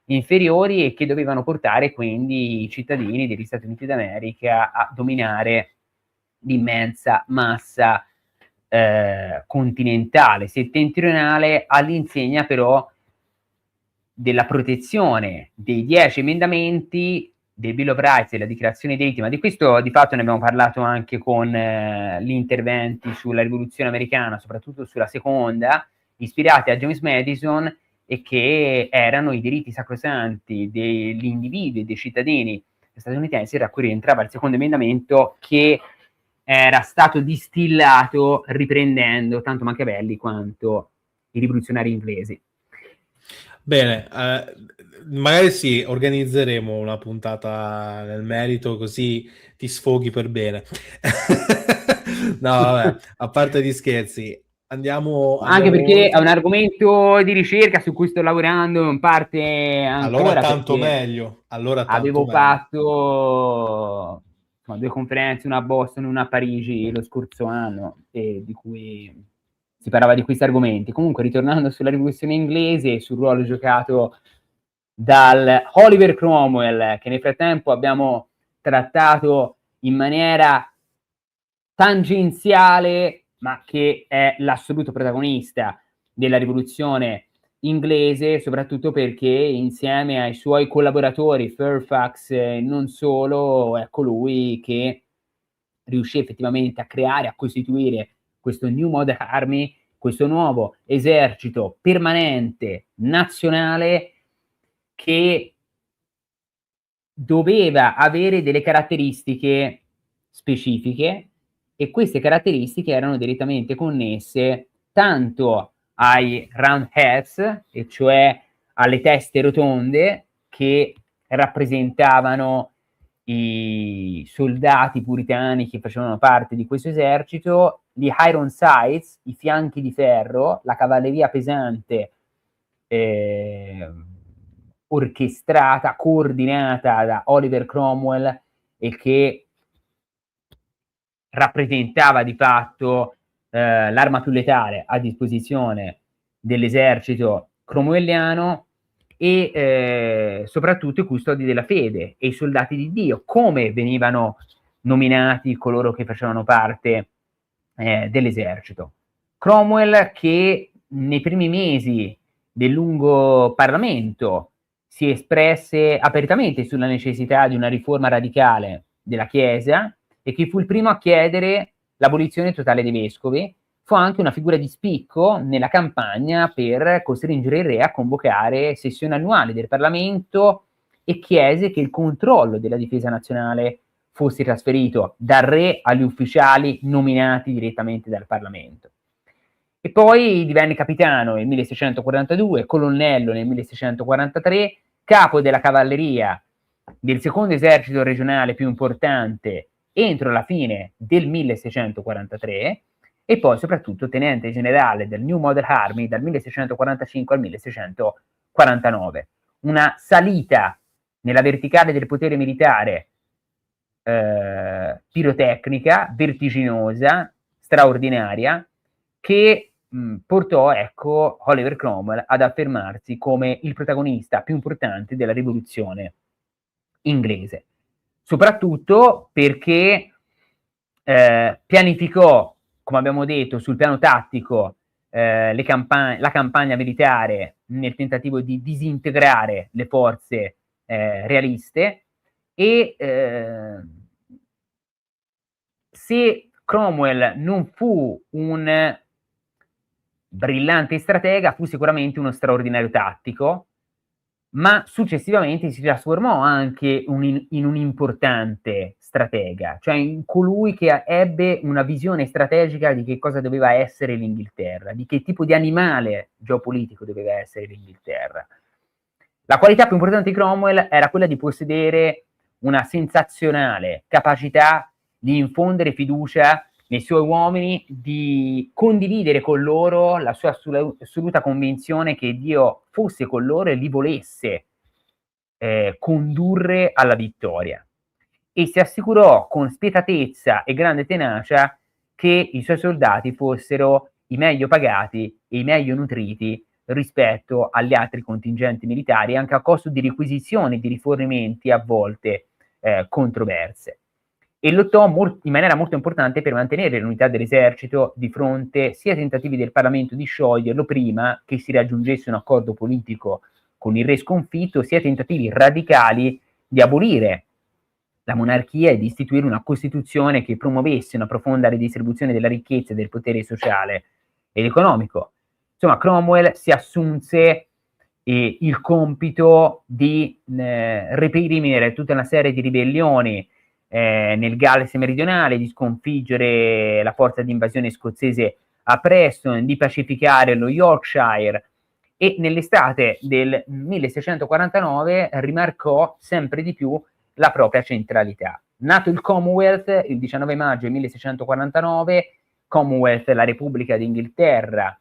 inferiori, e che dovevano portare quindi i cittadini degli Stati Uniti d'America a dominare l'immensa massa continentale settentrionale, all'insegna però della protezione dei 10 emendamenti del Bill of Rights e della dichiarazione dei diritti. Ma di questo di fatto ne abbiamo parlato anche con gli interventi sulla rivoluzione americana, soprattutto sulla seconda, ispirati a James Madison, e che erano i diritti sacrosanti degli individui e dei cittadini statunitense, da cui rientrava il secondo emendamento che era stato distillato riprendendo tanto Machiavelli quanto i rivoluzionari inglesi. Bene, magari sì, organizzeremo una puntata nel merito, così ti sfoghi per bene. No, vabbè, a parte gli scherzi, Anche andiamo perché è un oltre. argomento di ricerca su cui sto lavorando in parte Allora ancora, tanto perché meglio, allora tanto avevo meglio. fatto, insomma, 2 conferenze, una a Boston e una a Parigi lo scorso anno, e di cui si parlava di questi argomenti. Comunque, ritornando sulla rivoluzione inglese e sul ruolo giocato dal Oliver Cromwell, che nel frattempo abbiamo trattato in maniera tangenziale, ma che è l'assoluto protagonista della rivoluzione inglese, soprattutto perché insieme ai suoi collaboratori, Fairfax e non solo, è colui che riuscì effettivamente a creare, a costituire questo New Model Army, questo nuovo esercito permanente nazionale che doveva avere delle caratteristiche specifiche, e queste caratteristiche erano direttamente connesse tanto ai Roundheads, e cioè alle teste rotonde che rappresentavano i soldati puritani che facevano parte di questo esercito, gli Ironsides, i fianchi di ferro, la cavalleria pesante orchestrata, coordinata da Oliver Cromwell, e che rappresentava di fatto l'arma più letale a disposizione dell'esercito cromwelliano, e soprattutto i custodi della fede e i soldati di Dio. Come venivano nominati coloro che facevano parte dell'esercito? Cromwell, che nei primi mesi del lungo Parlamento si espresse apertamente sulla necessità di una riforma radicale della Chiesa, e che fu il primo a chiedere l'abolizione totale dei vescovi, fu anche una figura di spicco nella campagna per costringere il re a convocare sessioni annuali del Parlamento, e chiese che il controllo della difesa nazionale fosse trasferito dal re agli ufficiali nominati direttamente dal Parlamento. E poi divenne capitano nel 1642, colonnello nel 1643, capo della cavalleria del secondo esercito regionale più importante entro la fine del 1643, e poi soprattutto tenente generale del New Model Army dal 1645 al 1649. Una salita nella verticale del potere militare pirotecnica, vertiginosa, straordinaria, che portò, ecco, Oliver Cromwell ad affermarsi come il protagonista più importante della rivoluzione inglese, soprattutto perché pianificò, come abbiamo detto, sul piano tattico la campagna militare nel tentativo di disintegrare le forze realiste, e se Cromwell non fu un brillante stratega, fu sicuramente uno straordinario tattico, ma successivamente si trasformò anche in un importante stratega, cioè in colui che ebbe una visione strategica di che cosa doveva essere l'Inghilterra, di che tipo di animale geopolitico doveva essere l'Inghilterra. La qualità più importante di Cromwell era quella di possedere una sensazionale capacità di infondere fiducia nei suoi uomini, di condividere con loro la sua assoluta convinzione che Dio fosse con loro e li volesse condurre alla vittoria. E si assicurò con spietatezza e grande tenacia che i suoi soldati fossero i meglio pagati e i meglio nutriti rispetto agli altri contingenti militari, anche a costo di requisizioni, di rifornimenti a volte controverse. E lottò in maniera molto importante per mantenere l'unità dell'esercito di fronte sia ai tentativi del Parlamento di scioglierlo prima che si raggiungesse un accordo politico con il re sconfitto, sia ai tentativi radicali di abolire la monarchia e di istituire una Costituzione che promuovesse una profonda redistribuzione della ricchezza e del potere sociale ed economico. Insomma, Cromwell si assunse il compito di reprimere tutta una serie di ribellioni nel Galles meridionale, di sconfiggere la forza di invasione scozzese a Preston, di pacificare lo Yorkshire, e nell'estate del 1649 rimarcò sempre di più la propria centralità. Nato il Commonwealth il 19 maggio 1649, Commonwealth, la Repubblica d'Inghilterra,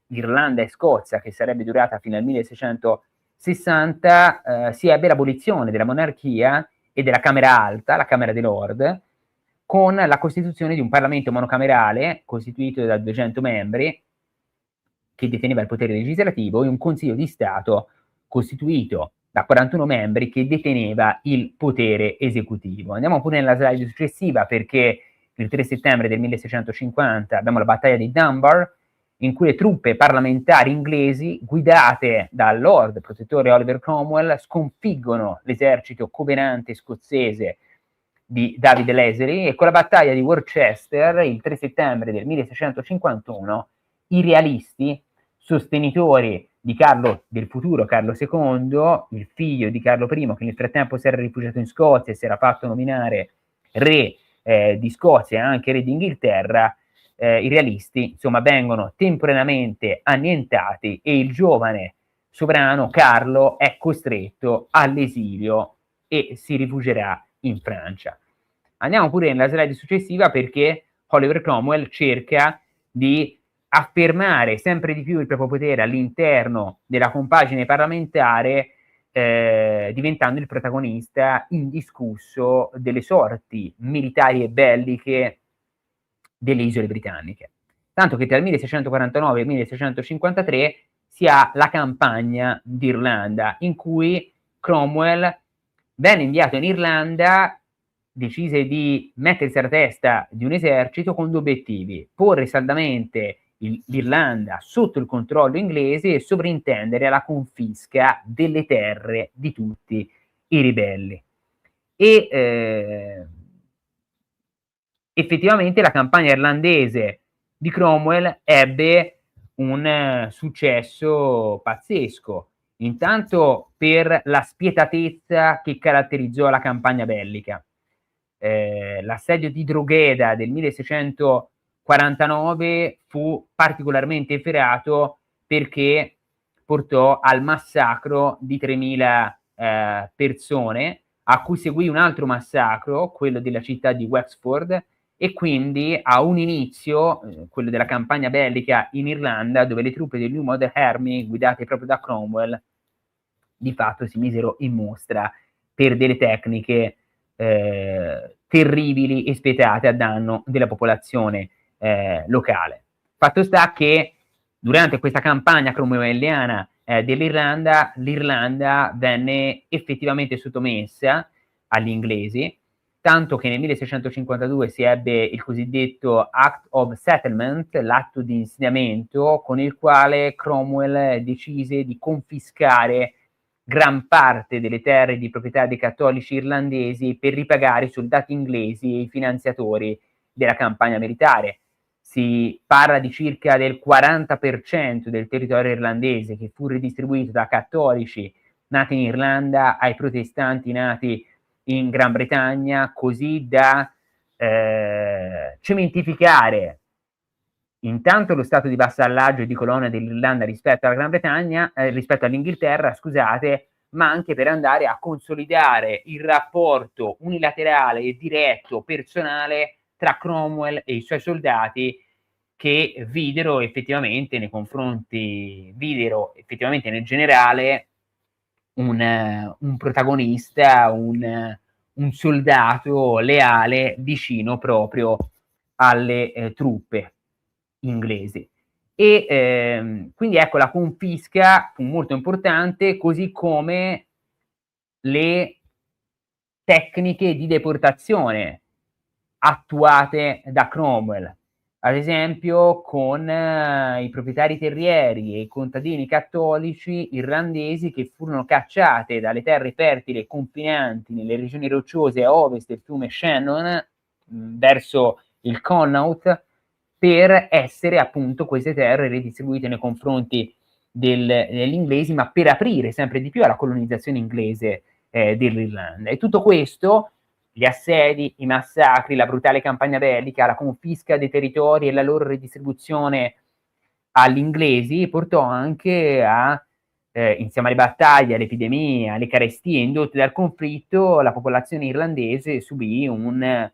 Irlanda e Scozia, che sarebbe durata fino al 1660, si ebbe l'abolizione della monarchia e della Camera Alta, la Camera dei Lord, con la costituzione di un Parlamento monocamerale costituito da 200 membri che deteneva il potere legislativo e un Consiglio di Stato costituito da 41 membri che deteneva il potere esecutivo. Andiamo pure nella slide successiva, perché il 3 settembre del 1650 abbiamo la battaglia di Dunbar, in cui le truppe parlamentari inglesi, guidate dal Lord protettore Oliver Cromwell, sconfiggono l'esercito covenante scozzese di David Leslie, e con la battaglia di Worcester, il 3 settembre del 1651, i realisti, sostenitori di Carlo, del futuro Carlo II, il figlio di Carlo I, che nel frattempo si era rifugiato in Scozia e si era fatto nominare re di Scozia e anche re d'Inghilterra, i realisti, insomma, vengono temporaneamente annientati e il giovane sovrano Carlo è costretto all'esilio e si rifugierà in Francia. Andiamo pure nella slide successiva, perché Oliver Cromwell cerca di affermare sempre di più il proprio potere all'interno della compagine parlamentare, diventando il protagonista indiscusso delle sorti militari e belliche delle isole britanniche. Tanto che tra il 1649 e il 1653 si ha la campagna d'Irlanda, in cui Cromwell venne inviato in Irlanda, decise di mettersi alla testa di un esercito con due obiettivi: porre saldamente l'Irlanda sotto il controllo inglese e sovrintendere alla confisca delle terre di tutti i ribelli. E effettivamente la campagna irlandese di Cromwell ebbe un successo pazzesco, intanto per la spietatezza che caratterizzò la campagna bellica. L'assedio di Drogheda del 1649 fu particolarmente efferato perché portò al massacro di 3.000 persone, a cui seguì un altro massacro, quello della città di Wexford, e quindi a un inizio, quello della campagna bellica in Irlanda, dove le truppe del New Model Army, guidate proprio da Cromwell, di fatto si misero in mostra per delle tecniche terribili e spietate a danno della popolazione locale. Fatto sta che durante questa campagna cromwelliana dell'Irlanda, l'Irlanda venne effettivamente sottomessa agli inglesi, tanto che nel 1652 si ebbe il cosiddetto Act of Settlement, l'atto di insediamento, con il quale Cromwell decise di confiscare gran parte delle terre di proprietà dei cattolici irlandesi per ripagare i soldati inglesi e i finanziatori della campagna militare. Si parla di circa del 40% del territorio irlandese che fu ridistribuito da cattolici nati in Irlanda ai protestanti nati in Gran Bretagna, così da cementificare intanto lo stato di vassallaggio e di colonna dell'Irlanda rispetto alla Gran Bretagna, rispetto all'Inghilterra, scusate, ma anche per andare a consolidare il rapporto unilaterale e diretto, personale, tra Cromwell e i suoi soldati, che videro effettivamente nel generale un protagonista, un soldato leale vicino proprio alle truppe inglesi. E quindi ecco, la confisca fu molto importante, così come le tecniche di deportazione attuate da Cromwell, ad esempio con i proprietari terrieri e i contadini cattolici irlandesi che furono cacciate dalle terre fertili e confinanti nelle regioni rocciose a ovest del fiume Shannon verso il Connaught, per essere appunto queste terre ridistribuite nei confronti degli inglesi, ma per aprire sempre di più alla colonizzazione inglese dell'Irlanda. E tutto questo, gli assedi, i massacri, la brutale campagna bellica, la confisca dei territori e la loro redistribuzione agli inglesi, portò anche a, insieme alle battaglie, alle epidemie, alle carestie indotte dal conflitto, la popolazione irlandese subì una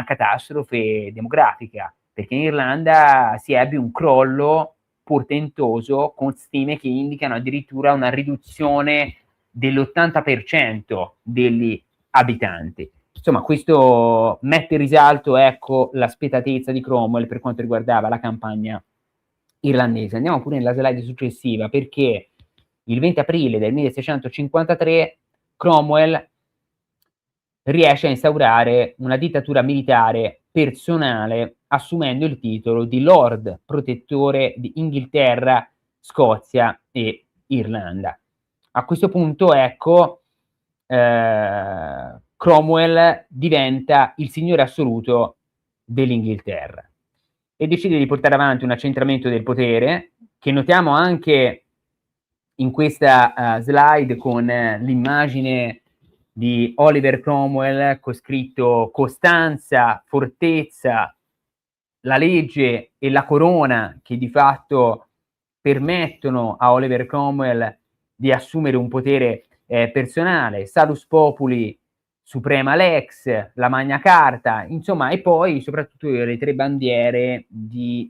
catastrofe demografica, perché in Irlanda si ebbe un crollo portentoso con stime che indicano addirittura una riduzione dell'80% degli abitanti. Insomma, questo mette in risalto, ecco, la spietatezza di Cromwell per quanto riguardava la campagna irlandese. Andiamo pure nella slide successiva, perché il 20 aprile del 1653 Cromwell riesce a instaurare una dittatura militare personale, assumendo il titolo di Lord Protettore di Inghilterra, Scozia e Irlanda. A questo punto, ecco, Cromwell diventa il signore assoluto dell'Inghilterra e decide di portare avanti un accentramento del potere, che notiamo anche in questa slide con l'immagine di Oliver Cromwell con scritto Costanza, fortezza, la legge e la corona, che di fatto permettono a Oliver Cromwell di assumere un potere personale, Salus Populi, Suprema Lex, la Magna Carta, insomma, e poi soprattutto le tre bandiere di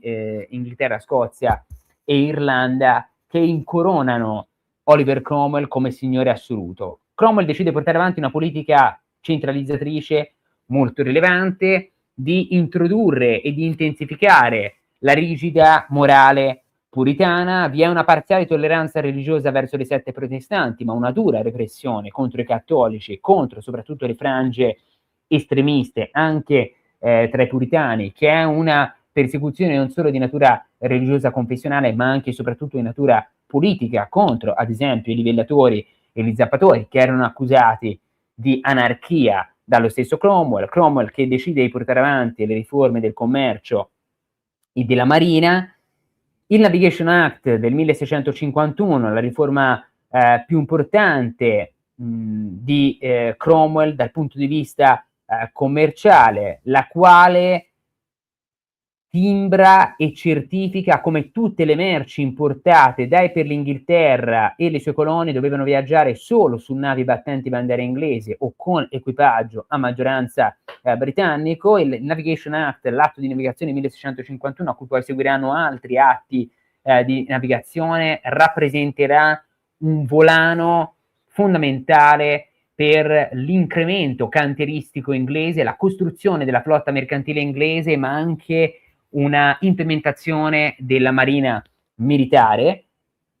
Inghilterra, Scozia e Irlanda che incoronano Oliver Cromwell come signore assoluto. Cromwell decide di portare avanti una politica centralizzatrice molto rilevante, di introdurre e di intensificare la rigida morale puritana. Vi è una parziale tolleranza religiosa verso le sette protestanti, ma una dura repressione contro i cattolici, contro soprattutto le frange estremiste, anche tra i puritani, che è una persecuzione non solo di natura religiosa confessionale, ma anche e soprattutto di natura politica, contro ad esempio i livellatori e gli zappatori, che erano accusati di anarchia dallo stesso Cromwell che decide di portare avanti le riforme del commercio e della marina. Il Navigation Act del 1651, la riforma più importante di Cromwell dal punto di vista commerciale, la quale timbra e certifica come tutte le merci importate per l'Inghilterra e le sue colonie dovevano viaggiare solo su navi battenti bandiera inglese o con equipaggio a maggioranza britannico. Il Navigation Act, l'atto di navigazione 1651, a cui poi seguiranno altri atti di navigazione, rappresenterà un volano fondamentale per l'incremento cantieristico inglese, la costruzione della flotta mercantile inglese, ma anche una implementazione della marina militare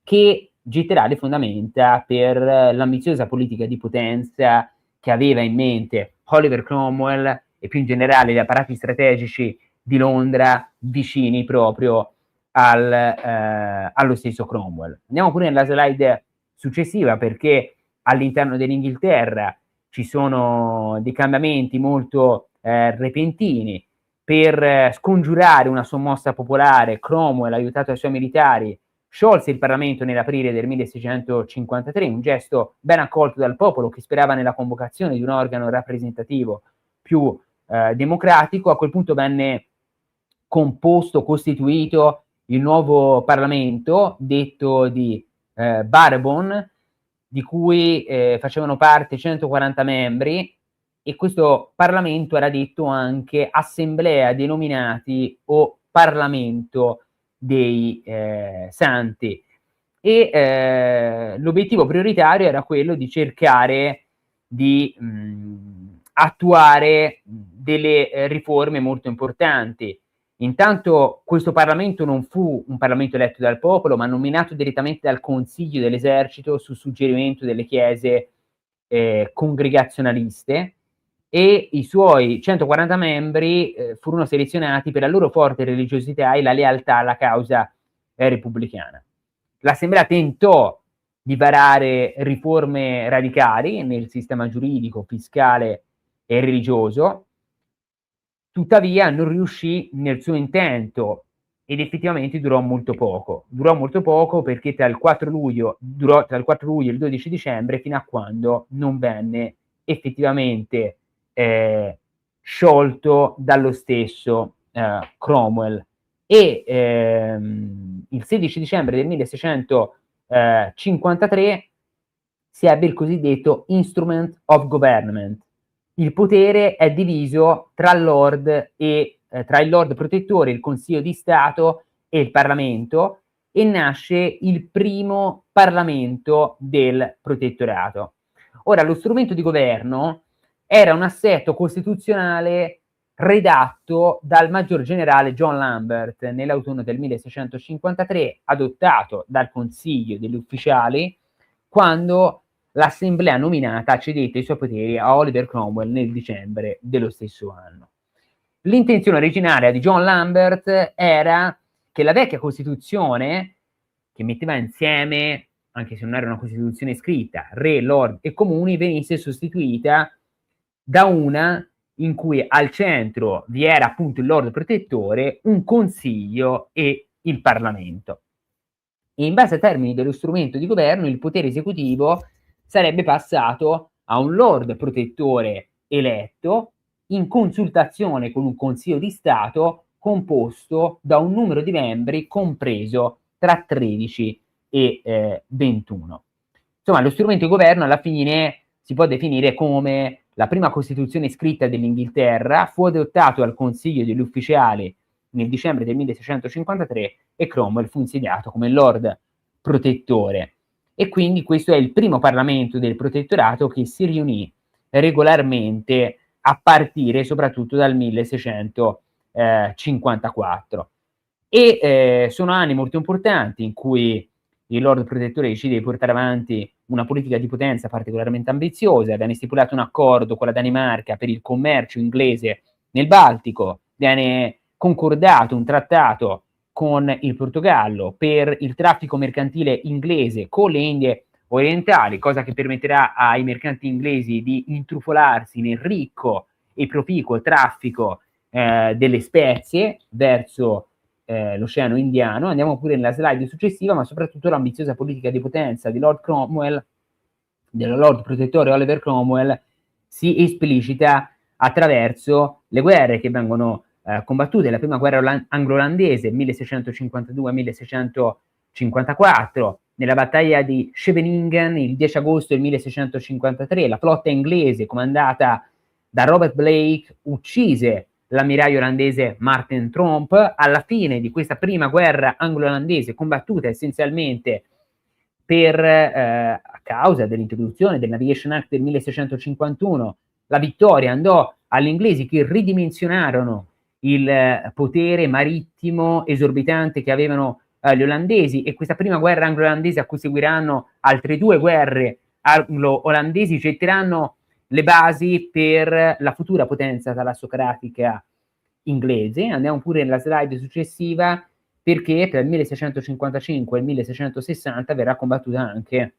che getterà le fondamenta per l'ambiziosa politica di potenza che aveva in mente Oliver Cromwell e più in generale gli apparati strategici di Londra vicini proprio allo stesso Cromwell. Andiamo pure nella slide successiva, perché all'interno dell'Inghilterra ci sono dei cambiamenti molto repentini. Per scongiurare una sommossa popolare, Cromwell, aiutato dai suoi militari, sciolse il Parlamento nell'aprile del 1653, un gesto ben accolto dal popolo che sperava nella convocazione di un organo rappresentativo più democratico. A quel punto venne costituito il nuovo Parlamento, detto di Bourbon, di cui facevano parte 140 membri, e questo Parlamento era detto anche Assemblea dei Nominati o Parlamento dei Santi, e l'obiettivo prioritario era quello di cercare di attuare delle riforme molto importanti. Intanto questo Parlamento non fu un Parlamento eletto dal popolo, ma nominato direttamente dal Consiglio dell'Esercito su suggerimento delle chiese congregazionaliste, e i suoi 140 membri furono selezionati per la loro forte religiosità e la lealtà alla causa repubblicana. L'Assemblea tentò di varare riforme radicali nel sistema giuridico, fiscale e religioso, tuttavia non riuscì nel suo intento, ed effettivamente durò molto poco perché tra il 4 luglio e il 12 dicembre, fino a quando non venne effettivamente sciolto dallo stesso Cromwell. E il 16 dicembre del 1653 si ebbe il cosiddetto Instrument of Government. Il potere è diviso tra il Lord protettore, il Consiglio di Stato e il Parlamento, e nasce il primo Parlamento del protettorato. Ora, lo strumento di governo era un assetto costituzionale redatto dal maggior generale John Lambert nell'autunno del 1653, adottato dal Consiglio degli Ufficiali, quando l'assemblea nominata cedette i suoi poteri a Oliver Cromwell nel dicembre dello stesso anno. L'intenzione originaria di John Lambert era che la vecchia Costituzione, che metteva insieme, anche se non era una Costituzione scritta, re, lord e comuni, venisse sostituita da una in cui al centro vi era appunto il Lord protettore, un consiglio e il Parlamento. E in base ai termini dello strumento di governo, il potere esecutivo sarebbe passato a un Lord protettore eletto in consultazione con un Consiglio di Stato composto da un numero di membri compreso tra 13 e 21. Insomma, lo strumento di governo alla fine si può definire come la prima Costituzione scritta dell'Inghilterra, fu adottato al Consiglio degli Ufficiali nel dicembre del 1653 e Cromwell fu insediato come Lord protettore. E quindi questo è il primo Parlamento del protettorato che si riunì regolarmente a partire soprattutto dal 1654. E sono anni molto importanti in cui il Lord Protettore decide di portare avanti una politica di potenza particolarmente ambiziosa. Viene stipulato un accordo con la Danimarca per il commercio inglese nel Baltico, viene concordato un trattato con il Portogallo per il traffico mercantile inglese con le Indie orientali, cosa che permetterà ai mercanti inglesi di intrufolarsi nel ricco e proficuo traffico delle spezie verso l'Oceano Indiano. Andiamo pure nella slide successiva, ma soprattutto l'ambiziosa politica di potenza di Lord Cromwell, del Lord Protettore Oliver Cromwell, si esplicita attraverso le guerre che vengono combattute. La prima guerra anglo-olandese 1652-1654, nella battaglia di Scheveningen il 10 agosto del 1653 la flotta inglese comandata da Robert Blake uccise l'ammiraglio olandese Martin Tromp. Alla fine di questa prima guerra anglo-olandese, combattuta essenzialmente a causa dell'introduzione del Navigation Act del 1651, la vittoria andò agli inglesi, che ridimensionarono il potere marittimo esorbitante che avevano gli olandesi, e questa prima guerra anglo-olandese, a cui seguiranno altre due guerre anglo-olandesi, getteranno le basi per la futura potenza talassocratica inglese. Andiamo pure nella slide successiva, perché tra il 1655 e il 1660 verrà combattuta anche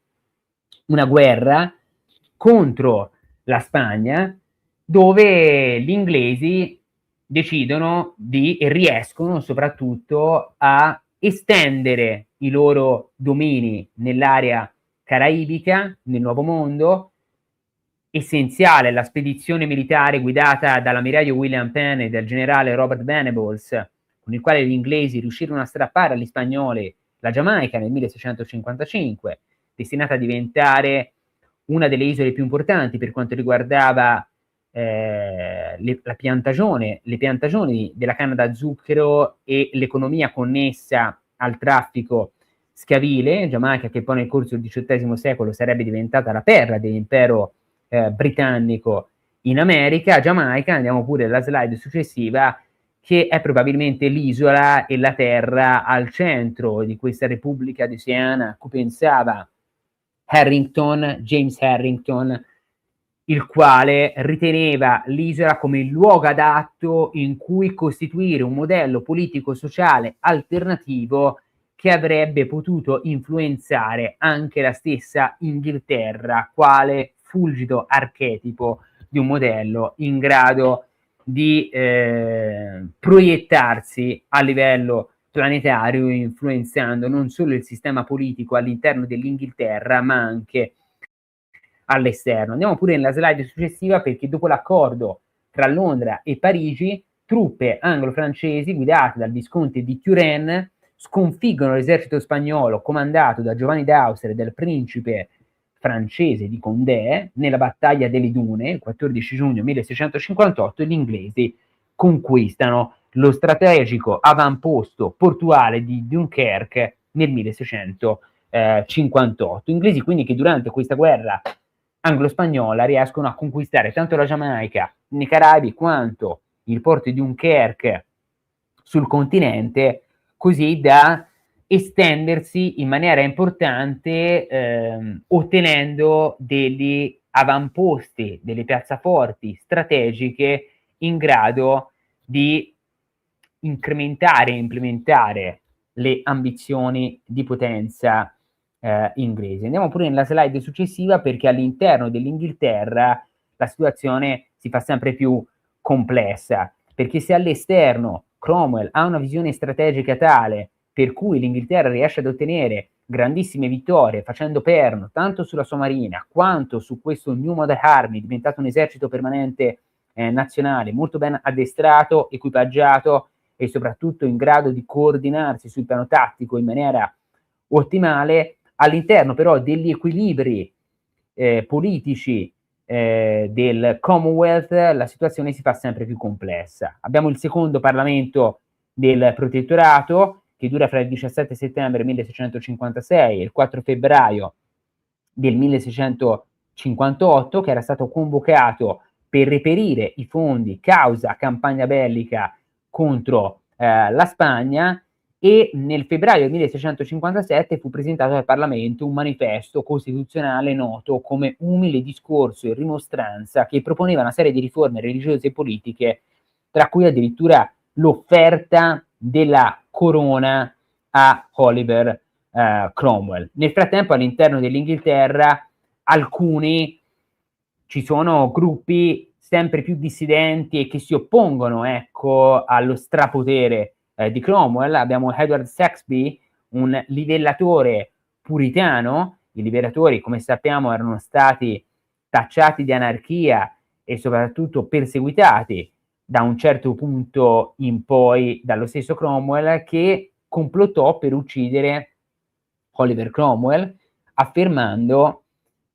una guerra contro la Spagna, dove gli inglesi decidono e riescono soprattutto a estendere i loro domini nell'area caraibica, nel Nuovo Mondo. Essenziale la spedizione militare guidata dall'ammiraglio William Penn e dal generale Robert Venables, con il quale gli inglesi riuscirono a strappare agli spagnoli la Giamaica nel 1655, destinata a diventare una delle isole più importanti per quanto riguardava le piantagioni della canna da zucchero e l'economia connessa al traffico schiavile. Giamaica, che poi nel corso del XVIII secolo sarebbe diventata la perla dell'impero britannico in America. Giamaica, andiamo pure alla slide successiva, che è probabilmente l'isola e la terra al centro di questa Repubblica di Oceania a cui pensava James Harrington, il quale riteneva l'isola come il luogo adatto in cui costituire un modello politico-sociale alternativo che avrebbe potuto influenzare anche la stessa Inghilterra, quale fulgido archetipo di un modello in grado di proiettarsi a livello planetario, influenzando non solo il sistema politico all'interno dell'Inghilterra, ma anche all'esterno. Andiamo pure nella slide successiva, perché dopo l'accordo tra Londra e Parigi, truppe anglo-francesi guidate dal visconte di Turenne sconfiggono l'esercito spagnolo comandato da Giovanni d'Austria e del principe francese di Condé nella battaglia delle Dune, il 14 giugno 1658. Gli inglesi conquistano lo strategico avamposto portuale di Dunkerque nel 1658. Inglesi quindi che durante questa guerra anglo-spagnola riescono a conquistare tanto la Giamaica nei Caraibi quanto il porto di Dunkerque sul continente, così da estendersi in maniera importante, ottenendo degli avamposti, delle piazzaforti strategiche in grado di incrementare e implementare le ambizioni di potenza inglesi. Andiamo pure nella slide successiva, perché all'interno dell'Inghilterra la situazione si fa sempre più complessa, perché se all'esterno Cromwell ha una visione strategica tale per cui l'Inghilterra riesce ad ottenere grandissime vittorie facendo perno tanto sulla sua marina quanto su questo New Model Army, diventato un esercito permanente nazionale molto ben addestrato, equipaggiato e soprattutto in grado di coordinarsi sul piano tattico in maniera ottimale, all'interno però degli equilibri politici del Commonwealth la situazione si fa sempre più complessa. Abbiamo il secondo Parlamento del Protettorato, che dura fra il 17 settembre 1656 e il 4 febbraio del 1658, che era stato convocato per reperire i fondi causa campagna bellica contro la Spagna, e nel febbraio 1657 fu presentato al Parlamento un manifesto costituzionale noto come Umile discorso e rimostranza, che proponeva una serie di riforme religiose e politiche, tra cui addirittura l'offerta della corona a Oliver Cromwell. Nel frattempo all'interno dell'Inghilterra ci sono gruppi sempre più dissidenti e che si oppongono, ecco, allo strapotere di Cromwell. Abbiamo Edward Saxby, un livellatore puritano. I liberatori, come sappiamo, erano stati tacciati di anarchia e soprattutto perseguitati da un certo punto in poi dallo stesso Cromwell, che complottò per uccidere Oliver Cromwell, affermando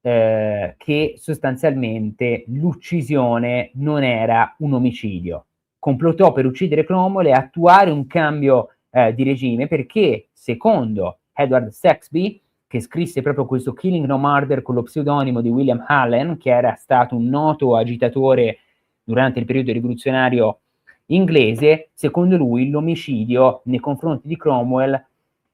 che sostanzialmente l'uccisione non era un omicidio. Complottò per uccidere Cromwell e attuare un cambio di regime, perché secondo Edward Saxby, che scrisse proprio questo Killing No Murder con lo pseudonimo di William Allen, che era stato un noto agitatore durante il periodo rivoluzionario inglese, secondo lui l'omicidio nei confronti di Cromwell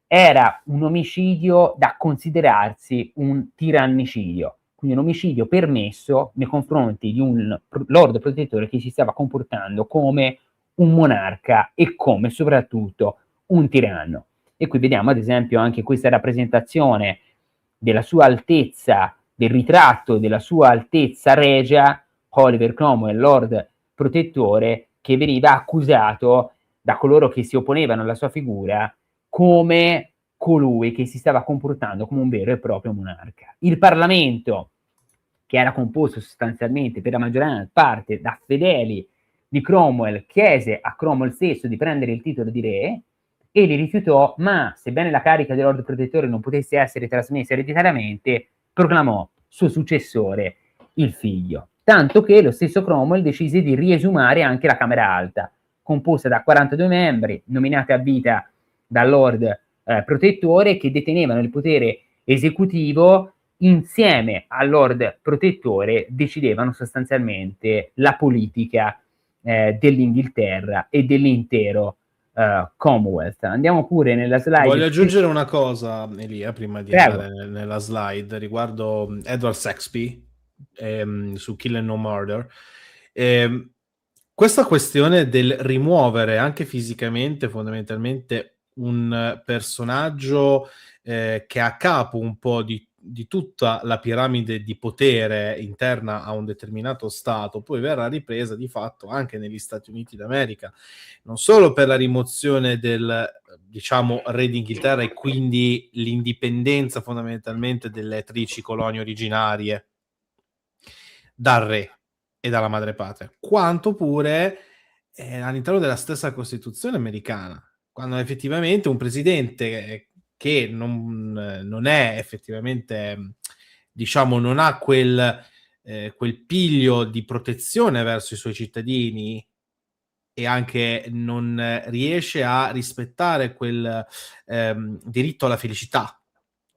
era un omicidio da considerarsi un tirannicidio, quindi un omicidio permesso nei confronti di un lord protettore che si stava comportando come un monarca e come soprattutto un tiranno. E qui vediamo ad esempio anche questa rappresentazione della sua altezza, del ritratto della sua altezza regia, Oliver Cromwell, lord protettore, che veniva accusato da coloro che si opponevano alla sua figura come colui che si stava comportando come un vero e proprio monarca. Il Parlamento, che era composto sostanzialmente per la maggior parte da fedeli di Cromwell, chiese a Cromwell stesso di prendere il titolo di re e li rifiutò, ma sebbene la carica del Lord Protettore non potesse essere trasmessa ereditariamente, proclamò suo successore il figlio. Tanto che lo stesso Cromwell decise di riesumare anche la Camera Alta, composta da 42 membri nominati a vita dal Lord Protettore, che detenevano il potere esecutivo. Insieme al Lord Protettore decidevano sostanzialmente la politica dell'Inghilterra e dell'intero Commonwealth. Andiamo pure nella slide. Voglio aggiungere una cosa, Elia, prima di andare nella slide, riguardo Edward Saxby su Kill and No Murder. Questa questione del rimuovere anche fisicamente, fondamentalmente, un personaggio che ha a capo un po' di di tutta la piramide di potere interna a un determinato Stato poi verrà ripresa di fatto anche negli Stati Uniti d'America, non solo per la rimozione del, diciamo, re d'Inghilterra e quindi l'indipendenza fondamentalmente delle attrici colonie originarie dal re e dalla madrepatria, quanto pure all'interno della stessa Costituzione americana, quando effettivamente un presidente che non è effettivamente, diciamo, non ha quel piglio di protezione verso i suoi cittadini e anche non riesce a rispettare quel diritto alla felicità,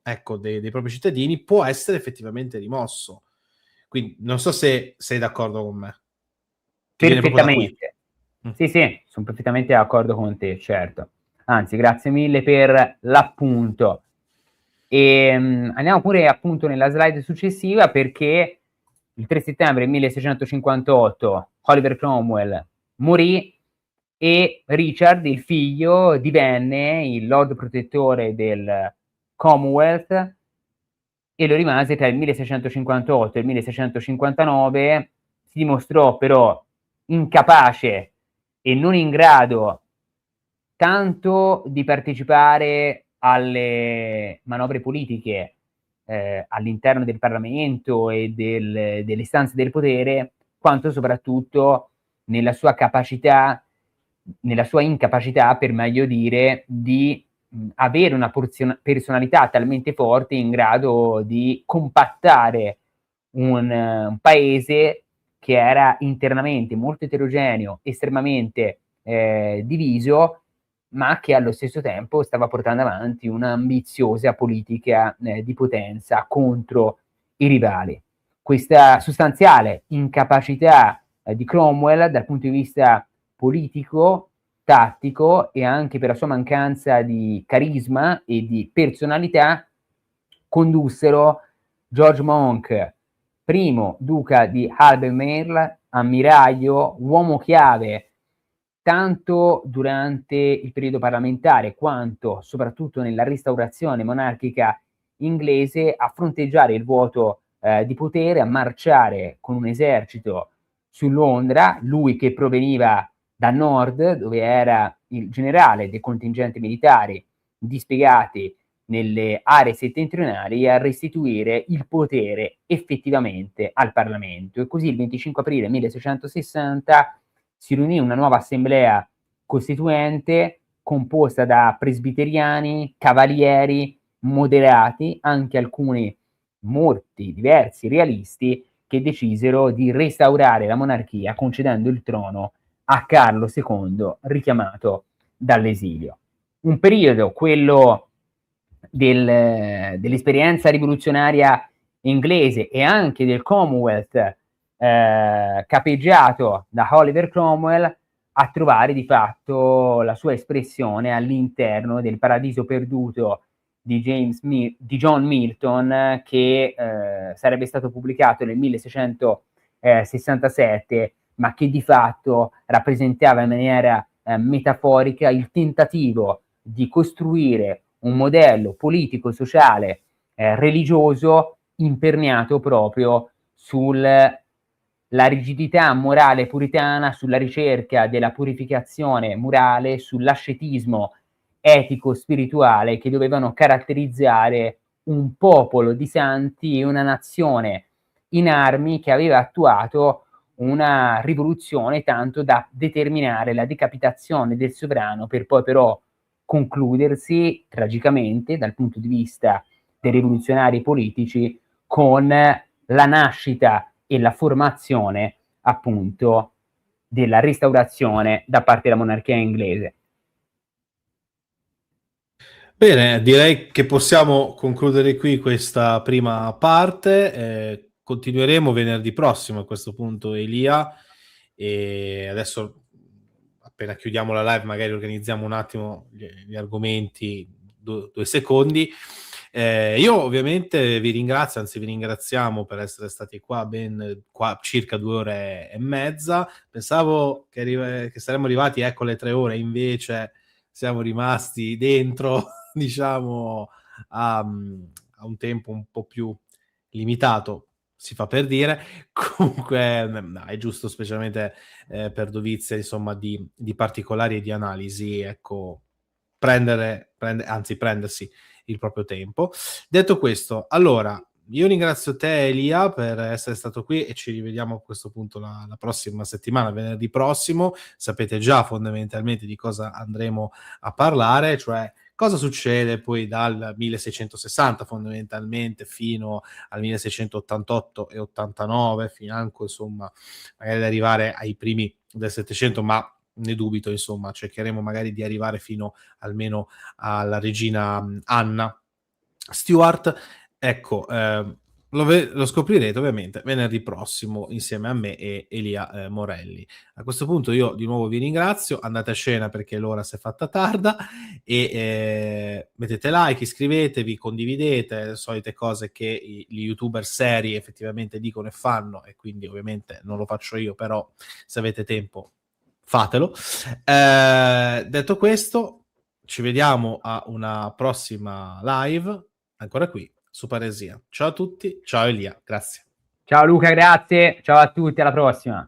ecco, dei propri cittadini, può essere effettivamente rimosso. Quindi non so se sei d'accordo con me. Che viene proprio da qui. Perfettamente. Sì, sì, sono perfettamente d'accordo con te, certo. Anzi, grazie mille per l'appunto. E andiamo pure appunto nella slide successiva, perché il 3 settembre 1658 Oliver Cromwell morì e Richard, il figlio, divenne il Lord Protettore del Commonwealth e lo rimase tra il 1658 e il 1659. Si dimostrò però incapace e non in grado tanto di partecipare alle manovre politiche all'interno del Parlamento e delle istanze del potere, quanto soprattutto nella sua capacità, nella sua incapacità, per meglio dire, di avere una personalità talmente forte in grado di compattare un paese che era internamente molto eterogeneo, estremamente diviso, ma che allo stesso tempo stava portando avanti un'ambiziosa politica di potenza contro i rivali. Questa sostanziale incapacità di Cromwell dal punto di vista politico, tattico e anche per la sua mancanza di carisma e di personalità condussero George Monk, primo duca di Albemarle, ammiraglio, uomo chiave tanto durante il periodo parlamentare quanto soprattutto nella restaurazione monarchica inglese, a fronteggiare il vuoto di potere, a marciare con un esercito su Londra, lui che proveniva da nord, dove era il generale dei contingenti militari dispiegati nelle aree settentrionali, a restituire il potere effettivamente al Parlamento. E così il 25 aprile 1660 si riunì una nuova assemblea costituente composta da presbiteriani, cavalieri, moderati, anche alcuni molti diversi realisti, che decisero di restaurare la monarchia concedendo il trono a Carlo II, richiamato dall'esilio. Un periodo, quello dell'esperienza rivoluzionaria inglese e anche del Commonwealth capeggiato da Oliver Cromwell, a trovare di fatto la sua espressione all'interno del Paradiso perduto di John Milton, che sarebbe stato pubblicato nel 1667, ma che di fatto rappresentava in maniera metaforica il tentativo di costruire un modello politico, sociale, religioso imperniato proprio sulla rigidità morale puritana, sulla ricerca della purificazione morale, sull'ascetismo etico-spirituale che dovevano caratterizzare un popolo di santi e una nazione in armi che aveva attuato una rivoluzione tanto da determinare la decapitazione del sovrano, per poi però concludersi tragicamente dal punto di vista dei rivoluzionari politici con la nascita e la formazione appunto della restaurazione da parte della monarchia inglese. Bene, direi che possiamo concludere qui questa prima parte. Continueremo venerdì prossimo a questo punto, Elia, e adesso appena chiudiamo la live magari organizziamo un attimo gli argomenti, 2 secondi. Io ovviamente vi ringrazio, anzi vi ringraziamo per essere stati qua qua circa 2 ore e mezza. Pensavo che saremmo arrivati ecco le 3 ore, invece siamo rimasti dentro diciamo ha un tempo un po' più limitato, si fa per dire, comunque no, è giusto specialmente per dovizie insomma di particolari e di analisi, ecco, prendersi il proprio tempo. Detto questo, allora, io ringrazio te Elia per essere stato qui e ci rivediamo a questo punto la prossima settimana, venerdì prossimo. Sapete già fondamentalmente di cosa andremo a parlare, cioè cosa succede poi dal 1660 fondamentalmente fino al 1688 e 89, financo insomma magari ad arrivare ai primi del 700, ma ne dubito, insomma, cercheremo magari di arrivare fino almeno alla regina Anna Stuart. Ecco, lo scoprirete ovviamente venerdì prossimo insieme a me e Elia Morelli. A questo punto io di nuovo vi ringrazio, andate a cena perché l'ora si è fatta tarda e mettete like, iscrivetevi, condividete, le solite cose che gli youtuber seri effettivamente dicono e fanno, e quindi ovviamente non lo faccio io, però se avete tempo fatelo. Detto questo, ci vediamo a una prossima live, ancora qui su Paresia. Ciao a tutti, ciao Elia, grazie. Ciao Luca, grazie, ciao a tutti, alla prossima.